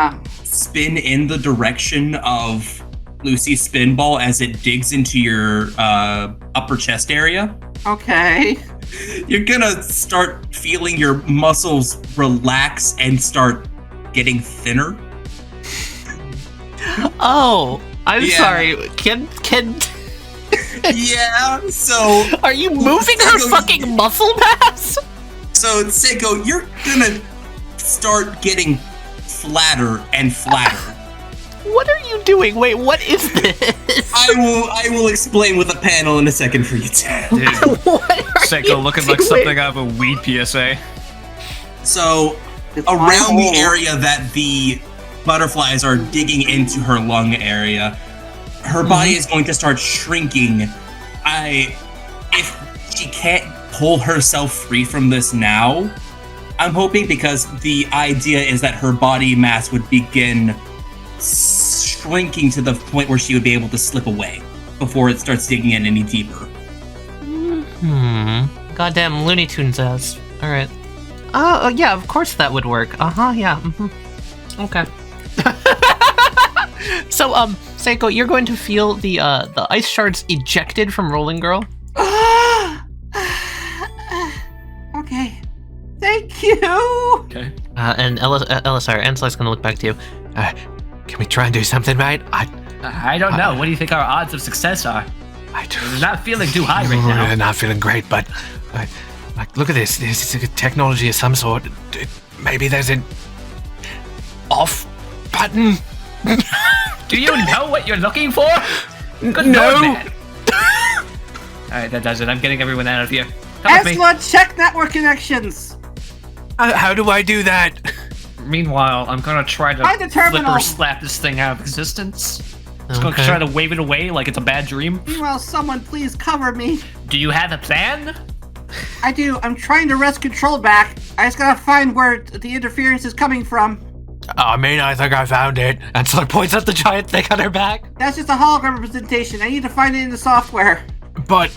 spin in the direction of Lucy's spin ball as it digs into your upper chest area. Okay. You're gonna start feeling your muscles relax and start getting thinner. Oh, I'm sorry. Can Yeah, so are you moving her fucking muscle mass? So Seiko, you're gonna start getting flatter and flatter. What are you doing? Wait, what is this? I will explain with a panel in a second for you, Ted. Seiko looking like something out of a weed PSA. So around the area that the butterflies are digging into her lung area, her body is going to start shrinking. If she can't pull herself free from this now, I'm hoping, because the idea is that her body mass would begin shrinking to the point where she would be able to slip away before it starts digging in any deeper. Goddamn Looney Tunes ass. Alright. Yeah, of course that would work. Yeah. Okay. So, Seiko, you're going to feel the ice shards ejected from Rolling Girl. Okay. Thank you! Okay. And LSR, Ansel's gonna look back to you. Can we try and do something, mate? I don't know. What do you think our odds of success are? We're not feeling too high right now. We're not feeling great, but like, look at this. This is a technology of some sort. Maybe there's an off button. Do you know what you're looking for? Good No. Lord, man. Alright, that does it. I'm getting everyone out of here. Come with me. Esma, check network connections! How do I do that? Meanwhile, I'm gonna try to Find the terminal. flipper slap this thing out of existence. Just gonna try to wave it away like it's a bad dream. Meanwhile, someone please cover me. Do you have a plan? I do. I'm trying to wrest control back. I just gotta find where the interference is coming from. I mean, I think I found it. And so points at the giant thing on her back. That's just a hologram representation. I need to find it in the software. But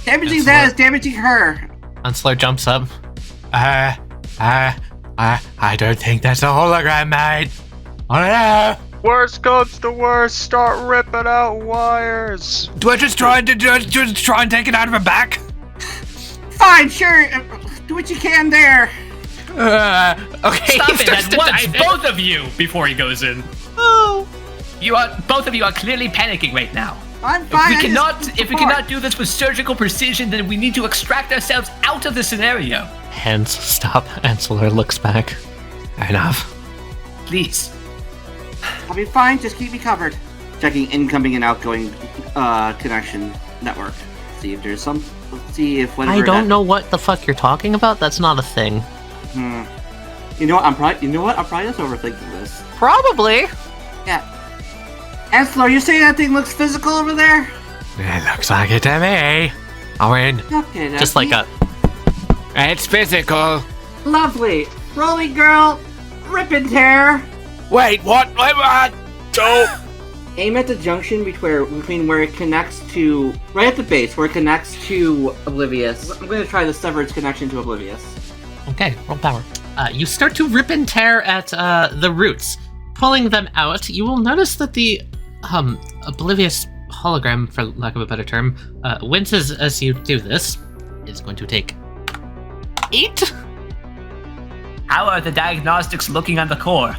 Damaging that is damaging her. Onslow jumps up. I don't think that's a hologram, mate. I don't know. Worst comes to worst, start ripping out wires. Do I just try and take it out of her back? Fine, sure. Do what you can there. Okay. Stop it at once, both of you, before he goes in. Oh. Both of you are clearly panicking right now. I'm fine. If we cannot do this with surgical precision, then we need to extract ourselves out of the scenario. Hands stop. Ansler looks back. Enough. Please. I'll be fine. Just keep me covered. Checking incoming and outgoing connection network. See if there's some. Let's see if whatever. I don't know what the fuck you're talking about. That's not a thing. You know what? I'm probably just overthinking this. Probably. Yeah. Ansler, you saying that thing looks physical over there? It looks like it to me. I mean, Okay, Just like a. it's physical. lovely. Rolling girl, rip and tear. Wait, what? Wait, what? Oh. Aim at the junction between where it connects to, right at the base, where it connects to Oblivious. I'm going to try to sever its connection to Oblivious. Okay, roll power. You start to rip and tear at the roots. Pulling them out, you will notice that the Oblivious hologram, for lack of a better term, winces as you do this. It's going to take 8. How are the diagnostics looking on the core?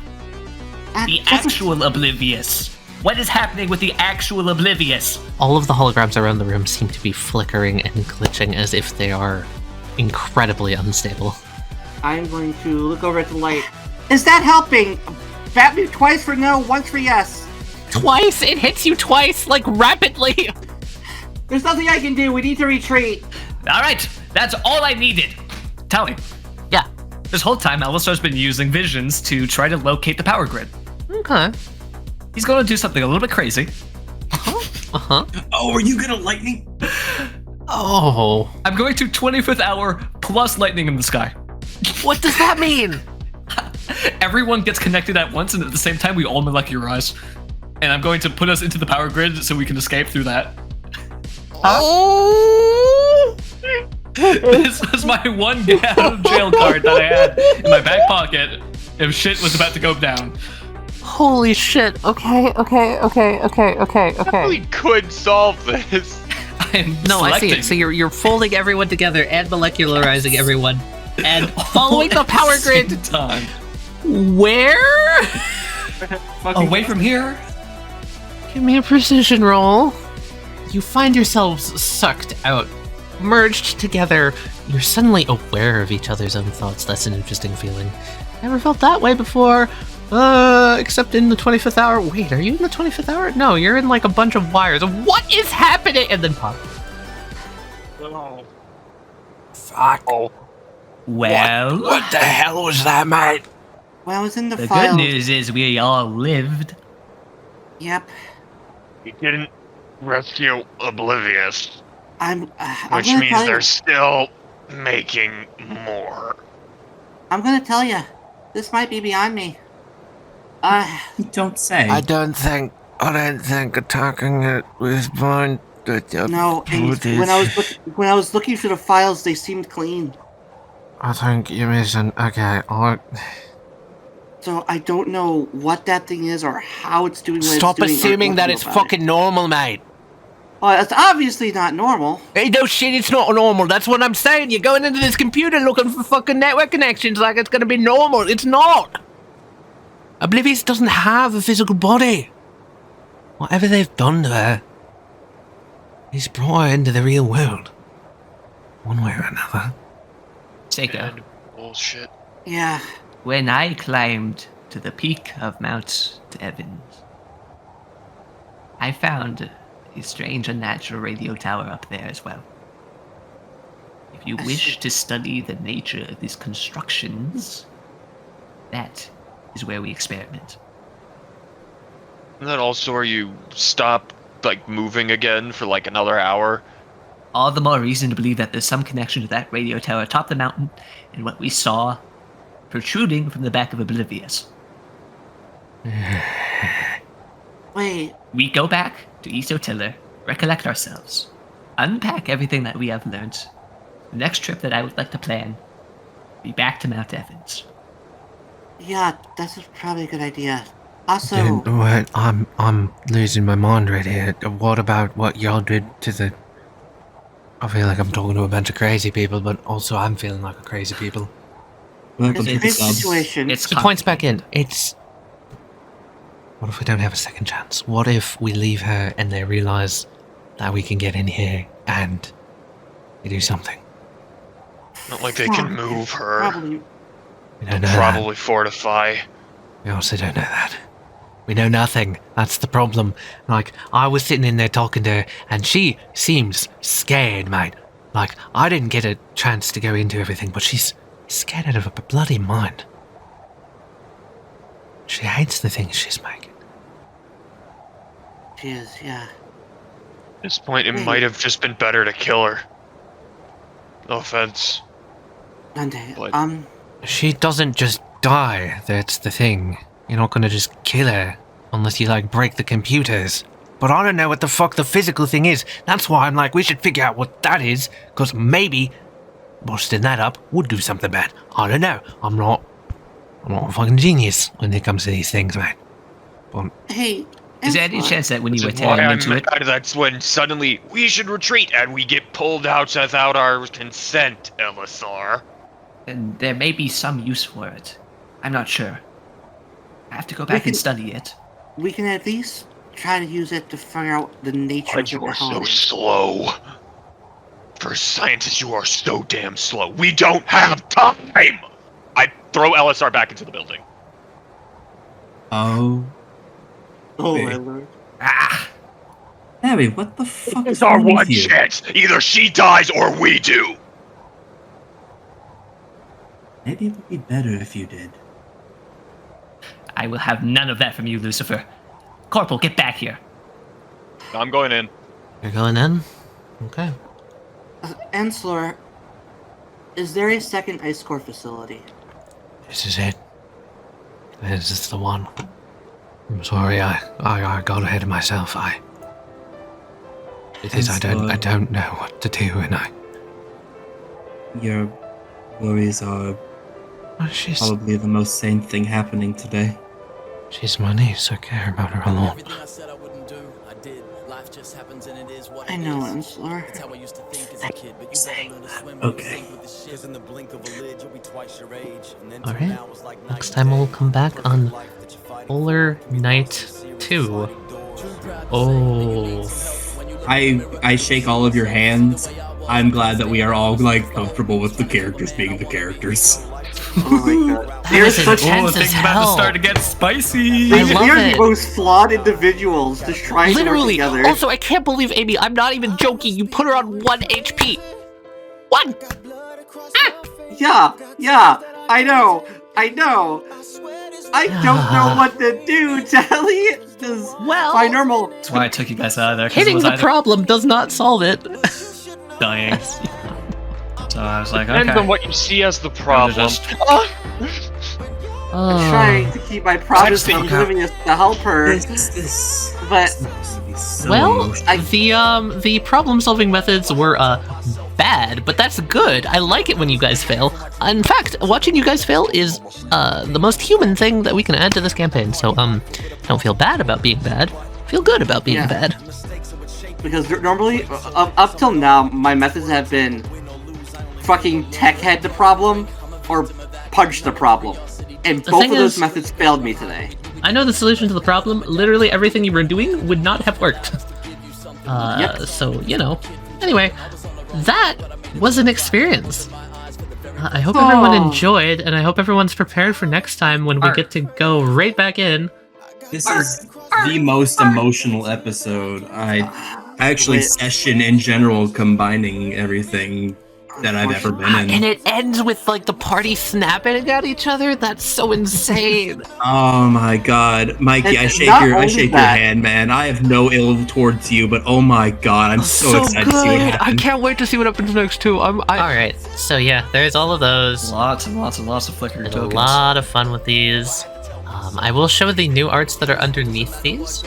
The actual Oblivious. What is happening with the actual Oblivious? All of the holograms around the room seem to be flickering and glitching as if they are incredibly unstable. I'm going to look over at the light. Is that helping? Bat me twice for no, once for yes. Twice? It hits you twice, like rapidly! There's nothing I can do. We need to retreat. Alright, that's all I needed. Tali. Yeah. This whole time, Alistar's been using visions to try to locate the power grid. Okay. He's going to do something a little bit crazy. Uh-huh. Oh, are you gonna lightning? Oh. I'm going to 25th hour plus lightning in the sky. What does that mean? Everyone gets connected at once, and at the same time, we all molecularize. And I'm going to put us into the power grid so we can escape through that. Oh! This was my one get out of jail card that I had in my back pocket if shit was about to go down. Holy shit. Okay. We could solve this. No, I see it. So you're folding everyone together and molecularizing everyone and following the power grid. Time. Where? Away from here? Give me a precision roll. You find yourselves sucked out, merged together. You're suddenly aware of each other's own thoughts. That's an interesting feeling. Never felt that way before. Except in the 25th hour. Wait, are you in the 25th hour? No, you're in like a bunch of wires. What is happening? And then pop. Oh. Fuck. Oh. Well, What the hell was that, mate? When I was in the the file. good news is we all lived. Yep. He didn't rescue Oblivious, I'm which gonna means tell they're you. still making more. I'm gonna tell you. This might be beyond me. Don't say. I don't think attacking it with blind. No. And when I was looking through the files, they seemed clean. I think you're missing. Okay, So I don't know what that thing is or how it's doing what stop it's doing. assuming that it's fucking normal, mate. Well, it's obviously not normal. Hey, no shit, it's not normal. That's what I'm saying. You're going into this computer looking for fucking network connections like it's gonna be normal. It's not. Oblivious doesn't have a physical body. Whatever they've done to her is brought her into the real world. One way or another. Seiko, And bullshit. Yeah. when I climbed to the peak of Mount Evans, I found a strange unnatural radio tower up there as well. If you wish to study the nature of these constructions, that is where we experiment. And then also, are you stop like moving again for like another hour? All the more reason to believe that there's some connection to that radio tower atop the mountain and what we saw protruding from the back of Oblivious. Wait. We go back to East Otiller, recollect ourselves, unpack everything that we have learned. The next trip that I would like to plan, be back to Mount Evans. Yeah, that's probably a good idea. Also, Dude, what? I'm losing my mind right here. What about what y'all did to the... I feel like I'm talking to a bunch of crazy people, but also I'm feeling like a crazy people. Welcome it's to a the big club. situation. It's She points back complicated. in. It's What if we don't have a second chance? What if we leave her and they realize that we can get in here and we do something? Not like they can move her. Probably. We don't know Probably fortify. that. We also don't know that. We know nothing. That's the problem. Like, I was sitting in there talking to her, and she seems scared, mate. Like, I didn't get a chance to go into everything, but she's scared out of her bloody mind. She hates the things she's making. She is, yeah. At this point, it might have just been better to kill her. No offense. Monday, But- She doesn't just die, that's the thing. You're not gonna just kill her unless you, like, break the computers. But I don't know what the fuck the physical thing is. That's why I'm like, we should figure out what that is, because maybe busting that up would do something bad. I don't know. I'm not a fucking genius when it comes to these things, mate. But Hey, Is there any Emperor, chance that when you were Which is why tearing I'm into it, mad that's when suddenly we should retreat and we get pulled out without our consent, Elisar. then there may be some use for it? I'm not sure. I have to go back and study it. we can at least try to use it to figure out the nature But of you the are so holiday. slow. For scientists, you are so damn slow. We don't have time! I throw Elisar back into the building. Oh. Oh Wait. my lord. Ah! Harry, what the fuck is It's our wrong one with you? chance. Either she dies or we do. Maybe it would be better if you did. I will have none of that from you, Lucifer. Corporal, get back here. I'm going in. you're going in? Okay. Ensler, is there a second ice core facility? this is it. This is the one. I'm sorry, I got ahead of myself. Because I don't know what to do, and Your worries are she's probably the most sane thing happening today. my niece. I care about her a lot. Everything I said I wouldn't do, I did. Life just happens and it is what I it know, is. Ensler. That's how I used to think as a kid, but you better learn to swim Okay. and sink with the shit. 'Cause in the blink of a lid, you'll be twice your age. And then Alright. now it's like night Next and time we'll day. come back Perfect on life that you're fighting Polar for can be Night lost in serious 2. sliding doors. Too proud to Oh. say that you need some help when you look in the mirror I shake all of your hands. I'm glad that we are all like comfortable with the characters being the characters. Oh my god. That They're was such intense Oh, as things about to hell. start to get spicy. I love they are it. the most flawed individuals just trying Literally. to work together. Also, I can't believe, Amy, I'm not even joking. You put her on 1 HP. 1! Yeah, I know. I don't know what to do, Tali. Does Well- my normal That's why I took you guys out of there. 'cause it Hitting was the either problem does not solve it. dying. So I was like, Depends okay. on what you see as the problem. just- trying to keep my promise Text from it. Oblivious to help her, This but supposed to be so Well, emotional. the problem-solving methods were bad, but that's good. I like it when you guys fail. In fact, watching you guys fail is the most human thing that we can add to this campaign. So don't feel bad about being bad. Feel good about being Yeah. bad. because normally up till now my methods have been fucking tech head the problem or punch the problem, and The both thing of those is- methods failed me today. I know the solution to the problem. Literally everything you were doing would not have worked. Yep. So, you know. Anyway, that was an experience. I hope everyone enjoyed, and I hope everyone's prepared for next time when we get to go right back in. This is the most emotional episode. I actually Wait. session in general combining everything that I've ever been in. And it ends with like the party snapping at each other. That's so insane. Oh my god, Mikey! I shake your hand, man. I have no ill towards you, but oh my god, I'm so excited to see what happens. I can't wait to see what happens next too. All right, so yeah, there's all of those. Lots and lots and lots of flickering tokens. A lot of fun with these. I will show the new arts that are underneath these,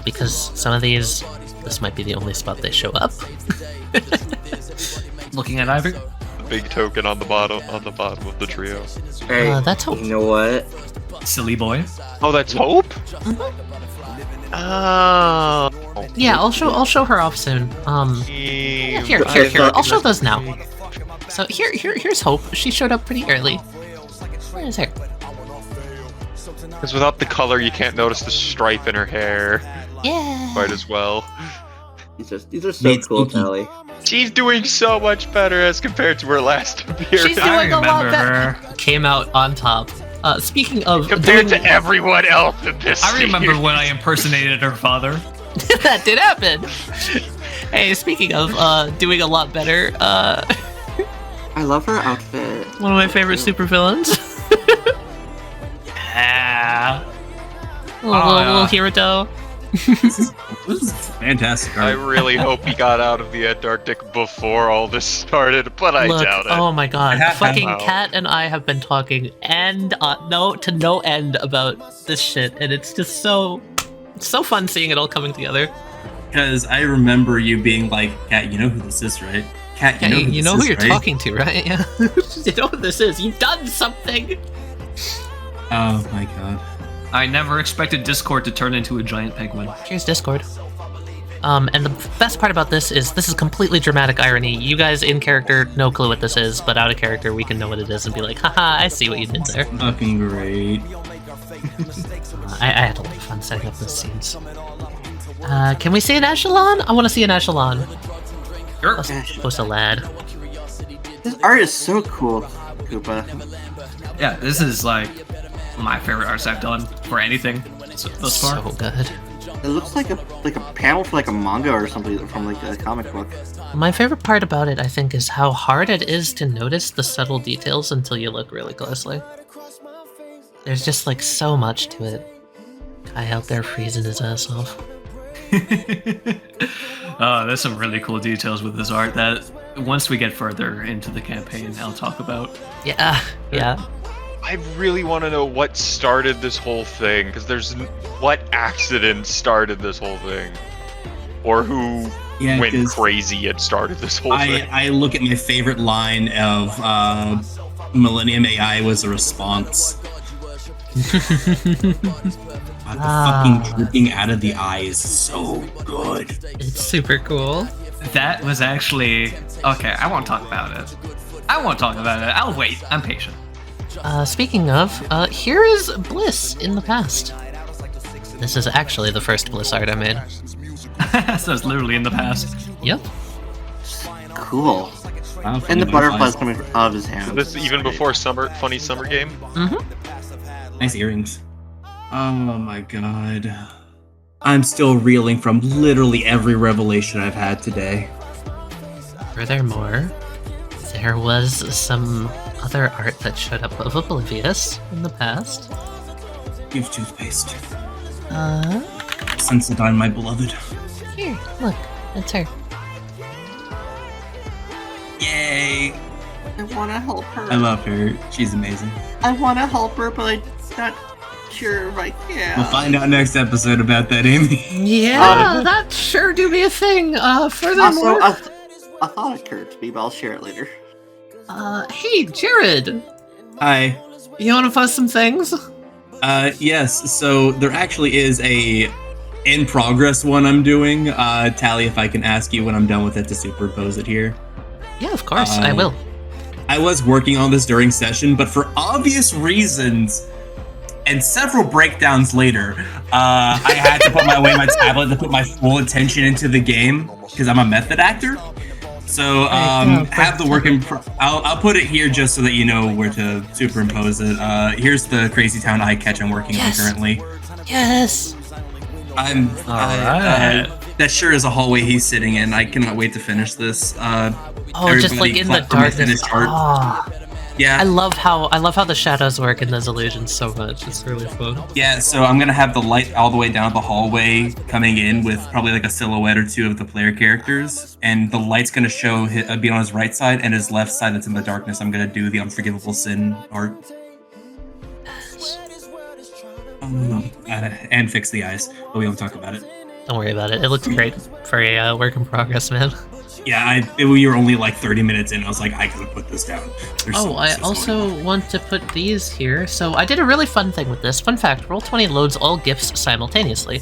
because some of these, this might be the only spot they show up. Looking at Ivy. Big token on the bottom of the trio. Hey, that's Hope. You know what? Silly boy. Oh, that's Hope? Oh. Yeah, I'll show her off soon. Yeah, here. I'll show those now. So here's Hope. She showed up pretty early. Where is her? Because without the color, you can't notice the stripe in her hair. Yeah. Quite as well. These are so cool, Tali. She's doing so much better as compared to her last appearance. She's doing a lot better. Came out on top. Speaking of compared to everyone else in this I remember when I impersonated her father. That did happen. Hey, speaking of doing a lot better, I love her outfit. One of my favorite supervillains. Yeah. Little Hiruto. This is fantastic. I really hope he got out of the Antarctic before all this started, but I doubt it. Oh my god, fucking Kat and I have been talking no end about this shit, and it's just so fun seeing it all coming together. Because I remember you being like, Kat, you know who this is, right? Kat, you know who you're right? talking to, right? Yeah. You know who this is. You've done something. Oh my god. I never expected Discord to turn into a giant penguin. Here's Discord. And the best part about this is completely dramatic irony. You guys in character, no clue what this is, but out of character, we can know what it is and be like, haha, I see what you did there. Fucking great. I had a lot of fun setting up those scenes. Can we see an echelon? I want to see an echelon. Sure. Post a lad. This art is so cool, Koopa. Yeah, this is like my favorite arts I've done for anything thus far. So good. It looks like a panel for like a manga or something from like a comic book. My favorite part about it, I think, is how hard it is to notice the subtle details until you look really closely. There's just like so much to it. Guy out there freezing his ass off. There's some really cool details with this art that once we get further into the campaign, I'll talk about. Yeah. I really want to know what started this whole thing, because what accident started this whole thing, or who went crazy and started this whole thing. I look at my favorite line of Millennium AI was a response. The fucking dripping out of the eye is so good. It's super cool. That was actually okay. I won't talk about it. I'll wait. I'm patient. Speaking of, here is Bliss in the past. This is actually the first Bliss art I made. So it's literally in the past. Yep. Cool. Wow, And the butterflies coming out of his hand. This even before funny summer game. Mm-hmm. Nice earrings. Oh my god. I'm still reeling from literally every revelation I've had today. Furthermore, there was some other art that showed up of Oblivious in the past. Give toothpaste. Sensodyne, my beloved. Here, look, it's her. Yay! I want to help her. I love her. She's amazing. I want to help her, but I'm not sure if I can. We'll find out next episode about that, Amy. Yeah, that sure do be a thing. Furthermore... Also, a thought occurred to me, but I'll share it later. Hey, Jared! Hi. You wanna post some things? Yes, so there actually is a in-progress one I'm doing. Tali, if I can ask you when I'm done with it to superimpose it here. Yeah, of course, I will. I was working on this during session, but for obvious reasons, and several breakdowns later, I had to put my tablet to put my full attention into the game, because I'm a method actor. So have the work in. I'll put it here just so that you know where to superimpose it. Here's the Crazy Town eye catch I'm working on currently. Yes. That sure is a hallway he's sitting in. I cannot wait to finish this. Oh, just like Everybody in the clap for my darkness. finished art. Ah. Yeah. I love how the shadows work in those illusions so much. It's really fun. Yeah, so I'm gonna have the light all the way down the hallway coming in with probably like a silhouette or two of the player characters, and the light's gonna be on his right side, and his left side that's in the darkness. I'm gonna do the Unforgivable Sin art. And fix the eyes, but we won't talk about it. Don't worry about it. It looks great for a work in progress, man. Yeah, we were only like 30 minutes in. I was like, I gotta put this down. I also want to put these here. So I did a really fun thing with this. Fun fact, Roll20 loads all GIFs simultaneously.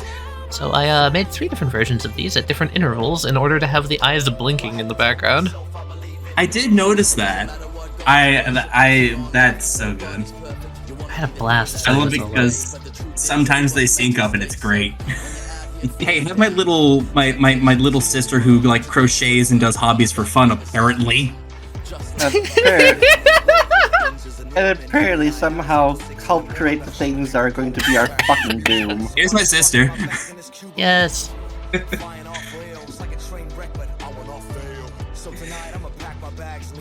So I made 3 different versions of these at different intervals in order to have the eyes blinking in the background. I did notice that. That's so good. I had a blast. I love it because sometimes they sync up and it's great. Hey, I have my little sister who like crochets and does hobbies for fun, apparently. And apparently somehow help create the things that are going to be our fucking doom. Here's my sister. Yes.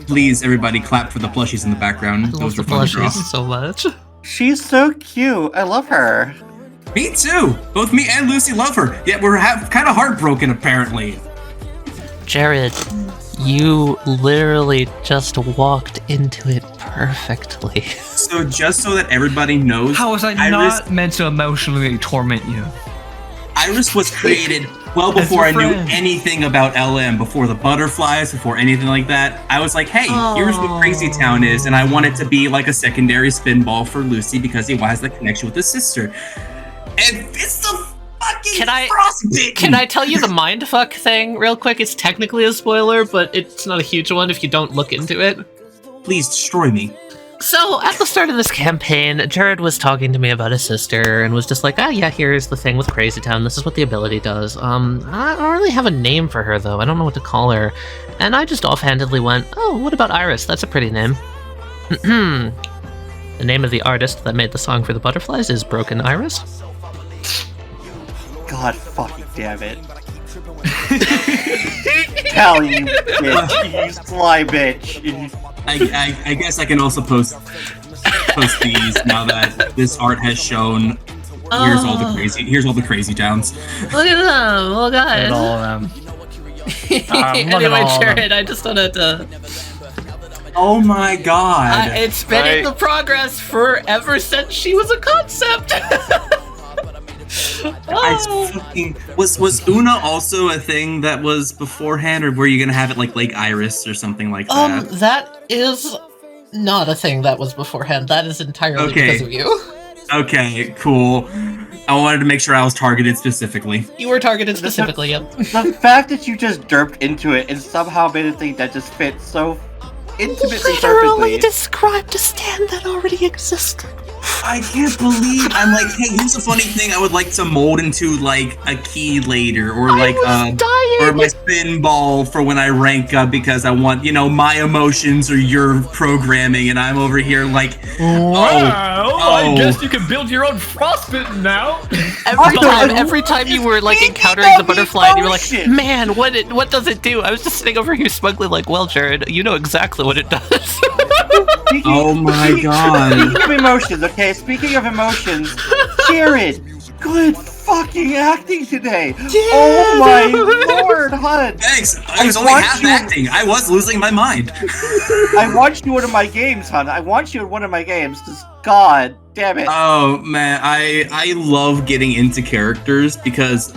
Please, everybody, clap for the plushies in the background. Those were fun to draw. So much. She's so cute. I love her. Me too. Both me and Lucy love her. Yet we're kind of heartbroken, apparently. Jared, you literally just walked into it perfectly. So just so that everybody knows, How was I not meant to emotionally torment you? Iris was created well before I knew anything about LM, before the butterflies, before anything like that. I was like, hey, here's what Crazy Town is, and I want it to be like a secondary spinball for Lucy because he has the connection with his sister. And it's the fucking frostbitten! Can I tell you the mindfuck thing real quick? It's technically a spoiler, but it's not a huge one if you don't look into it. Please destroy me. So, at the start of this campaign, Jared was talking to me about his sister and was just like, yeah, here's the thing with Crazy Town. This is what the ability does. I don't really have a name for her, though. I don't know what to call her. And I just offhandedly went, oh, what about Iris? That's a pretty name. The name of the artist that made the song for the butterflies is Broken Iris. God fucking damn it. Tali, you bitch. You sly bitch. I guess I can also post these now that this art has shown. Here's all the crazy towns. Look at them! Oh god! Look at all of them. Anyway, Jared, I just wanted to. Oh my god! It's been in the progress forever since she was a concept. Was Una also a thing that was beforehand, or were you gonna have it like Lake Iris or something like that? That is not a thing that was beforehand. That is entirely because of you. Okay, cool. I wanted to make sure I was targeted specifically. You were targeted specifically, yep. The fact that you just derped into it and somehow made a thing that just fits so intimately literally described a stand that already existed. I can't believe I'm like, hey, here's a funny thing I would like to mold into like a key later, or like or my spin ball for when I rank up because I want, my emotions or your programming, and I'm over here like, I guess you can build your own frostbitten now. Every time you were like encountering the butterfly, and you were like, man, what does it do? I was just sitting over here smugly like, well, Jared, you know exactly what it does. Oh my god. Speaking of emotions, okay? Speaking of emotions, Jared, good fucking acting today. Yeah. Oh my lord, hun. Thanks. I was only half acting. I was losing my mind. I watched you in one of my games, hun. I watched you in one of my games. Just god damn it. Oh man, I love getting into characters because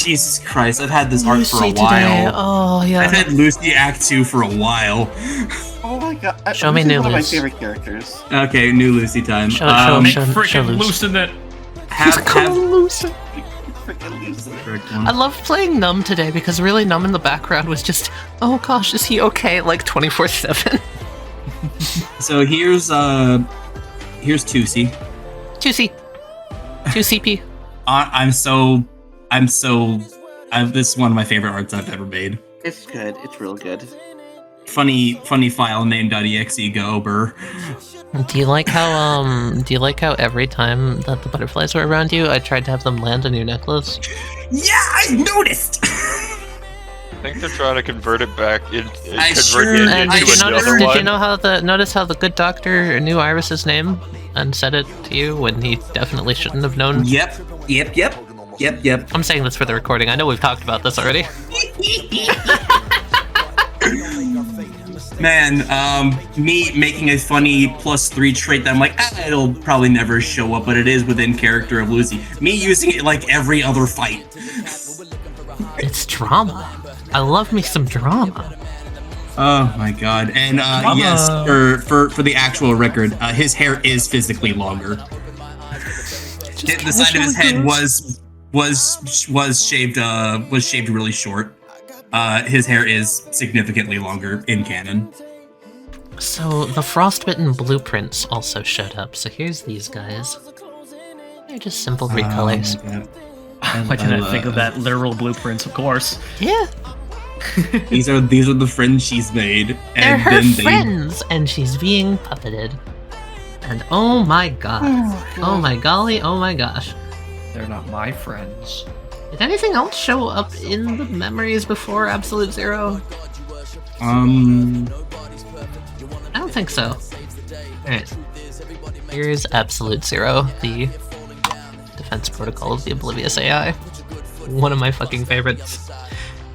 Jesus Christ, I've had this art for a while. Oh yeah. I've had Lucy Act 2 for a while. Oh my god. Show me new one of my Lucy. favorite characters. Okay, new Lucy time. Show loosen it. Lucy. I loved playing Numb today because really Numb in the background was just, oh gosh, is he okay? Like 24/7. So here's 2C. 2CP. This is one of my favorite arts I've ever made. It's good. It's real good. Funny file named .exe gober. Do you like how every time that the butterflies were around you, I tried to have them land on your necklace? Yeah, I noticed. think they're trying to convert it back in. Did you notice how the good doctor knew Iris's name and said it to you when he definitely shouldn't have known? Yep. I'm saying this for the recording. I know we've talked about this already. Man, me making a funny +3 trait that I'm like, it'll probably never show up, but it is within character of Lucy. Me using it like every other fight. It's drama. I love me some drama. Oh my god. And yes, for the actual record, his hair is physically longer. The side of his head was shaved really short. His hair is significantly longer in canon. So the frostbitten blueprints also showed up. So here's these guys. They're just simple recolors. Why didn't I think of that? Literal blueprints, of course. Yeah. These are the friends she's made. They're her friends, and she's being puppeted. And oh my god. Oh my golly, oh my gosh. They're not my friends. Did anything else show up in the memories before Absolute Zero? I don't think so. Alright. Here's Absolute Zero, the defense protocol of the Oblivious AI. One of my fucking favorites.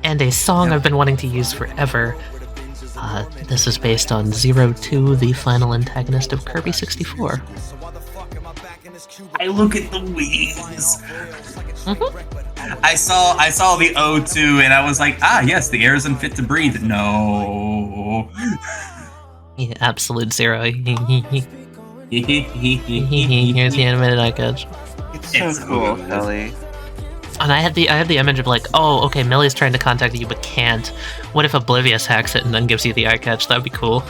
And a song I've been wanting to use forever. This is based on 02, the final antagonist of Kirby 64. I look at the wings. I saw the O2 and I was like, yes, the air is unfit to breathe. No. Yeah, Absolute Zero. Here's the animated eye catch. It's so cool, Tali. And I had the image of like, oh, okay, Millie's trying to contact you but can't. What if Oblivious hacks it and then gives you the eye catch? That'd be cool.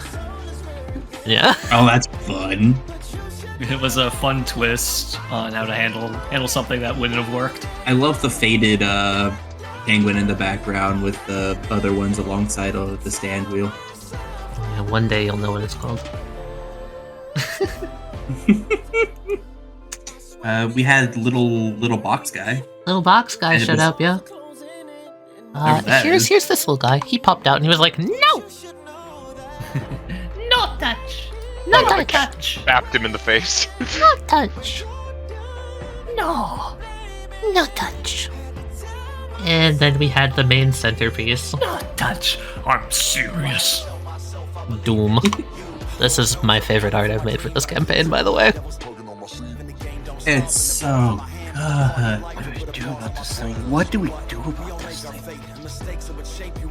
Yeah. Oh, that's fun. It was a fun twist on how to handle something that wouldn't have worked. I love the faded penguin in the background with the other ones alongside the stand wheel. Yeah, one day you'll know what it's called. We had little box guy. Little box guy showed up, yeah. Here's this little guy. He popped out and he was like, no! No touch! No touch! Bapped him in the face. No touch! No! No touch! And then we had the main centerpiece. No touch! I'm serious. Doom. This is my favorite art I've made for this campaign, by the way. It's so good. What do we do about this thing?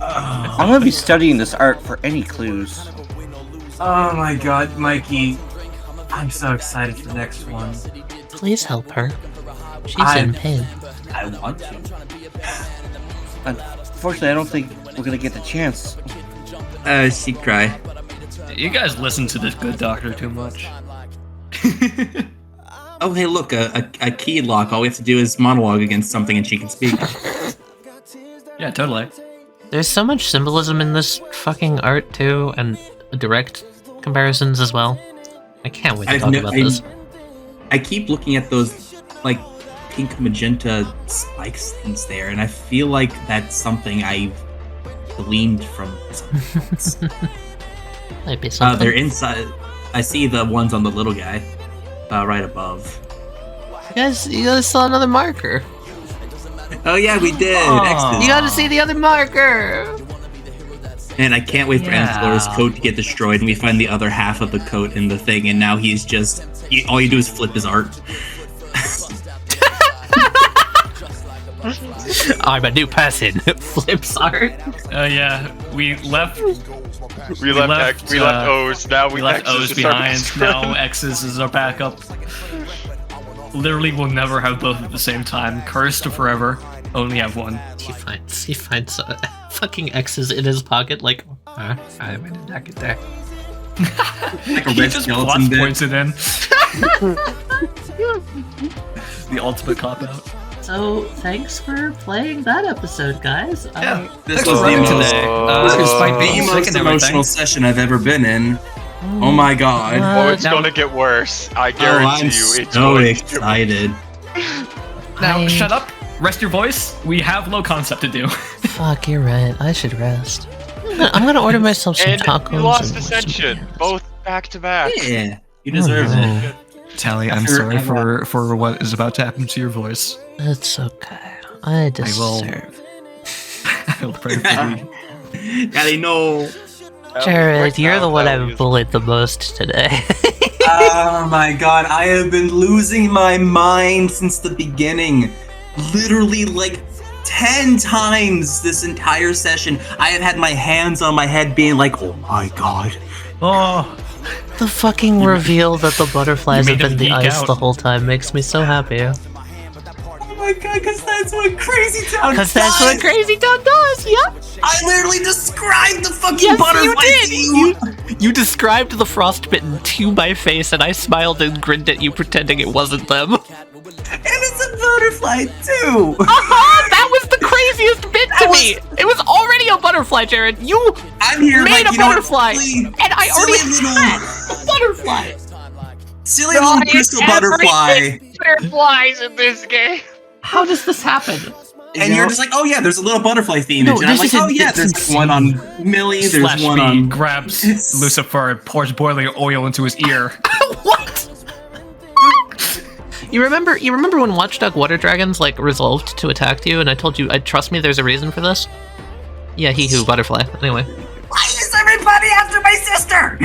I'm gonna be studying this art for any clues. Oh my god, Mikey. I'm so excited for the next one. Please help her. She's in pain. I want to. Unfortunately, I don't think we're gonna get the chance. She'd cry. You guys listen to this good doctor too much. Oh, hey, look, a key lock. All we have to do is monologue against something and she can speak. Yeah, totally. There's so much symbolism in this fucking art, too, and direct comparisons as well. I can't wait to talk about this. I keep looking at those, like, pink magenta spikes things there, and I feel like that's something I've gleaned from something else. Might be something. They're inside. I see the ones on the little guy, right above. You guys saw another marker. Oh yeah, we did. Excellent. You gotta see the other marker. And I can't wait for Ancelor's coat to get destroyed, and we find the other half of the coat in the thing, and now he's just... all you do is flip his art. I'm a new person. Flips art. Yeah, we left O's. Now we left O's behind. Now X's is our backup. Literally, we'll never have both at the same time. Cursed forever. Only have one. He finds fucking X's in his pocket. Like, I'm in a jacket there. Like a He red just skeleton bit. points it in. The ultimate cop out. So, thanks for playing that episode, guys. Yeah, This was was today. Despite being the sick most and everything. emotional session I've ever been in. Oh my god. Oh, it's gonna get worse. I guarantee I'm you. It's so going excited. Now, shut up. rest your voice. We have low concept to do. Fuck, you're right. I should rest. I'm gonna order myself some And tacos. you lost and Ascension, some beers. both back to back. Yeah, you deserve it. Tali, I'm Sure, sorry I for what is about to happen to your voice. It's okay. I will- deserve. I will pray for you. Daddy, no. Jared, you're the one I've bullied the most today. Oh my god, I have been losing my mind since the beginning. Literally like 10 times this entire session, I have had my hands on my head being like, oh my god. Oh, The fucking reveal that the butterflies You have made been them the geek ice out. the whole time makes me so happy. Oh my god, because that's what Crazy Town Because that's what does! Crazy Town does, yep! I literally described the fucking Yes, butterfly you did! to you! You described the frostbitten to my face, and I smiled and grinned at you, pretending it wasn't them. And it's a butterfly too! That was the craziest bit to me! It was already a butterfly, Jared! You I'm here made like, a you know what, butterfly! silly- And I already silly had little- a butterfly! Silly little crystal butterfly. Butterflies in this game. How does this happen? And you're just like, oh yeah, there's a little butterfly theme. No, and I'm this like, is oh yeah, it's there's like one on Millie, there's Slash one B on... grabs It's- Lucifer and pours boiling oil into his ear. What? You remember when Watchdog Water Dragons like resolved to attack you, and I told you, trust me, there's a reason for this? Yeah, he who butterfly. Anyway. Why is everybody after my sister?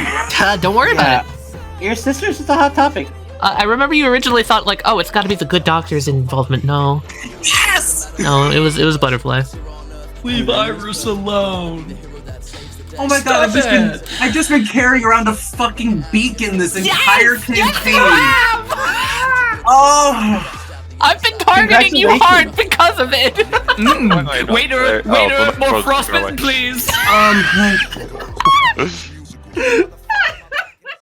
Don't worry about it. Your sister's just a hot topic. I remember you originally thought like, oh, it's got to be the good doctor's involvement. No, Yes! no, it was butterfly. Leave Iris alone. Oh my god, I've just been carrying around a fucking beacon this entire campaign. Oh, I've been targeting you hard because of it. Waiter, more frostbitten, please.